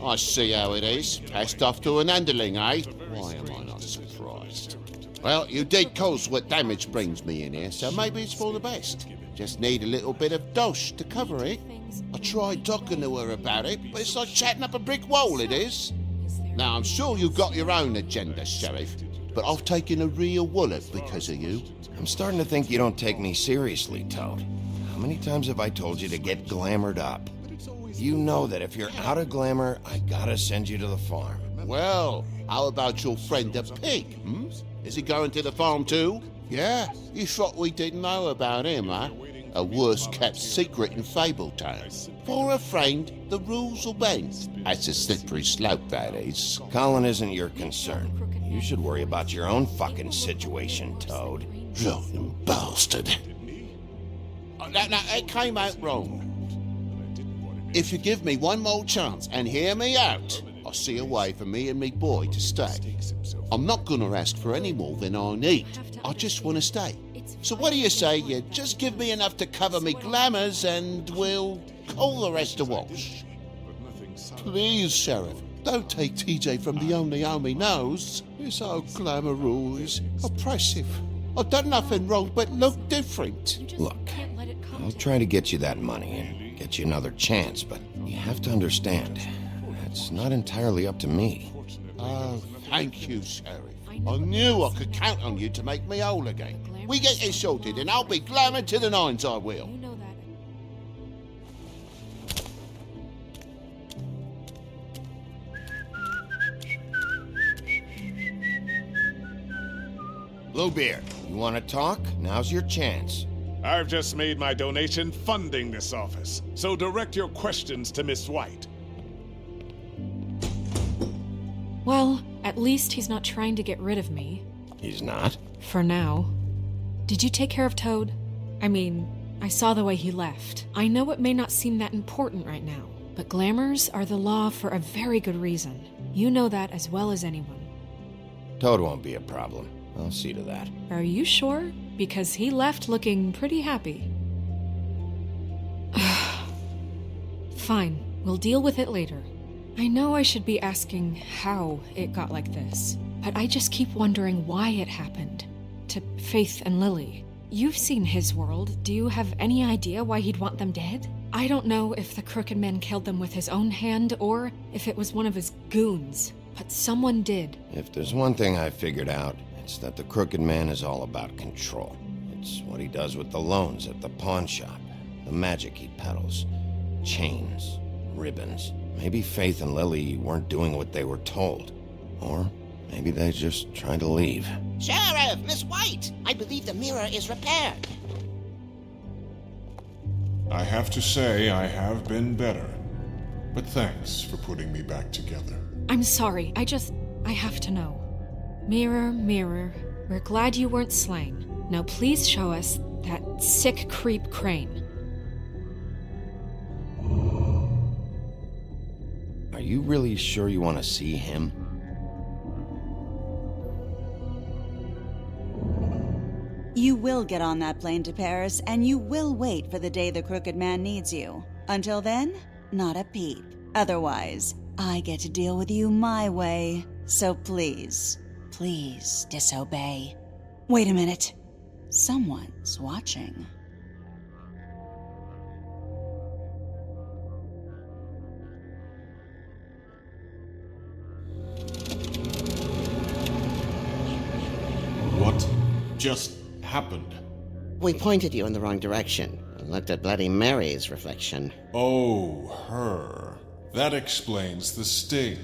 I see how it is. Passed off to an underling, eh? Why am I not surprised? Well, you did cause what damage brings me in here, so maybe it's for the best. Just need a little bit of dosh to cover it. I tried talking to her about it, but it's like chatting up a brick wall, it is. Now, I'm sure you've got your own agenda, Sheriff, but I've taken a real wallop because of you. I'm starting to think you don't take me seriously, Toad. How many times have I told you to get glamored up? You know that if you're out of glamour, I gotta send you to the farm. Well, how about your friend the pig, hmm? Is he going to the farm too? Yeah? You thought we didn't know about him, huh? A worst-kept secret in Fabletown. For a friend, the rules will bend. That's a slippery slope, that is. Colin isn't your concern. You should worry about your own fucking situation, Toad. Rotten bastard. No, it came out wrong. If you give me one more chance and hear me out, I'll see a way for me and me boy to stay. I'm not gonna ask for any more than I need. I just want to stay. So what do you say you just give me enough to cover me glamours and we'll call the rest a wash? Please, Sheriff, don't take TJ from the only home he knows. This old glamour rule is oppressive. I've done nothing wrong but look different. Look, I'll try to get you that money and get you another chance, but you have to understand, it's not entirely up to me. Oh, thank you, Sheriff. I knew I could count on you to make me whole again. We get this sorted and I'll be glamour to the nines, I will. Bluebeard, you want to talk? Now's your chance. I've just made my donation funding this office, so direct your questions to Miss White. Well, at least he's not trying to get rid of me. He's not? For now. Did you take care of Toad? I mean, I saw the way he left. I know it may not seem that important right now, but glamours are the law for a very good reason. You know that as well as anyone. Toad won't be a problem. I'll see to that. Are you sure? Because he left looking pretty happy. Fine, we'll deal with it later. I know I should be asking how it got like this, but I just keep wondering why it happened. To Faith and Lily. You've seen his world. Do you have any idea why he'd want them dead? I don't know if the Crooked Man killed them with his own hand or if it was one of his goons, but someone did. If there's one thing I figured out, it's that the Crooked Man is all about control. It's what he does with the loans at the pawn shop, the magic he peddles, chains, ribbons. Maybe Faith and Lily weren't doing what they were told. Or maybe they just tried to leave. Sheriff, Miss White, I believe the mirror is repaired. I have to say I have been better. But thanks for putting me back together. I'm sorry, I have to know. Mirror, mirror, we're glad you weren't slain. Now please show us that sick creep Crane. Are you really sure you want to see him? You will get on that plane to Paris, and you will wait for the day the Crooked Man needs you. Until then, not a peep. Otherwise, I get to deal with you my way. So please, please disobey. Wait a minute. Someone's watching. What just happened? We pointed you in the wrong direction and looked at Bloody Mary's reflection. Oh, her. That explains the sting.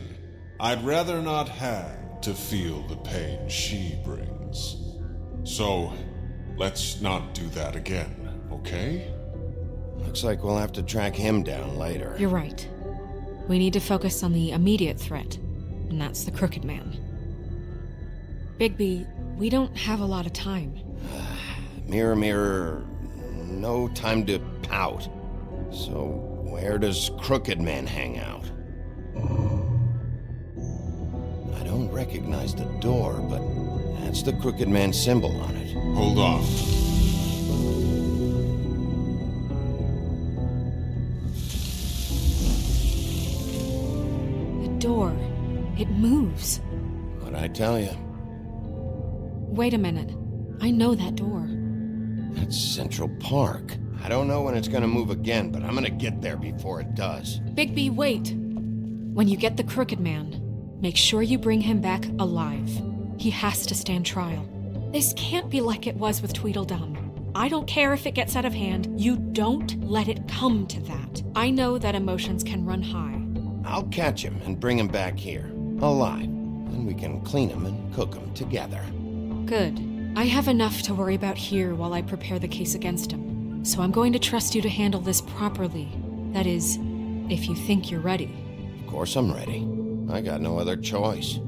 I'd rather not have to feel the pain she brings. So, let's not do that again, okay? Looks like we'll have to track him down later. You're right. We need to focus on the immediate threat, and that's the Crooked Man. Bigby, we don't have a lot of time. Mirror, mirror, no time to pout. So, where does Crooked Man hang out? I don't recognize the door, but that's the Crooked Man symbol on it. Hold on. The door. It moves. What'd I tell you? Wait a minute. I know that door. That's Central Park. I don't know when it's gonna move again, but I'm gonna get there before it does. Bigby, wait! When you get the Crooked Man, make sure you bring him back alive. He has to stand trial. This can't be like it was with Tweedledum. I don't care if it gets out of hand. You don't let it come to that. I know that emotions can run high. I'll catch him and bring him back here, alive. Then we can clean him and cook him together. Good. I have enough to worry about here while I prepare the case against him. So I'm going to trust you to handle this properly. That is, if you think you're ready. Of course I'm ready. I got no other choice.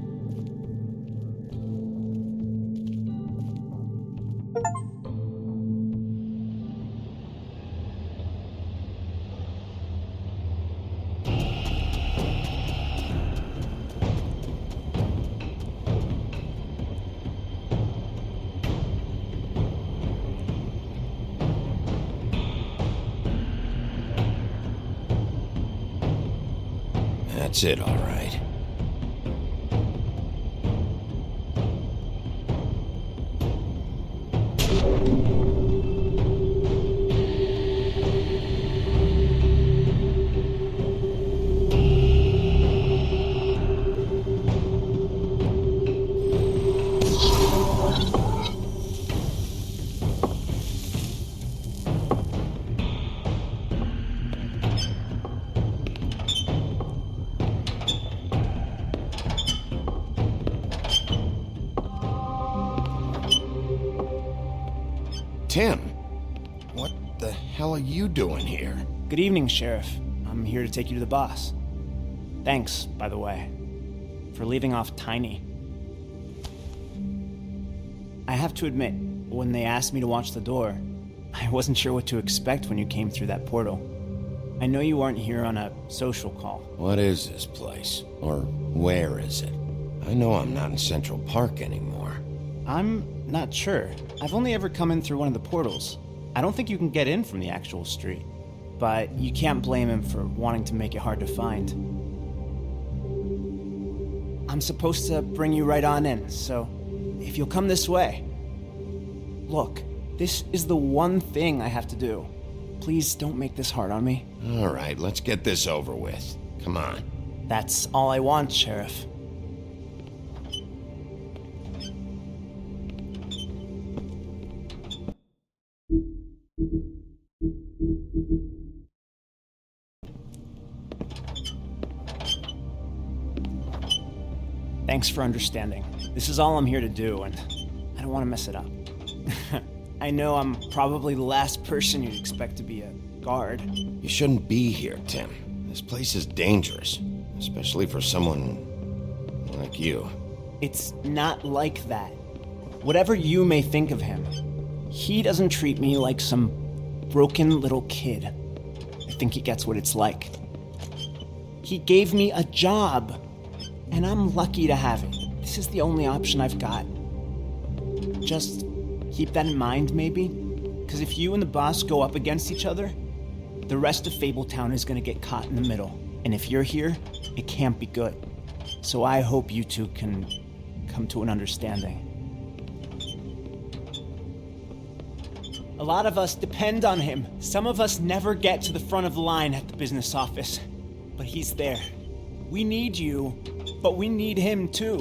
That's it, all right. Tim, what the hell are you doing here? Good evening, Sheriff. I'm here to take you to the boss. Thanks, by the way, for leaving off Tiny. I have to admit, when they asked me to watch the door, I wasn't sure what to expect when you came through that portal. I know you aren't here on a social call. What is this place? Or where is it? I know I'm not in Central Park anymore. I'm not sure. I've only ever come in through one of the portals. I don't think you can get in from the actual street. But you can't blame him for wanting to make it hard to find. I'm supposed to bring you right on in, so if you'll come this way. Look, this is the one thing I have to do. Please don't make this hard on me. All right, let's get this over with. Come on. That's all I want, Sheriff. Thanks for understanding. This is all I'm here to do, and I don't want to mess it up. I know I'm probably the last person you'd expect to be a guard. You shouldn't be here, Tim. This place is dangerous, especially for someone like you. It's not like that. Whatever you may think of him, he doesn't treat me like some broken little kid. I think he gets what it's like. He gave me a job, and I'm lucky to have it. This is the only option I've got. Just keep that in mind, maybe? Because if you and the boss go up against each other, the rest of Fabletown is gonna get caught in the middle. And if you're here, it can't be good. So I hope you two can come to an understanding. A lot of us depend on him. Some of us never get to the front of the line at the business office. But he's there. We need you, but we need him too.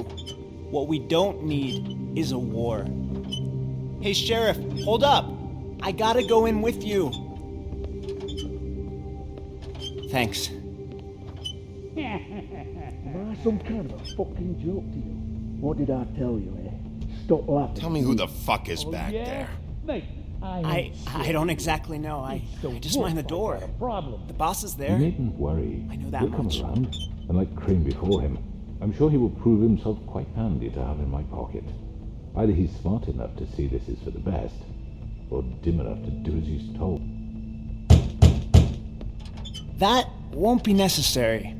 What we don't need is a war. Hey, Sheriff, hold up. I gotta go in with you. Thanks. Am I some kind of a fucking joke to you? What did I tell you, eh? Stop laughing. Tell me who the fuck is back there. Mate, I don't exactly know. I just mind the door. The boss is there. You needn't worry. I know that He'll much. come around, and like Crane before him, I'm sure he will prove himself quite handy to have in my pocket. Either he's smart enough to see this is for the best, or dim enough to do as he's told. That won't be necessary.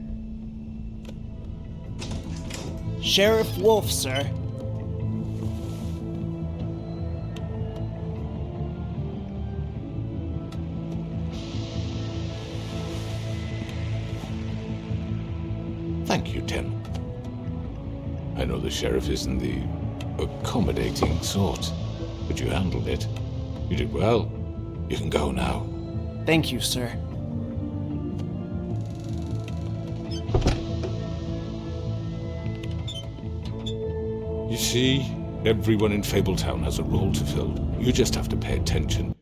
Sheriff Wolf, sir. Thank you, Tim. I know the sheriff isn't the accommodating sort, but you handled it. You did well. You can go now. Thank you, sir. You see, everyone in Fabletown has a role to fill. You just have to pay attention.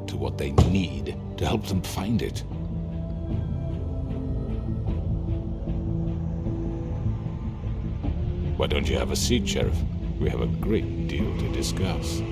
To what they need to help them find it. Why don't you have a seat, Sheriff? We have a great deal to discuss.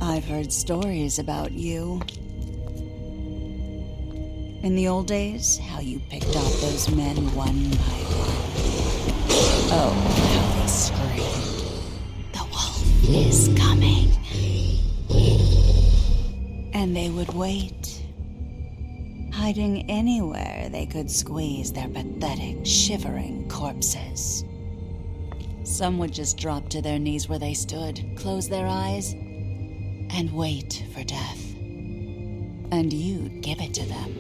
I've heard stories about you. In the old days, how you picked off those men one by one. Oh, how they screamed. The wolf is coming. And they would wait, hiding anywhere they could squeeze their pathetic, shivering corpses. Some would just drop to their knees where they stood, close their eyes, and wait for death. And you'd give it to them.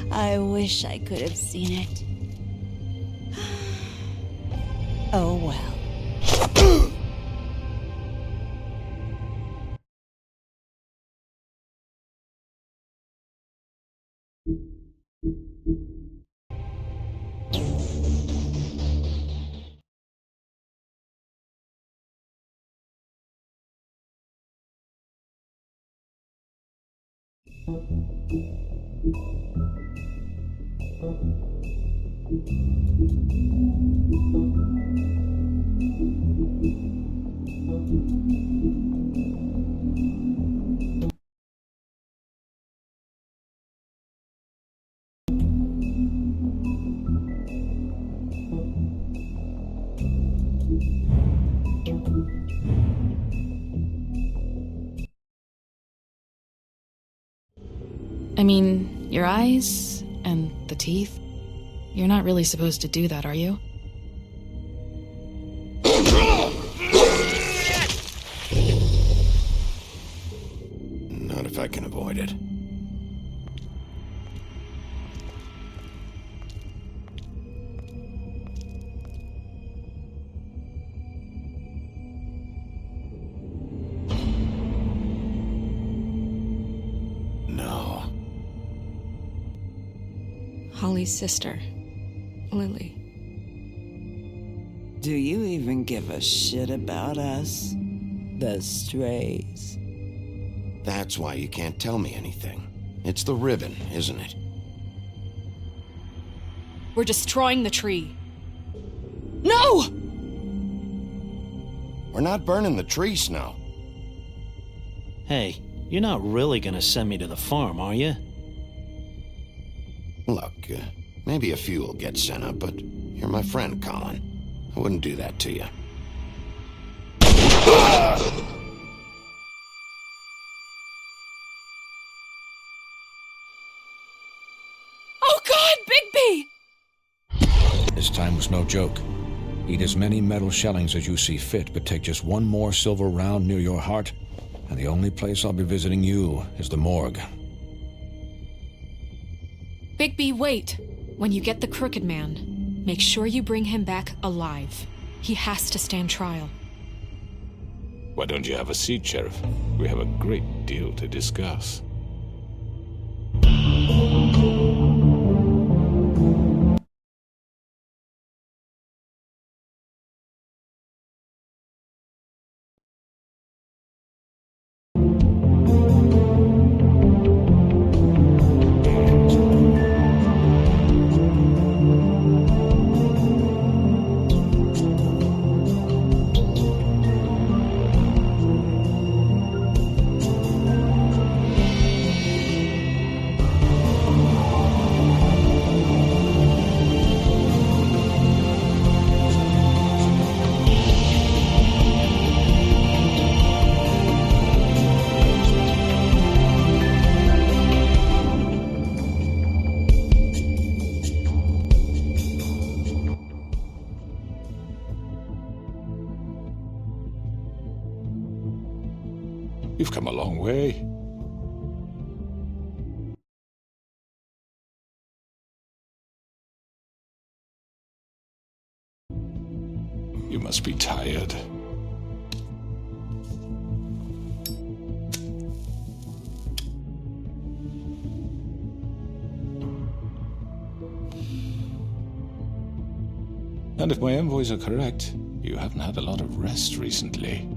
I wish I could have seen it. Oh well. I mean, your eyes and the teeth. You're not really supposed to do that, are you? Not if I can avoid it. No. Holly's sister, Lily. Do you even give a shit about us? The strays? That's why you can't tell me anything. It's the ribbon, isn't it? We're destroying the tree. No! We're not burning the tree, Snow. Hey, you're not really gonna send me to the farm, are you? Look, maybe a few will get sent up, but you're my friend, Colin. I wouldn't do that to you. Oh God, Bigby! This time was no joke. Eat as many metal shellings as you see fit, but take just one more silver round near your heart, and the only place I'll be visiting you is the morgue. Bigby, wait! When you get the Crooked Man, make sure you bring him back alive. He has to stand trial. Why don't you have a seat, Sheriff? We have a great deal to discuss. You've come a long way. You must be tired. And if my envoys are correct, you haven't had a lot of rest recently.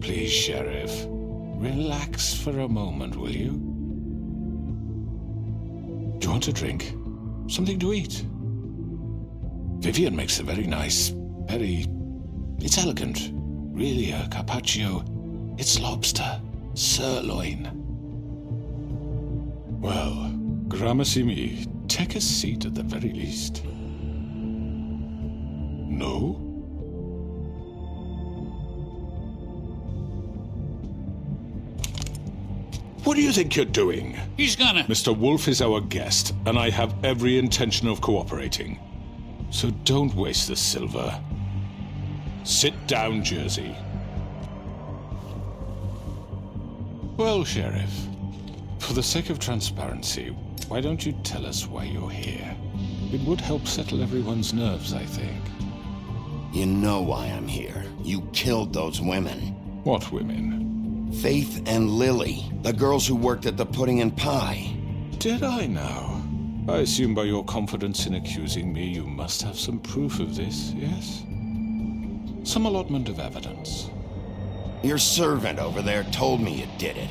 Please, Sheriff, relax for a moment, will you? Do you want a drink? Something to eat? Vivian makes a very nice, it's elegant. Really a carpaccio. It's lobster, sirloin. Well, gramercy me, take a seat at the very least. No? What do you think you're doing? He's gonna... Mr. Wolf is our guest, and I have every intention of cooperating. So don't waste the silver. Sit down, Jersey. Well, Sheriff, for the sake of transparency, why don't you tell us why you're here? It would help settle everyone's nerves, I think. You know why I'm here. You killed those women. What women? Faith and Lily, the girls who worked at the Pudding and Pie. Did I now? I assume by your confidence in accusing me, you must have some proof of this, yes? Some allotment of evidence. Your servant over there told me you did it.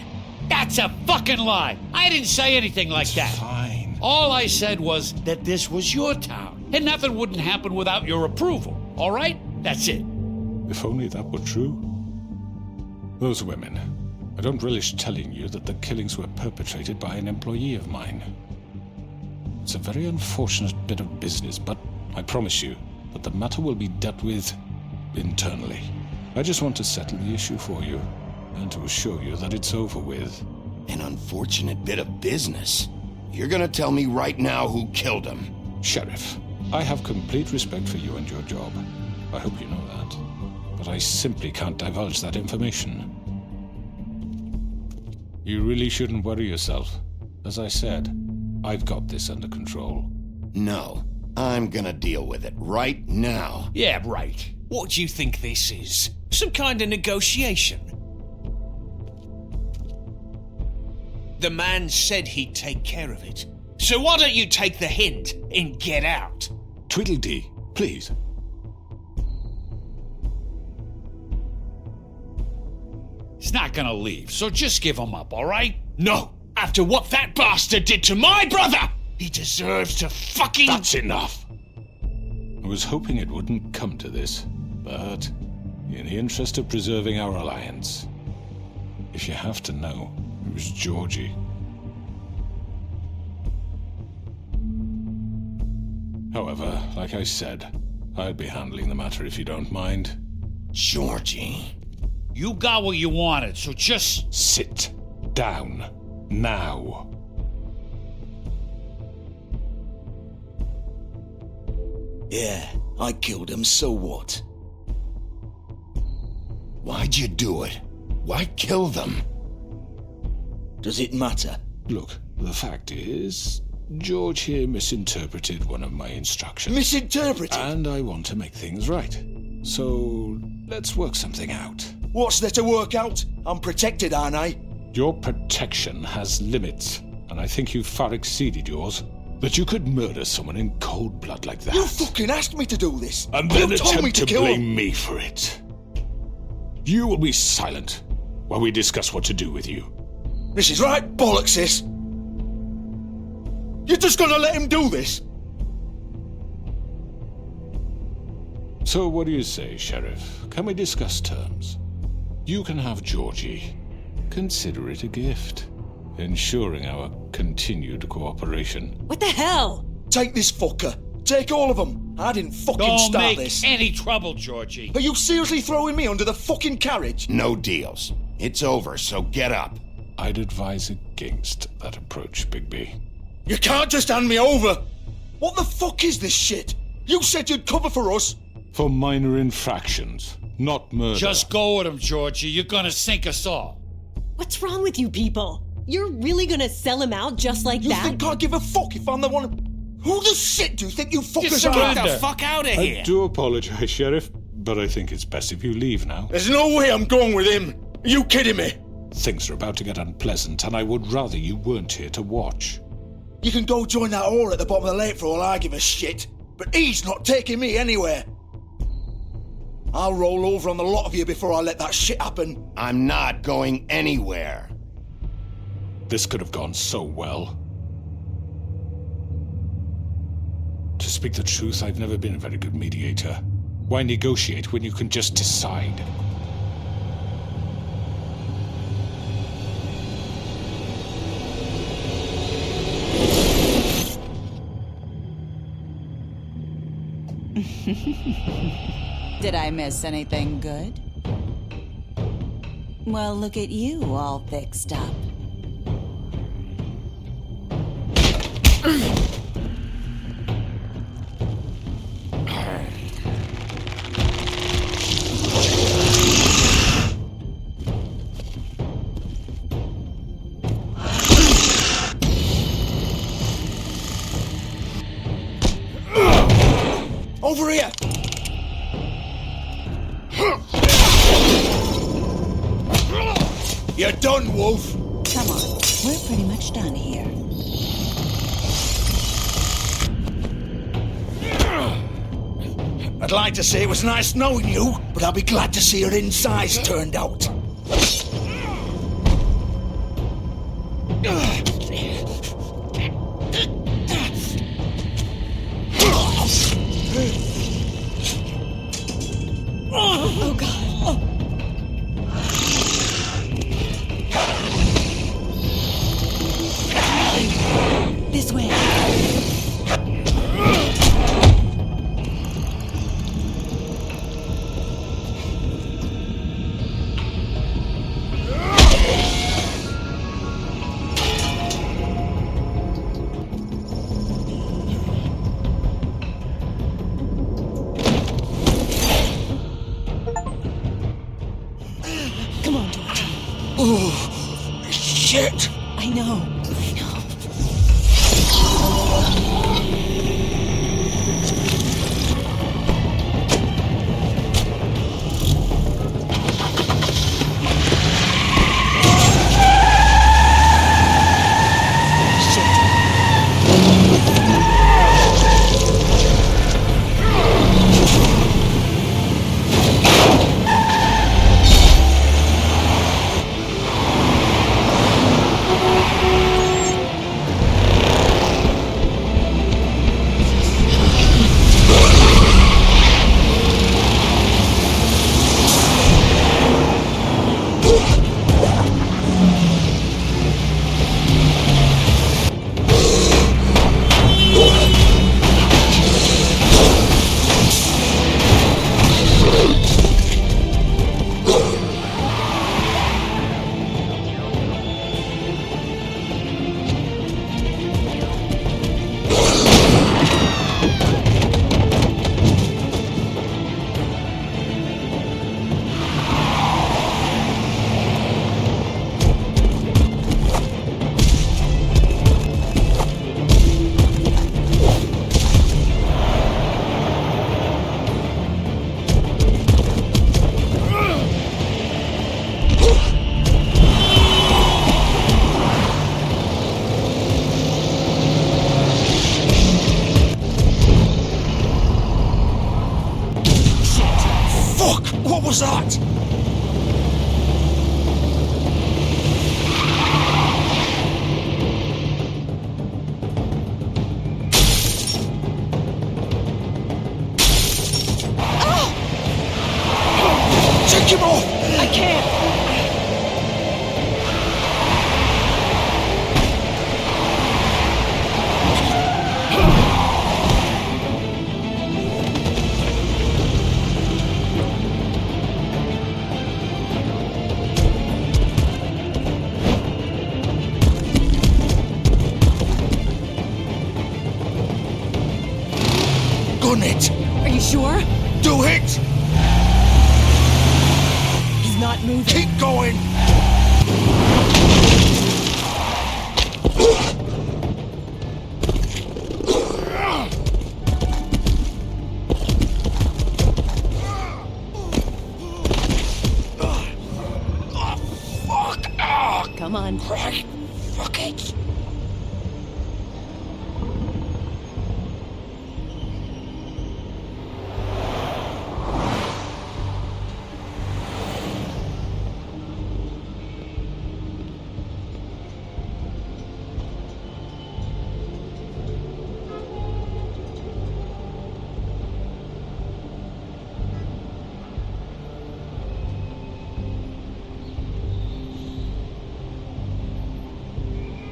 That's a fucking lie! I didn't say anything like that. Fine. All I said was that this was your town, and nothing wouldn't happen without your approval, all right? That's it. If only that were true. Those women. I don't relish telling you that the killings were perpetrated by an employee of mine. It's a very unfortunate bit of business, but I promise you that the matter will be dealt with internally. I just want to settle the issue for you, and to assure you that it's over with. An unfortunate bit of business? You're gonna tell me right now who killed him? Sheriff, I have complete respect for you and your job. I hope you know that. But I simply can't divulge that information. You really shouldn't worry yourself. As I said, I've got this under control. No, I'm gonna deal with it right now. Yeah, right. What do you think this is? Some kind of negotiation? The man said he'd take care of it. So why don't you take the hint and get out? Tweedledee, please. He's not gonna leave, so just give him up, all right? No! After what that bastard did to my brother! He deserves to fucking... That's enough! I was hoping it wouldn't come to this, but in the interest of preserving our alliance, if you have to know, it was Georgie. However, like I said, I'll be handling the matter if you don't mind. Georgie? You got what you wanted, so just... Sit down. Now. Yeah, I killed him, so what? Why'd you do it? Why kill them? Does it matter? Look, the fact is, George here misinterpreted one of my instructions. Misinterpreted? And I want to make things right. So, let's work something out. What's there to work out? I'm protected, aren't I? Your protection has limits, and I think you've far exceeded yours. That you could murder someone in cold blood like that. You fucking asked me to do this! And then you told me attempt to kill blame him. me for it. You will be silent while we discuss what to do with you. This is right bollocks, sis. You're just gonna let him do this? So what do you say, Sheriff? Can we discuss terms? You can have Georgie. Consider it a gift, ensuring our continued cooperation. What the hell? Take this fucker. Take all of them. I didn't fucking Don't start make this. any trouble, Georgie. Are you seriously throwing me under the fucking carriage? No deals. It's over, so get up. I'd advise against that approach, Bigby. You can't just hand me over! What the fuck is this shit? You said you'd cover for us! For minor infractions, not murder. Just go with him, Georgie. You're gonna sink us all. What's wrong with you people? You're really gonna sell him out just like that? You think I give a fuck if I'm the one... Who the shit do you think you fuckers are? Get the fuck out of here! I do apologize, Sheriff, but I think it's best if you leave now. There's no way I'm going with him! Are you kidding me? Things are about to get unpleasant, and I would rather you weren't here to watch. You can go join that whore at the bottom of the lake for all I give a shit, but he's not taking me anywhere. I'll roll over on the lot of you before I let that shit happen. I'm not going anywhere. This could have gone so well. To speak the truth, I've never been a very good mediator. Why negotiate when you can just decide? Did I miss anything good? Well, look at you all fixed up. Over here! You're done, Wolf! Come on, we're pretty much done here. I'd like to say it was nice knowing you, but I'll be glad to see your insides turned out. Oh, God. This way. Come on, George. Oh, shit! I know. Fuck! What was that? Take him off! I can't. Gun it! Are you sure? Do it! He's not moving. Keep going! Come on. Right. Fuck it.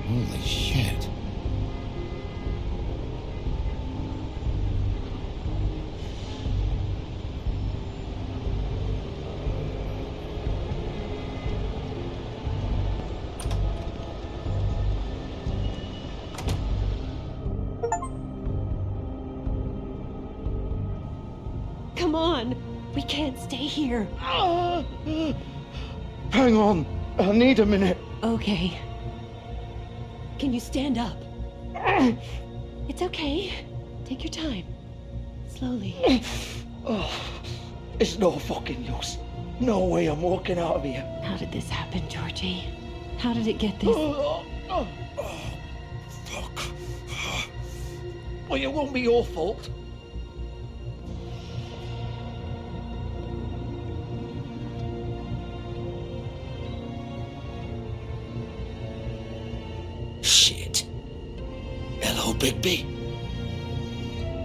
Holy shit. Come on. We can't stay here. Hang on. I need a minute. Okay. Can you stand up? It's okay. Take your time. Slowly. Oh, it's no fucking use. No way I'm walking out of here. How did this happen, Georgie? How did it get this? Fuck. Well, it won't be your fault. Shit. Hello, Bigby.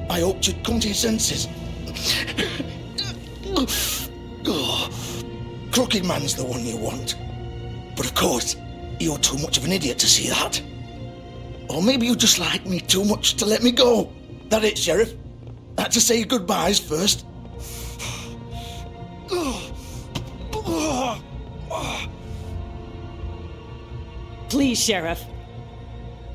I hoped you'd come to your senses. Oh, Crooked Man's the one you want. But of course, you're too much of an idiot to see that. Or maybe you just like me too much to let me go. That it, Sheriff? Had to say goodbyes first. Please, Sheriff.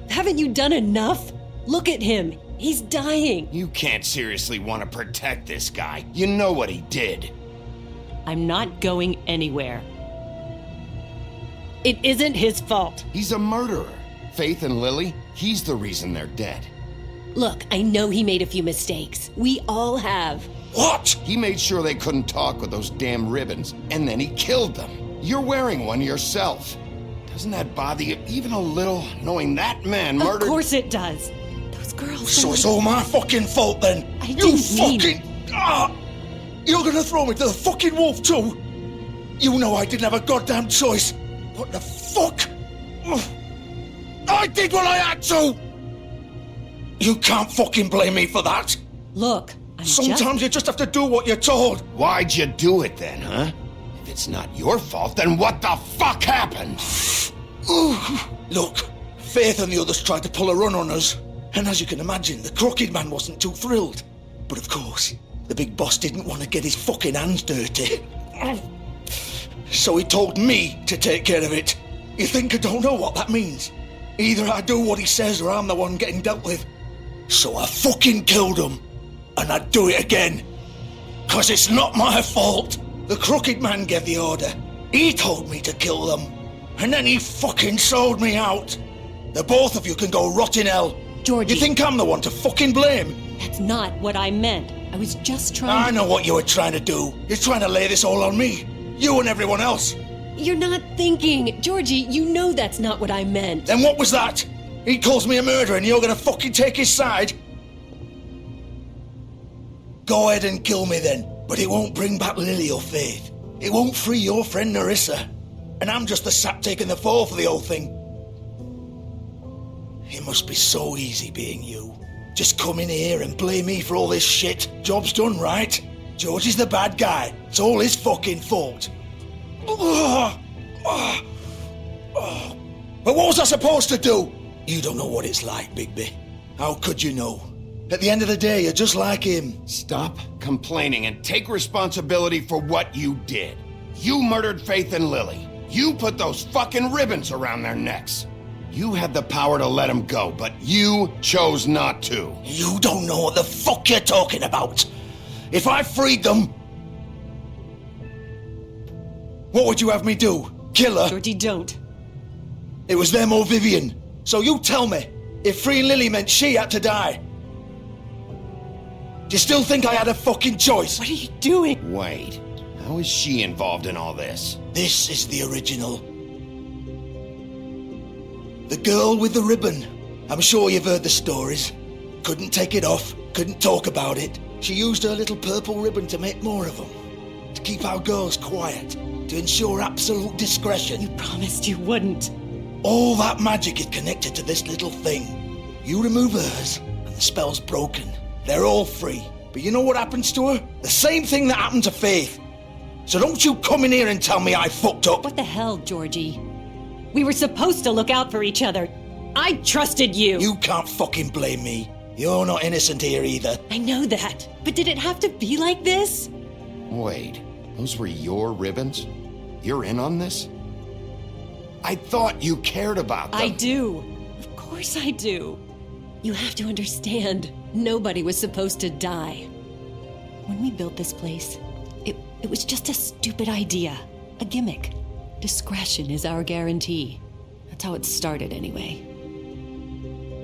Haven't you done enough? Look at him. He's dying. You can't seriously want to protect this guy. You know what he did. I'm not going anywhere. It isn't his fault. He's a murderer. Faith and Lily, he's the reason they're dead. Look, I know he made a few mistakes. We all have. What? He made sure they couldn't talk with those damn ribbons, and then he killed them. You're wearing one yourself. Doesn't that bother you even a little, knowing that man murdered... Of course it does. Those girls... So it's all my fucking fault then? I didn't mean... You're gonna throw me to the fucking wolf too? You know I didn't have a goddamn choice. What the fuck? I did what I had to! You can't fucking blame me for that. Look, Sometimes you just have to do what you're told. Why'd you do it then, huh? If it's not your fault, then what the fuck happened? Look, Faith and the others tried to pull a run on us. And as you can imagine, the Crooked Man wasn't too thrilled. But of course, the big boss didn't want to get his fucking hands dirty. So he told me to take care of it. You think I don't know what that means? Either I do what he says or I'm the one getting dealt with. So I fucking killed him. And I'd do it again. 'Cause it's not my fault. The Crooked Man gave the order. He told me to kill them. And then he fucking sold me out. The both of you can go rot in hell. Georgie. You think I'm the one to fucking blame? That's not what I meant. I was just trying I know what you were trying to do. You're trying to lay this all on me. You and everyone else. You're not thinking. Georgie, you know that's not what I meant. Then what was that? He calls me a murderer and you're gonna fucking take his side? Go ahead and kill me then. But it won't bring back Lily or Faith. It won't free your friend Nerissa. And I'm just the sap taking the fall for the whole thing. It must be so easy being you. Just come in here and blame me for all this shit. Job's done, right? George is the bad guy. It's all his fucking fault. But what was I supposed to do? You don't know what it's like, Bigby. How could you know? At the end of the day, you're just like him. Stop complaining and take responsibility for what you did. You murdered Faith and Lily. You put those fucking ribbons around their necks. You had the power to let them go, but you chose not to. You don't know what the fuck you're talking about. If I freed them... What would you have me do? Kill her? Georgie, don't. It was them or Vivian. So you tell me, if freeing Lily meant she had to die, do you still think I had a fucking choice? What are you doing? Wait, how is she involved in all this? This is the original. The girl with the ribbon. I'm sure you've heard the stories. Couldn't take it off, couldn't talk about it. She used her little purple ribbon to make more of them. To keep our girls quiet. To ensure absolute discretion. You promised you wouldn't. All that magic is connected to this little thing. You remove hers, and the spell's broken. They're all free. But you know what happens to her? The same thing that happened to Faith. So don't you come in here and tell me I fucked up. What the hell, Georgie? We were supposed to look out for each other. I trusted you. You can't fucking blame me. You're not innocent here either. I know that. But did it have to be like this? Wait, those were your ribbons? You're in on this? I thought you cared about them. I do. Of course I do. You have to understand, nobody was supposed to die. When we built this place, it was just a stupid idea. A gimmick. Discretion is our guarantee. That's how it started anyway.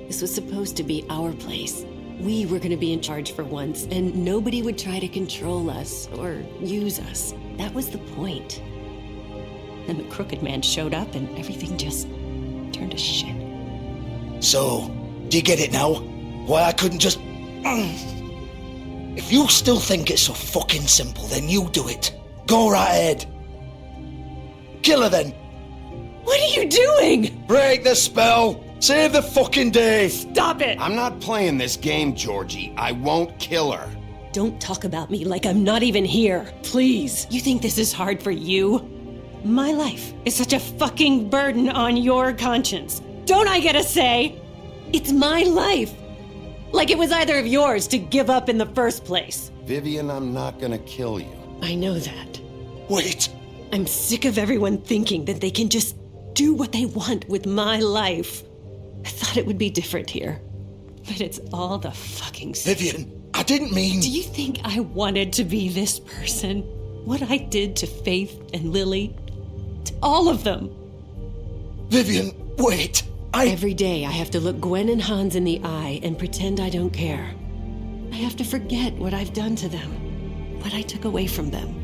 This was supposed to be our place. We were going to be in charge for once, and nobody would try to control us or use us. That was the point. Then the Crooked Man showed up and everything just turned to shit. So, do you get it now? Why I couldn't just... If you still think it's so fucking simple, then you do it. Go right ahead. Kill her then. What are you doing? Break the spell. Save the fucking day. Stop it. I'm not playing this game, Georgie. I won't kill her. Don't talk about me like I'm not even here. Please. You think this is hard for you? My life is such a fucking burden on your conscience. Don't I get a say? It's my life. Like it was either of yours to give up in the first place. Vivian, I'm not gonna kill you. I know that. Wait. I'm sick of everyone thinking that they can just do what they want with my life. I thought it would be different here. But it's all the fucking same. Vivian, I didn't mean... Do you think I wanted to be this person? What I did to Faith and Lily? To all of them? Vivian, wait. Every day I have to look Gwen and Hans in the eye and pretend I don't care. I have to forget what I've done to them. What I took away from them.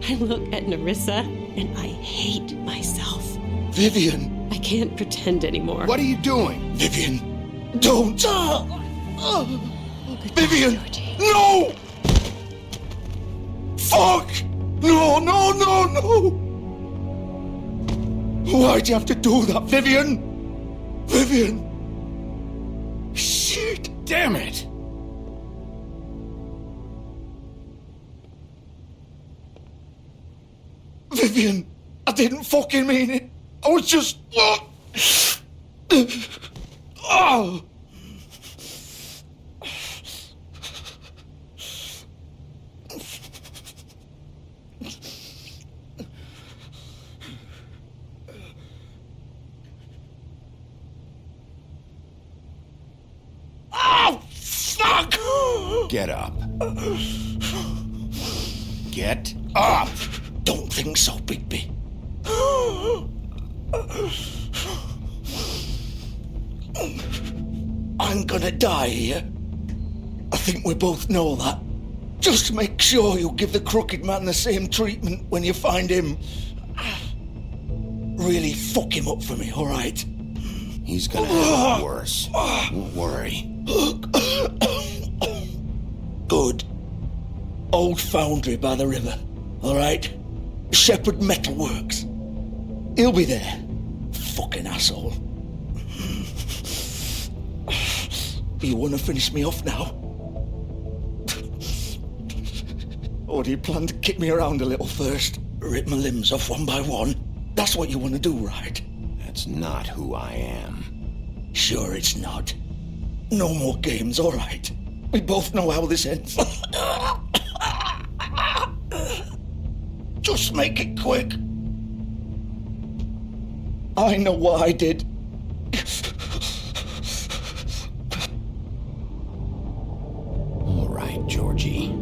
I look at Nerissa and I hate myself. Vivian. I can't pretend anymore. What are you doing? Vivian, don't. Vivian, no! Fuck! No, no, no, no! Why'd you have to do that, Vivian? Vivian! Shit! Damn it! Vivian, I didn't fucking mean it. I was just... Oh! Fuck! Get up. Get up! Don't think so, Bigby. I'm gonna die here. I think we both know that. Just make sure you give the Crooked Man the same treatment when you find him. Really fuck him up for me, alright? He's gonna have it worse. Don't worry. Good. Old foundry by the river, all right? Shepherd Metalworks. He'll be there. Fucking asshole. You want to finish me off now? Or do you plan to kick me around a little first? Rip my limbs off one by one? That's what you want to do, right? That's not who I am. Sure it's not. No more games, all right? We both know how this ends. Just make it quick. I know what I did. All right, Georgie.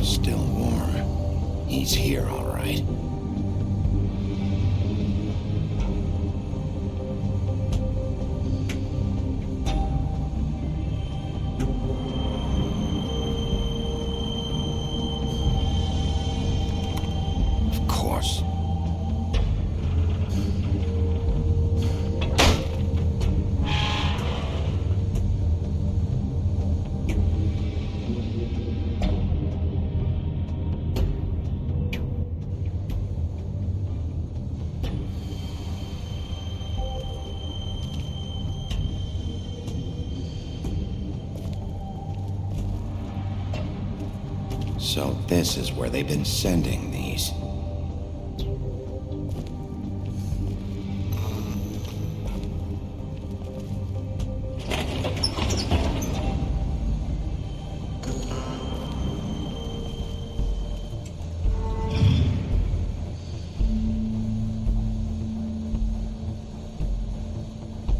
Still warm. He's here, all right. Of course. So this is where they've been sending these.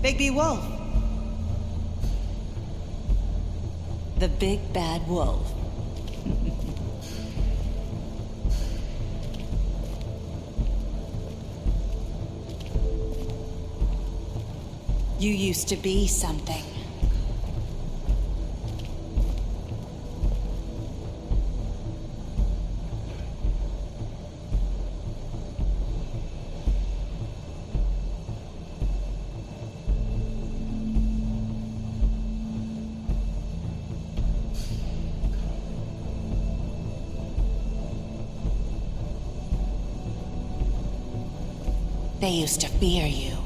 Bigby Wolf. The big bad wolf. You used to be something. They used to fear you.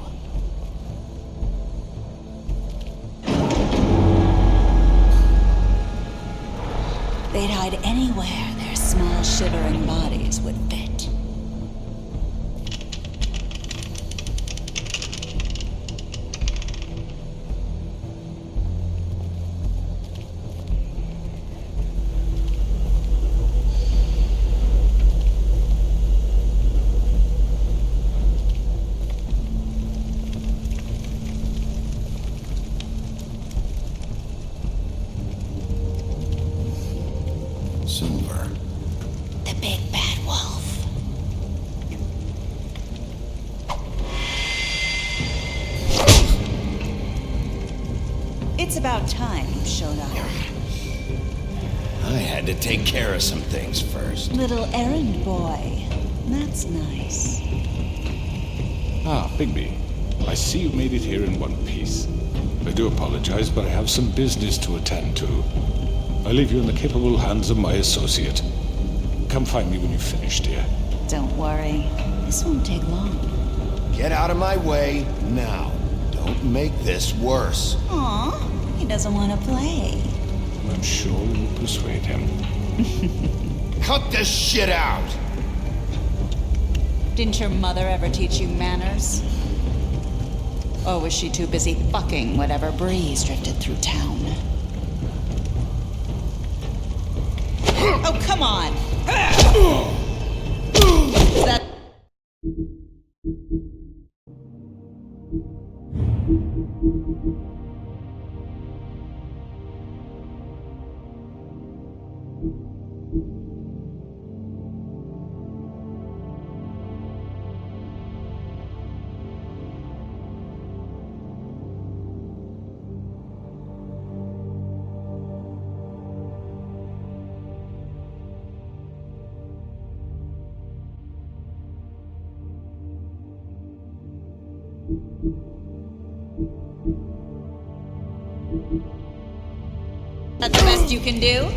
They'd hide anywhere their small, shivering bodies would fit. It's about time you showed up. I had to take care of some things first. Little errand boy. That's nice. Ah, Bigby. I see you made it here in one piece. I do apologize, but I have some business to attend to. I leave you in the capable hands of my associate. Come find me when you've finished, dear. Don't worry. This won't take long. Get out of my way now. Don't make this worse. Aw, he doesn't want to play. I'm sure you'll persuade him. Cut this shit out! Didn't your mother ever teach you manners? Or was she too busy fucking whatever breeze drifted through town? Oh, come on! That... That's the best you can do?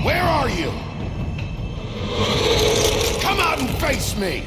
Where are you? Come out and face me!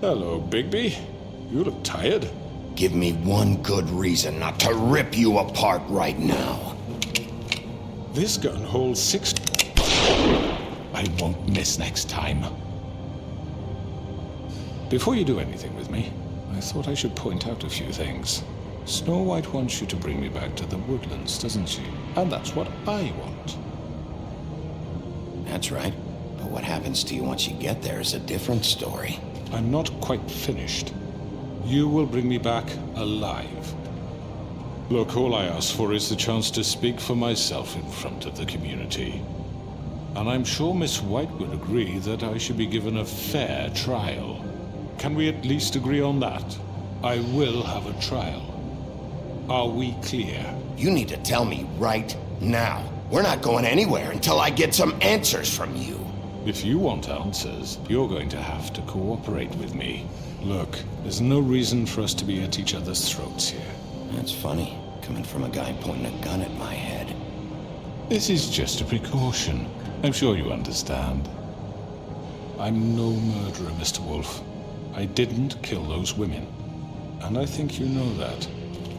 Hello, Bigby. You look tired. Give me one good reason not to rip you apart right now. This gun holds 6... I won't miss next time. Before you do anything with me, I thought I should point out a few things. Snow White wants you to bring me back to the woodlands, doesn't she? And that's what I want. That's right. But what happens to you once you get there is a different story. I'm not quite finished. You will bring me back alive. Look, all I ask for is the chance to speak for myself in front of the community. And I'm sure Miss White would agree that I should be given a fair trial. Can we at least agree on that? I will have a trial. Are we clear? You need to tell me right now. We're not going anywhere until I get some answers from you. If you want answers, you're going to have to cooperate with me. Look, there's no reason for us to be at each other's throats here. That's funny, coming from a guy pointing a gun at my head. This is just a precaution. I'm sure you understand. I'm no murderer, Mr. Wolf. I didn't kill those women. And I think you know that.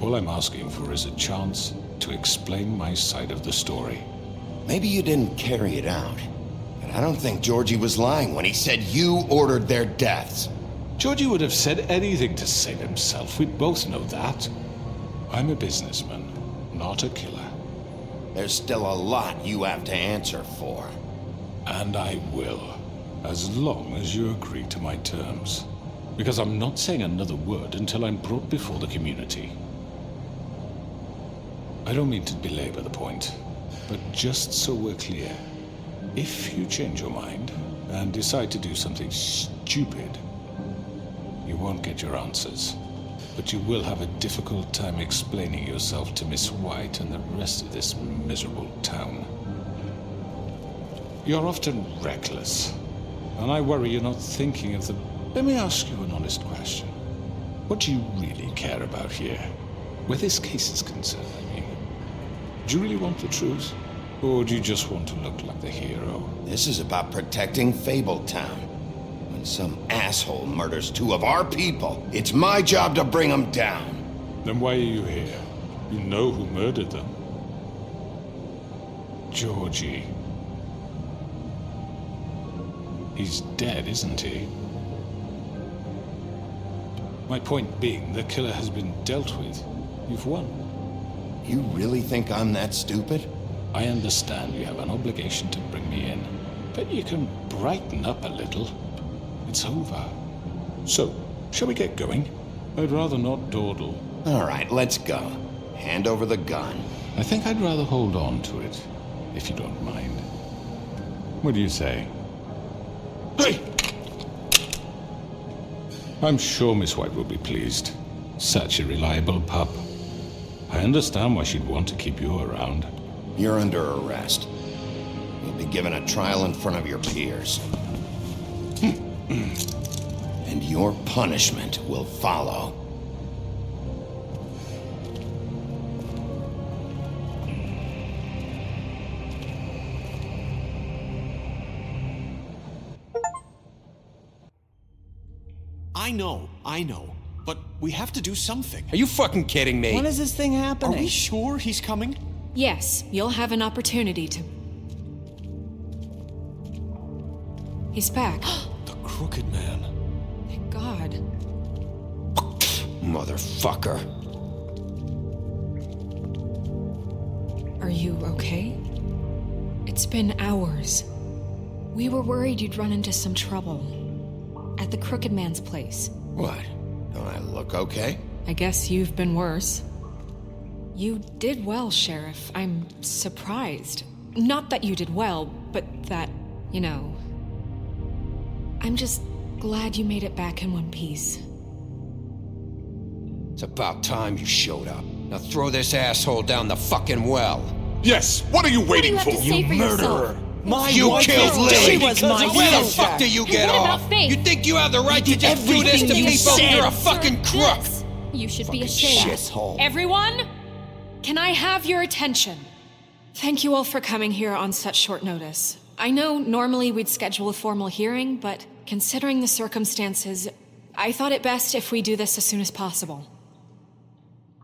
All I'm asking for is a chance to explain my side of the story. Maybe you didn't carry it out. But I don't think Georgie was lying when he said you ordered their deaths. Georgie would have said anything to save himself. We both know that. I'm a businessman, not a killer. There's still a lot you have to answer for. And I will, as long as you agree to my terms. Because I'm not saying another word until I'm brought before the community. I don't mean to belabor the point, but just so we're clear, if you change your mind and decide to do something stupid, you won't get your answers. But you will have a difficult time explaining yourself to Miss White and the rest of this miserable town. You're often reckless, and I worry you're not thinking of the... Let me ask you an honest question. What do you really care about here? Where this case is concerned, I mean. Do you really want the truth? Or do you just want to look like the hero? This is about protecting Fabletown. When some asshole murders two of our people, it's my job to bring them down. Then why are you here? You know who murdered them. Georgie. He's dead, isn't he? My point being, the killer has been dealt with. You've won. You really think I'm that stupid? I understand you have an obligation to bring me in, but you can brighten up a little. It's over. So, shall we get going? I'd rather not dawdle. All right, let's go. Hand over the gun. I think I'd rather hold on to it, if you don't mind. What do you say? Hey! I'm sure Miss White will be pleased. Such a reliable pup. I understand why she'd want to keep you around. You're under arrest. You'll be given a trial in front of your peers. And your punishment will follow. I know. But we have to do something. Are you fucking kidding me? When is this thing happening? Are we sure he's coming? Yes, you'll have an opportunity to... He's back. The Crooked Man. Thank God. Motherfucker. Are you okay? It's been hours. We were worried you'd run into some trouble. At the Crooked Man's place. What? Don't I look okay? I guess you've been worse. You did well, Sheriff. I'm surprised. Not that you did well, but that, you know... I'm just glad you made it back in one piece. It's about time you showed up. Now throw this asshole down the fucking well. Yes, what are you waiting for? You murderer! You killed Lily! She was my Where the sister. fuck do you get What about off? Faith? You think you have the right to just do this to Everything you people? said. You're a fucking crook! You should be ashamed. Shithole. Everyone, can I have your attention? Thank you all for coming here on such short notice. I know normally we'd schedule a formal hearing, but considering the circumstances, I thought it best if we do this as soon as possible.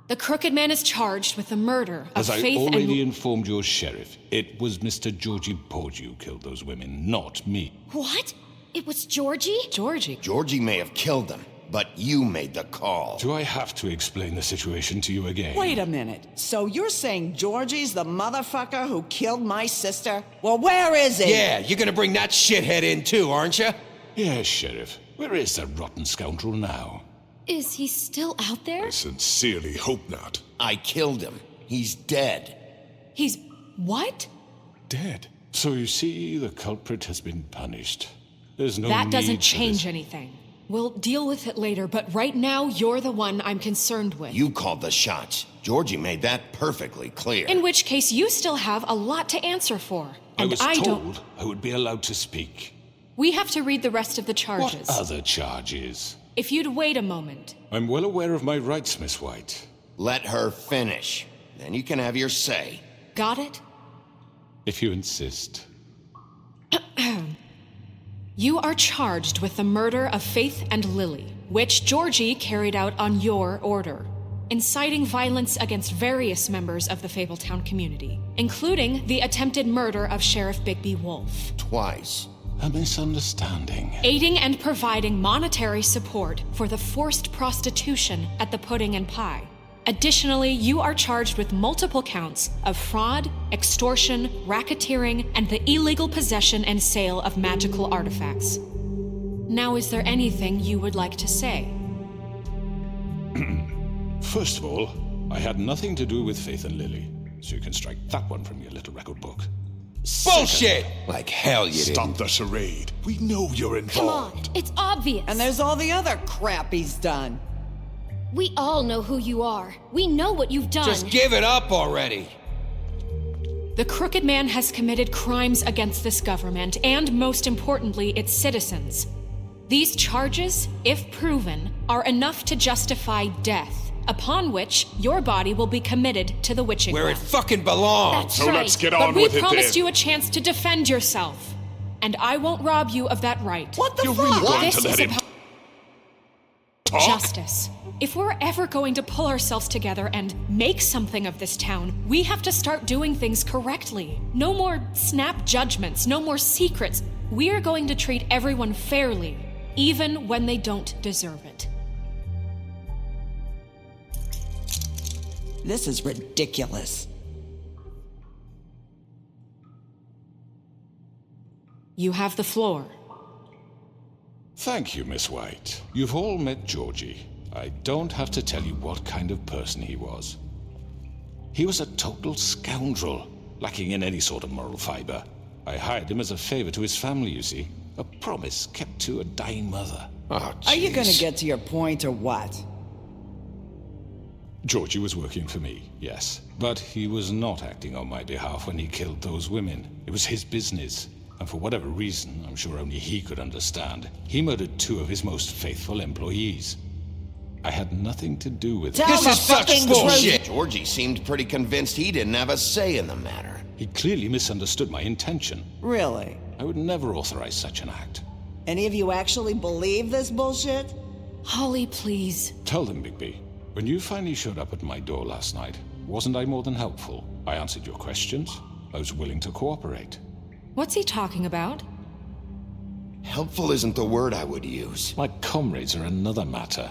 The Crooked Man is charged with the murder of As I Faith already and... informed your sheriff, it was Mr. Georgie Porgy who killed those women, not me. What? It was Georgie? Georgie may have killed them, but you made the call. Do I have to explain the situation to you again? Wait a minute. So you're saying Georgie's the motherfucker who killed my sister? Well, where is he? Yeah, you're gonna bring that shithead in too, aren't you? Yes, Sheriff. Where is that rotten scoundrel now? Is he still out there? I sincerely hope not. I killed him. He's dead. He's... what? Dead. So you see, the culprit has been punished. There's no That need doesn't for change this. anything. We'll deal with it later, but right now, you're the one I'm concerned with. You called the shots. Georgie made that perfectly clear. In which case, you still have a lot to answer for. I And was I don't... told I would be allowed to speak. We have to read the rest of the charges. What other charges? If you'd wait a moment. I'm well aware of my rights, Miss White. Let her finish. Then you can have your say. Got it? If you insist. You are charged with the murder of Faith and Lily, which Georgie carried out on your order, inciting violence against various members of the Fabletown community, including the attempted murder of Sheriff Bigby Wolf. Twice. A misunderstanding. Aiding and providing monetary support for the forced prostitution at the Pudding and Pie. Additionally, you are charged with multiple counts of fraud, extortion, racketeering, and the illegal possession and sale of magical artifacts. Now, is there anything you would like to say? First of all, I had nothing to do with Faith and Lily, so you can strike that one from your little record book. Bullshit! Like hell you Stop didn't. the charade. We know you're Come involved. on, it's obvious. And there's all the other crap he's done. We all know who you are. We know what you've done. Just give it up already. The Crooked Man has committed crimes against this government and, most importantly, its citizens. These charges, if proven, are enough to justify death, upon which your body will be committed to the witching Where it well. fucking belongs. That's So right. let's get But on we with it promised then. you a chance to defend yourself, and I won't rob you of that right. What the You're fuck? really going This to let is him about talk? justice. If we're ever going to pull ourselves together and make something of this town, we have to start doing things correctly. No more snap judgments, no more secrets. We are going to treat everyone fairly, even when they don't deserve it. This is ridiculous. You have the floor. Thank you, Miss White. You've all met Georgie. I don't have to tell you what kind of person he was. He was a total scoundrel, lacking in any sort of moral fiber. I hired him as a favor to his family, you see. A promise kept to a dying mother. Oh, Are you gonna jeez. get to your point or what? Georgie was working for me, yes. But he was not acting on my behalf when he killed those women. It was his business. And for whatever reason, I'm sure only he could understand, he murdered 2 of his most faithful employees. I had nothing to do with it. Tell This the is such fucking bullshit. Georgie seemed pretty convinced he didn't have a say in the matter. He clearly misunderstood my intention. Really? I would never authorize such an act. Any of you actually believe this bullshit? Holly, please. Tell them, Bigby. When you finally showed up at my door last night, wasn't I more than helpful? I answered your questions. I was willing to cooperate. What's he talking about? Helpful isn't the word I would use. My comrades are another matter,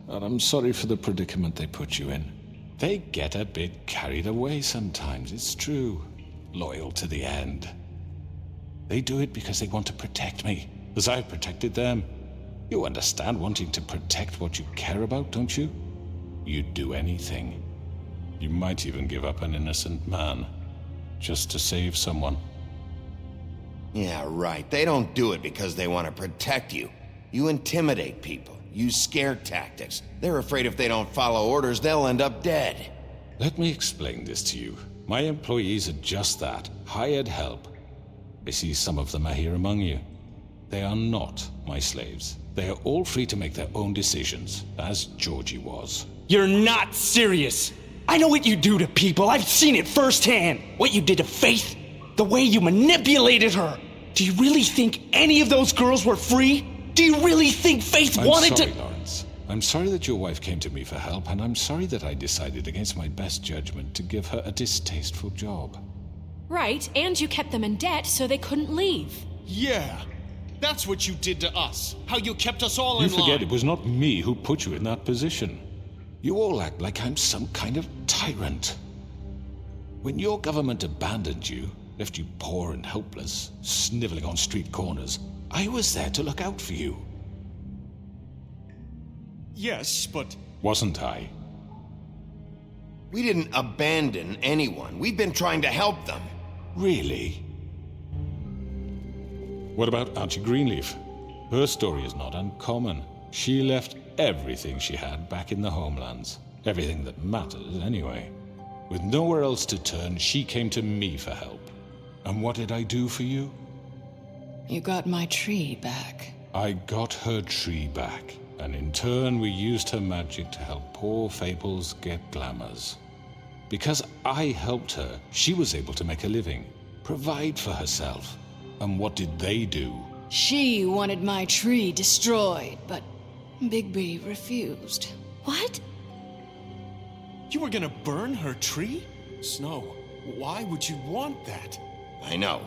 and I'm sorry for the predicament they put you in. They get a bit carried away sometimes, it's true. Loyal to the end. They do it because they want to protect me, as I've protected them. You understand wanting to protect what you care about, don't you? You'd do anything. You might even give up an innocent man, just to save someone. Yeah, right. They don't do it because they want to protect you. You intimidate people, use scare tactics. They're afraid if they don't follow orders, they'll end up dead. Let me explain this to you. My employees are just that, hired help. I see some of them are here among you. They are not my slaves. They are all free to make their own decisions, as Georgie was. You're not serious. I know what you do to people. I've seen it firsthand. What you did to Faith, the way you manipulated her. Do you really think any of those girls were free? Do you really think Faith wanted to... I'm sorry, Lawrence. I'm sorry that your wife came to me for help, and I'm sorry that I decided against my best judgment to give her a distasteful job. Right, and you kept them in debt so they couldn't leave. Yeah, that's what you did to us. How you kept us all in You forget line. it was not me who put you in that position. You all act like I'm some kind of tyrant. When your government abandoned you, left you poor and helpless, sniveling on street corners, I was there to look out for you. Yes, but... Wasn't I? We didn't abandon anyone. We've been trying to help them. Really? What about Archie Greenleaf? Her story is not uncommon. She left everything she had back in the homelands. Everything that mattered, anyway. With nowhere else to turn, she came to me for help. And what did I do for you? You got my tree back. I got her tree back, and in turn we used her magic to help poor Fables get glamours. Because I helped her, she was able to make a living, provide for herself. And what did they do? She wanted my tree destroyed, but Bigby refused. What? You were gonna burn her tree? Snow, why would you want that? I know.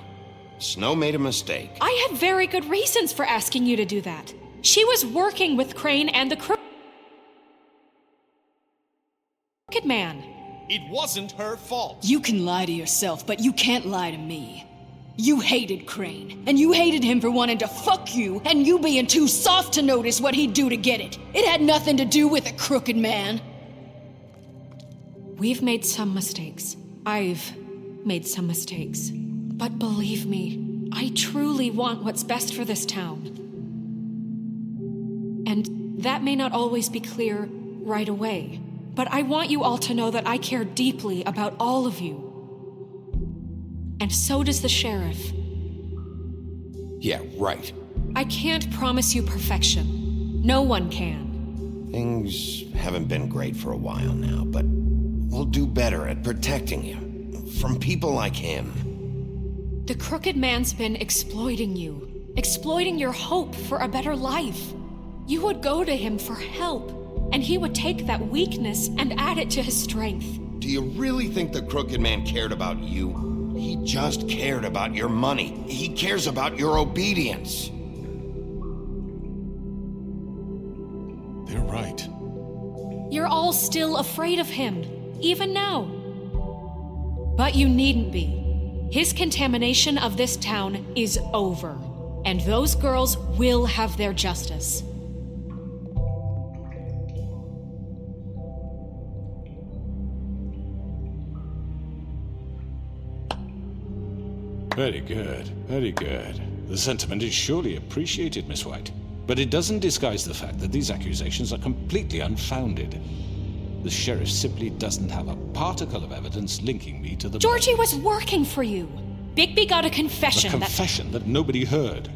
Snow made a mistake. I had very good reasons for asking you to do that. She was working with Crane and the Crooked Man. It wasn't her fault. You can lie to yourself, but you can't lie to me. You hated Crane, and you hated him for wanting to fuck you, and you being too soft to notice what he'd do to get it. It had nothing to do with the Crooked Man. We've made some mistakes. I've made some mistakes. But believe me, I truly want what's best for this town. And that may not always be clear right away, but I want you all to know that I care deeply about all of you. And so does the sheriff. Yeah, right. I can't promise you perfection. No one can. Things haven't been great for a while now, but we'll do better at protecting you from people like him. The Crooked Man's been exploiting you, exploiting your hope for a better life. You would go to him for help, and he would take that weakness and add it to his strength. Do you really think the Crooked Man cared about you? He just cared about your money. He cares about your obedience. They're right. You're all still afraid of him, even now. But you needn't be. His contamination of this town is over, and those girls will have their justice. Very good, very good. The sentiment is surely appreciated, Miss White. But it doesn't disguise the fact that these accusations are completely unfounded. The sheriff simply doesn't have a particle of evidence linking me to the... Georgie was working for you. Bigby got a confession A confession that nobody heard.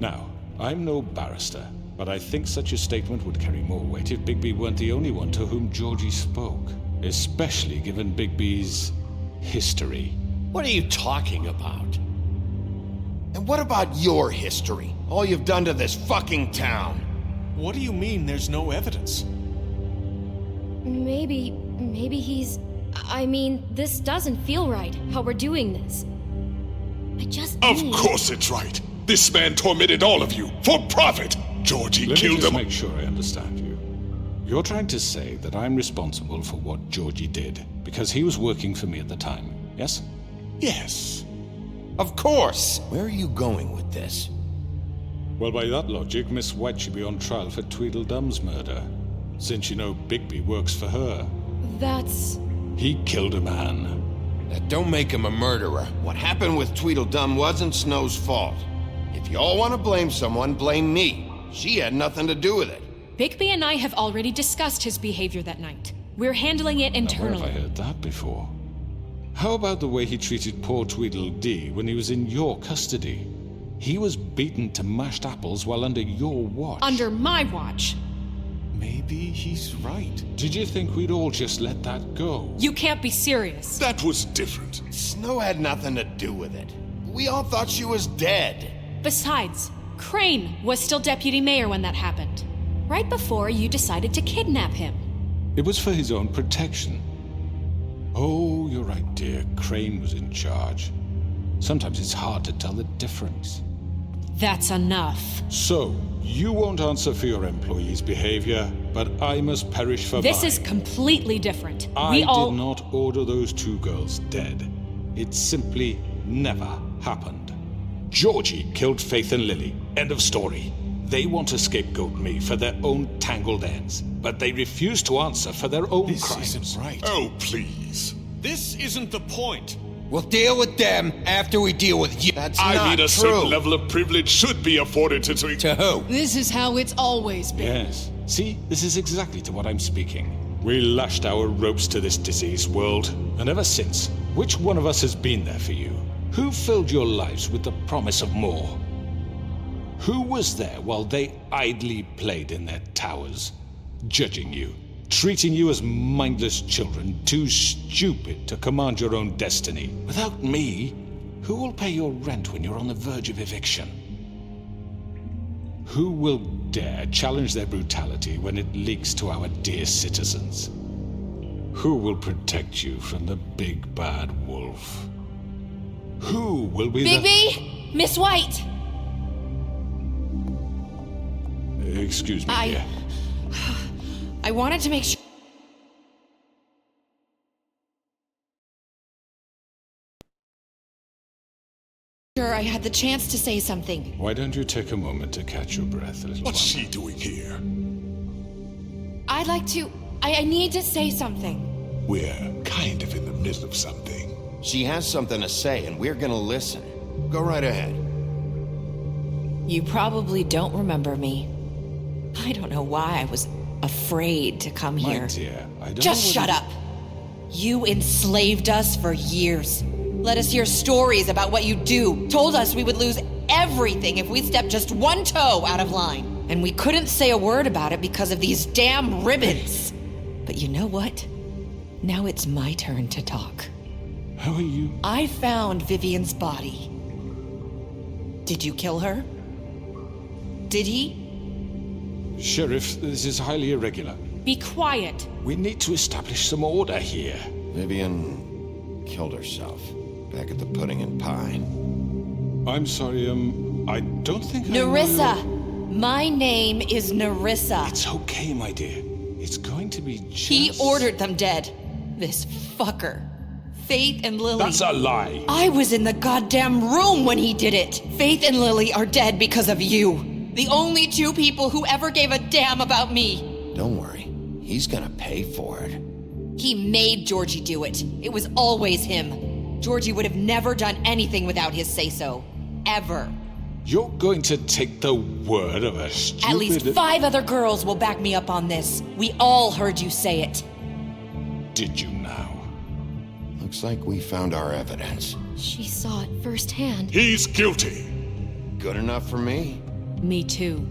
Now, I'm no barrister, but I think such a statement would carry more weight if Bigby weren't the only one to whom Georgie spoke. Especially given Bigby's history. What are you talking about? And what about your history? All you've done to this fucking town. What do you mean there's no evidence? Maybe he's... I mean, this doesn't feel right, how we're doing this. I just Of course it's right. This man tormented all of you for profit. Georgie Let killed me just them. make sure I understand you. You're trying to say that I'm responsible for what Georgie did because he was working for me at the time, yes? Yes. Of course! Where are you going with this? Well, by that logic, Miss White should be on trial for Tweedledum's murder, since you know Bigby works for her. That's... He killed a man. That don't make him a murderer. What happened with Tweedledum wasn't Snow's fault. If y'all want to blame someone, blame me. She had nothing to do with it. Bigby and I have already discussed his behavior that night. We're handling it Now, where internally. have I heard that before? How about the way he treated poor Tweedledee when he was in your custody? He was beaten to mashed apples while under your watch. Under my watch. Maybe he's right. Did you think we'd all just let that go? You can't be serious. That was different. Snow had nothing to do with it. We all thought she was dead. Besides, Crane was still deputy mayor when that happened. Right before you decided to kidnap him. It was for his own protection. Oh, you're right, dear. Crane was in charge. Sometimes it's hard to tell the difference. That's enough. So, you won't answer for your employees' behavior, but I must perish for This mine. is completely different. I We all... did not order those two girls dead. It simply never happened. Georgie killed Faith and Lily. End of story. They want to scapegoat me for their own tangled ends, but they refuse to answer for their own crimes. This isn't right. Oh, please. This isn't the point. We'll deal with them after we deal with you. That's I not mean, a true. certain level of privilege should be afforded to... To who? This is how it's always been. Yes. See, this is exactly to what I'm speaking. We lashed our ropes to this diseased world, and ever since, which one of us has been there for you? Who filled your lives with the promise of more? Who was there while they idly played in their towers, judging you, treating you as mindless children, too stupid to command your own destiny? Without me, who will pay your rent when you're on the verge of eviction? Who will dare challenge their brutality when it leaks to our dear citizens? Who will protect you from the big bad wolf? Who will be Bigby! Miss White! Excuse me, dear. I wanted to make sure. I had the chance to say something. Why don't you take a moment to catch your breath, little What's one? she doing here? I'd like to. I need to say something. We're kind of in the middle of something. She has something to say, and we're gonna listen. Go right ahead. You probably don't remember me. I don't know why I was afraid to come My here. dear, I don't Just know shut what up. You enslaved us for years. Let us hear stories about what you do. Told us we would lose everything if we stepped just one toe out of line. And we couldn't say a word about it because of these damn ribbons. But you know what? Now it's my turn to talk. How are you? I found Vivian's body. Did you kill her? Did he? Sheriff, this is highly irregular. Be quiet. We need to establish some order here. Vivian killed herself back at the Pudding and Pie. I'm sorry, I don't think I know Nerissa! you- My name is Nerissa. It's okay, my dear. It's going to be just... He ordered them dead. This fucker. Faith and Lily. That's a lie. I was in the goddamn room when he did it. Faith and Lily are dead because of you. The only two people who ever gave a damn about me. Don't worry. He's gonna pay for it. He made Georgie do it. It was always him. Georgie would have never done anything without his say-so. Ever. You're going to take the word of a stupid... At least 5 other girls will back me up on this. We all heard you say it. Did you now? Looks like we found our evidence. She saw it firsthand. He's guilty. Good enough for me. Me too.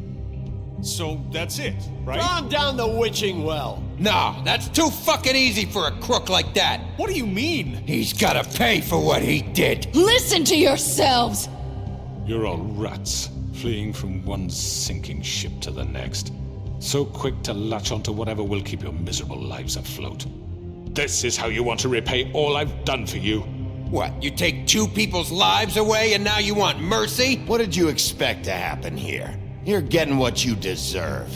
So that's it, right? Calm down the witching well. No, that's too fucking easy for a crook like that. What do you mean? He's gotta pay for what he did. Listen to yourselves! You're all rats, fleeing from one sinking ship to the next. So quick to latch onto whatever will keep your miserable lives afloat. This is how you want to repay all I've done for you? What, you take 2 people's lives away and now you want mercy? What did you expect to happen here? You're getting what you deserve.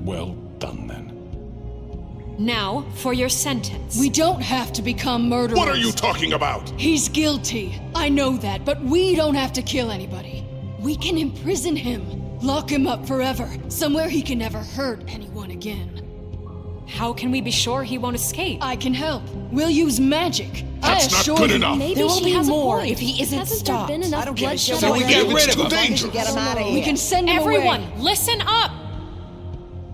Well done, then. Now, for your sentence. We don't have to become murderers. What are you talking about? He's guilty. I know that, but we don't have to kill anybody. We can imprison him. Lock him up forever. Somewhere he can never hurt anyone again. How can we be sure he won't escape? I can help. We'll use magic. That's not good enough. Maybe There will she be has more a point. if he isn't Hasn't stopped. there been enough I don't give a bloodshed shit. So we already? get rid of him. As long as you get him out of here. We can send him Everyone, away. listen up!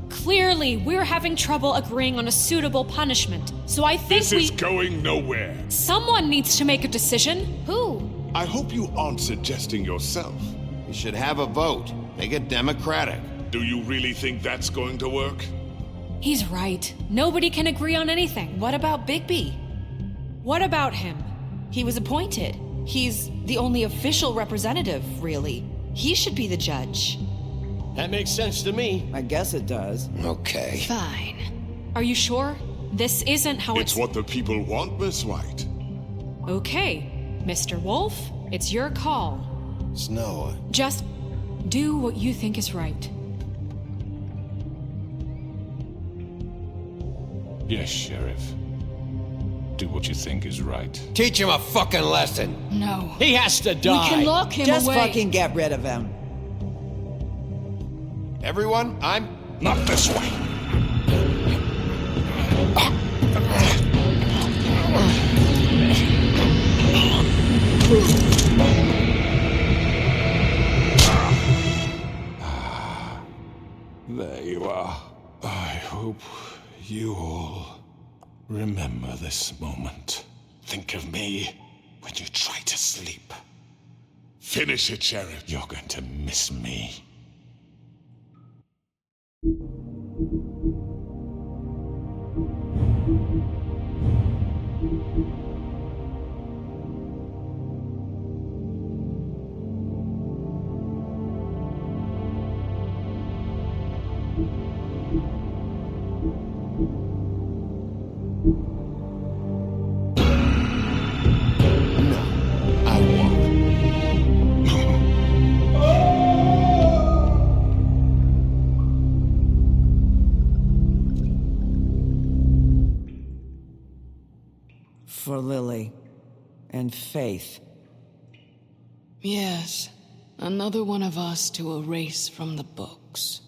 Clearly, we're having trouble agreeing on a suitable punishment. So I think This is going nowhere. someone needs to make a decision. Who? I hope you aren't suggesting yourself. You should have a vote. Make it democratic. Do you really think that's going to work? He's right. Nobody can agree on anything. What about Bigby? What about him? He was appointed. He's the only official representative, really. He should be the judge. That makes sense to me. I guess it does. Okay. Fine. Are you sure? This isn't how It's what the people want, Miss White. Okay, Mr. Wolf, it's your call. Snow. Just do what you think is right. Yes, Sheriff. Do what you think is right. Teach him a fucking lesson. No. He has to die. We can lock him Just away. fucking get rid of him. Everyone, Not this way. There you are. I hope you all remember this moment. Think of me when you try to sleep. Finish it, Sheriff. You're going to miss me. I won't. For Lily and Faith. Yes, another one of us to erase from the books.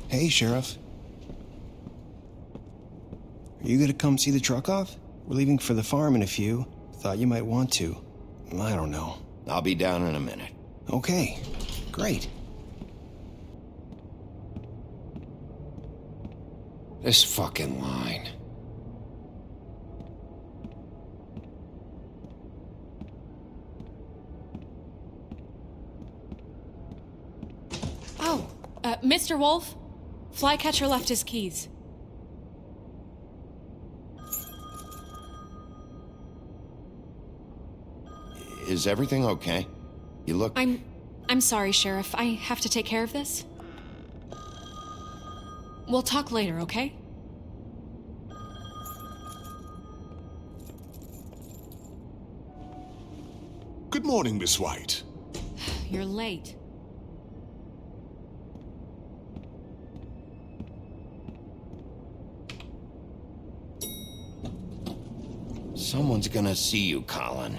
Hey, Sheriff. Are you gonna come see the truck off? We're leaving for the farm in a few. Thought you might want to. I don't know. I'll be down in a minute. Okay, great. This fucking line. Oh, Mr. Wolf, Flycatcher left his keys. Is everything okay? You look... I'm sorry, Sheriff. I have to take care of this. We'll talk later, okay? Good morning, Miss White. You're late. Someone's gonna see you, Colin.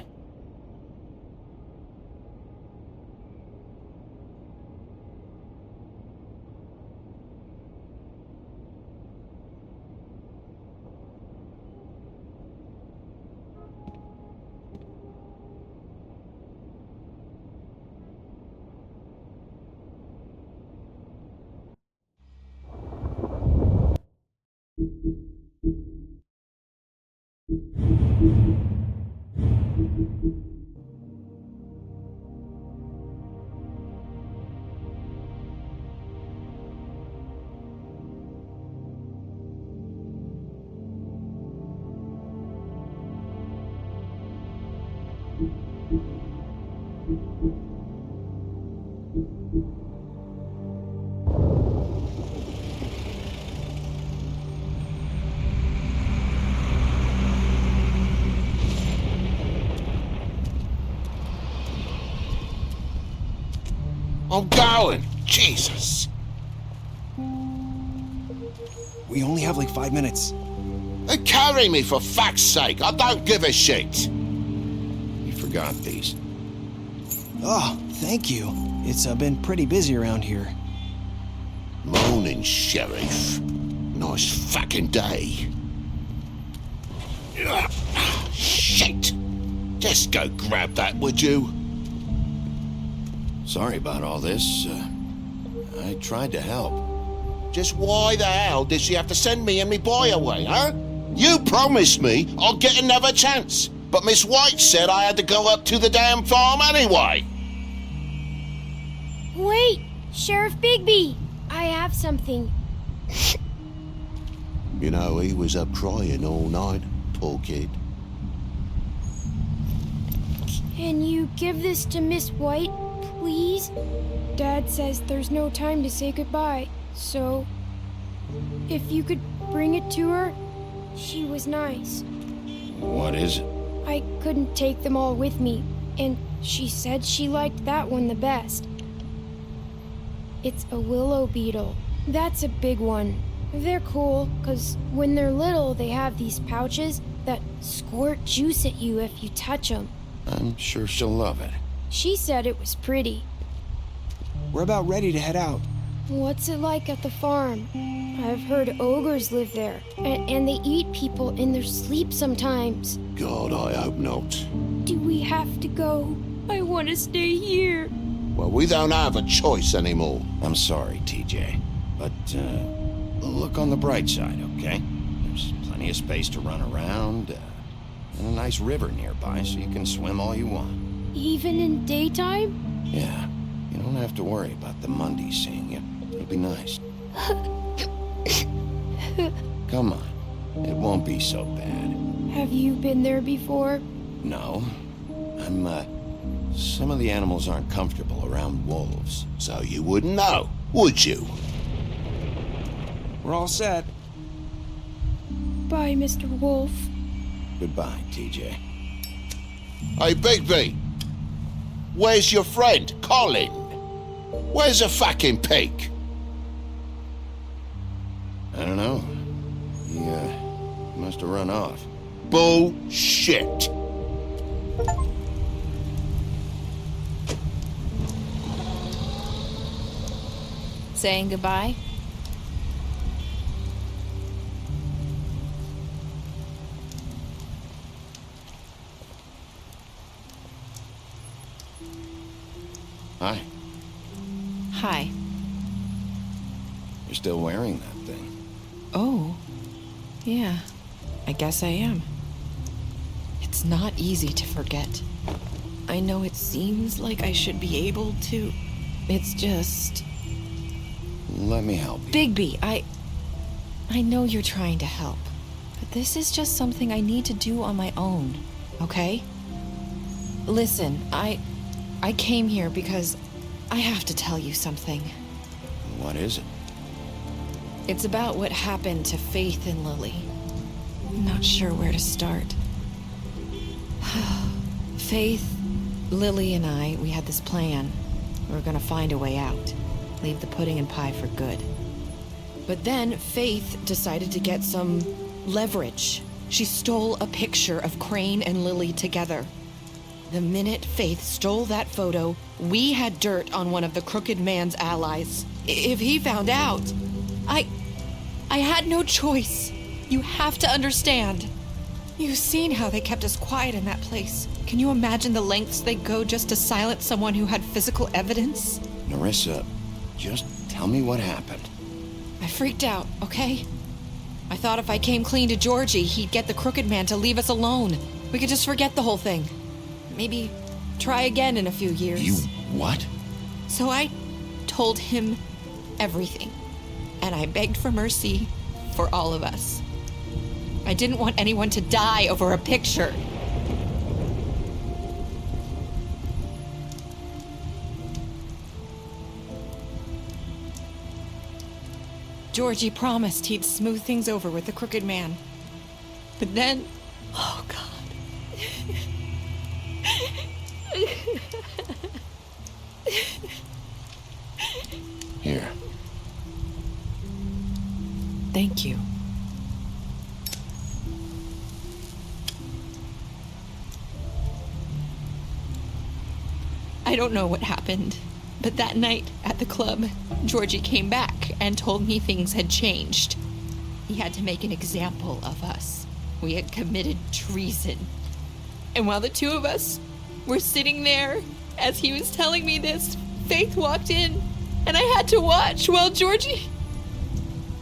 I'm going! Jesus! We only have like 5 minutes. Carry me, for fuck's sake! I don't give a shit! You forgot these. Oh, thank you. It's been pretty busy around here. Morning, Sheriff. Nice fucking day. Ugh, shit! Just go grab that, would you? Sorry about all this. I tried to help. Just why the hell did she have to send me and me boy away, huh? You promised me I'll get another chance, but Miss White said I had to go up to the damn farm anyway. Wait, Sheriff Bigby, I have something. You know, he was up crying all night, poor kid. Can you give this to Miss White, please? Dad says there's no time to say goodbye, so if you could bring it to her, she was nice. What is it? I couldn't take them all with me, and she said she liked that one the best. It's a willow beetle. That's a big one. They're cool, 'cause when they're little, they have these pouches that squirt juice at you if you touch them. I'm sure she'll love it. She said it was pretty. We're about ready to head out. What's it like at the farm? I've heard ogres live there, and they eat people in their sleep sometimes. God, I hope not. Do we have to go? I want to stay here. Well, we don't have a choice anymore. I'm sorry, TJ, but look on the bright side, okay? There's plenty of space to run around, and a nice river nearby so you can swim all you want. Even in daytime? Yeah, you don't have to worry about the Mundies seeing you. It'll be nice. Come on, it won't be so bad. Have you been there before? No, some of the animals aren't comfortable around wolves, so you wouldn't know, would you? We're all set. Bye, Mr. Wolf. Goodbye, TJ. Hey, Bigby! Where's your friend, Colin? Where's the fucking pig? I don't know. He must have run off. Bullshit! Saying goodbye? Hi. Hi. You're still wearing that thing. Oh. Yeah. I guess I am. It's not easy to forget. I know it seems like I should be able to. It's just... Let me help you. Bigby, I know you're trying to help, but this is just something I need to do on my own, okay? Listen, I came here because I have to tell you something. What is it? It's about what happened to Faith and Lily. I'm not sure where to start. Faith, Lily, and I, we had this plan. We were gonna find a way out. Leave the pudding and pie for good. But then Faith decided to get some leverage. She stole a picture of Crane and Lily together. The minute Faith stole that photo, we had dirt on one of the Crooked Man's allies. If he found out, I had no choice. You have to understand. You've seen how they kept us quiet in that place. Can you imagine the lengths they'd go just to silence someone who had physical evidence? Nerissa, just tell me what happened. I freaked out, okay? I thought if I came clean to Georgie, he'd get the Crooked Man to leave us alone. We could just forget the whole thing. Maybe try again in a few years. You what? So I told him everything. And I begged for mercy for all of us. I didn't want anyone to die over a picture. Georgie promised he'd smooth things over with the Crooked Man. But then... Oh, God. Here. Thank you. I don't know what happened, but that night at the club, Georgie came back and told me things had changed. He had to make an example of us. We had committed treason. And while the two of us were sitting there, as he was telling me this, Faith walked in, and I had to watch while Georgie...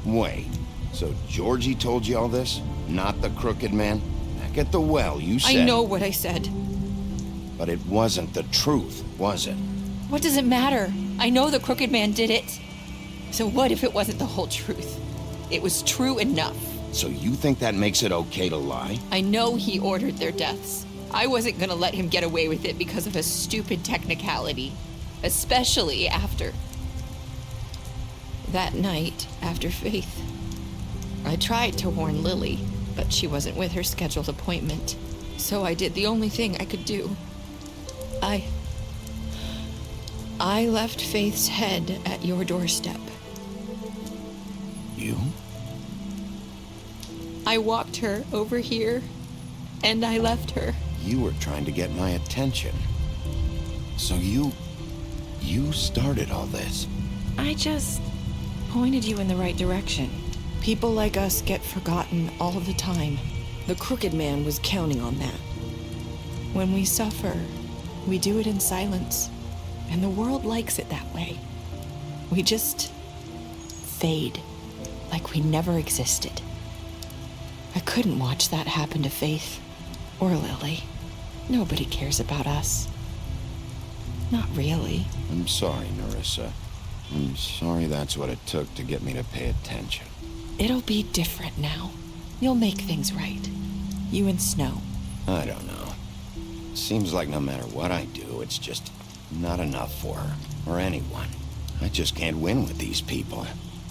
Wait, so Georgie told you all this? Not the Crooked Man? Back at the well, you said... I know what I said. But it wasn't the truth, was it? What does it matter? I know the Crooked Man did it. So what if it wasn't the whole truth? It was true enough. So you think that makes it okay to lie? I know he ordered their deaths. I wasn't gonna let him get away with it because of a stupid technicality. Especially after... that night, after Faith. I tried to warn Lily, but she wasn't with her scheduled appointment. So I did the only thing I could do. I left Faith's head at your doorstep. You? I walked her over here, and I left her. You were trying to get my attention. So you started all this. I just pointed you in the right direction. People like us get forgotten all the time. The Crooked Man was counting on that. When we suffer, we do it in silence. And the world likes it that way. We just fade, like we never existed. I couldn't watch that happen to Faith or Lily. Nobody cares about us. Not really. I'm sorry, Nerissa. I'm sorry that's what it took to get me to pay attention. It'll be different now. You'll make things right. You and Snow. I don't know. Seems like no matter what I do, it's just not enough for her, or anyone. I just can't win with these people.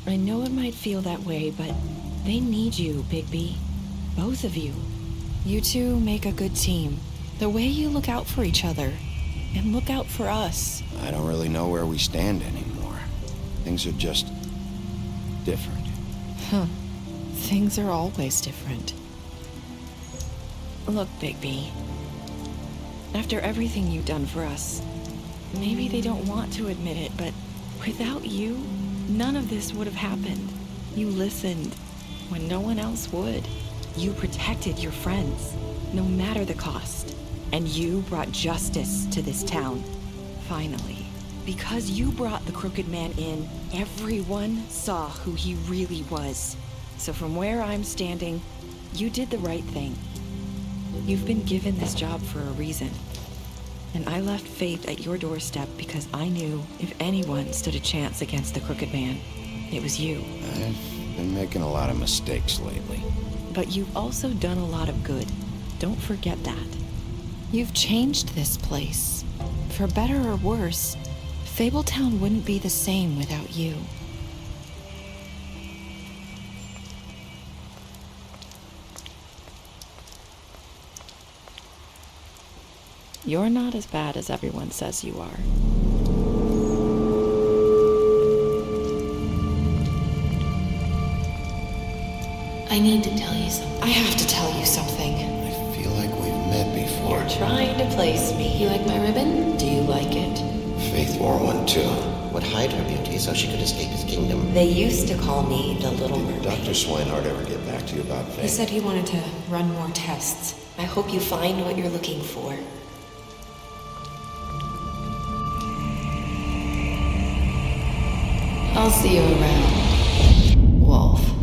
I know it might feel that way, but they need you, Bigby. Both of you. You two make a good team. The way you look out for each other, and look out for us. I don't really know where we stand anymore. Things are just different. Huh. Things are always different. Look, Bigby. After everything you've done for us, maybe they don't want to admit it, but without you, none of this would have happened. You listened when no one else would. You protected your friends, no matter the cost. And you brought justice to this town, finally. Because you brought the Crooked Man in, everyone saw who he really was. So from where I'm standing, you did the right thing. You've been given this job for a reason. And I left Faith at your doorstep because I knew if anyone stood a chance against the Crooked Man, it was you. I've been making a lot of mistakes lately. But you've also done a lot of good. Don't forget that. You've changed this place. For better or worse, Fabletown wouldn't be the same without you. You're not as bad as everyone says you are. I need to tell you something. I have to tell you trying to place me. You like my ribbon? Do you like it? Faith wore one too. Would hide her beauty so she could escape his kingdom. They used to call me the Little Did Mermaid. Dr. Swinehart ever get back to you about Faith? He said he wanted to run more tests. I hope you find what you're looking for. I'll see you around, Wolf.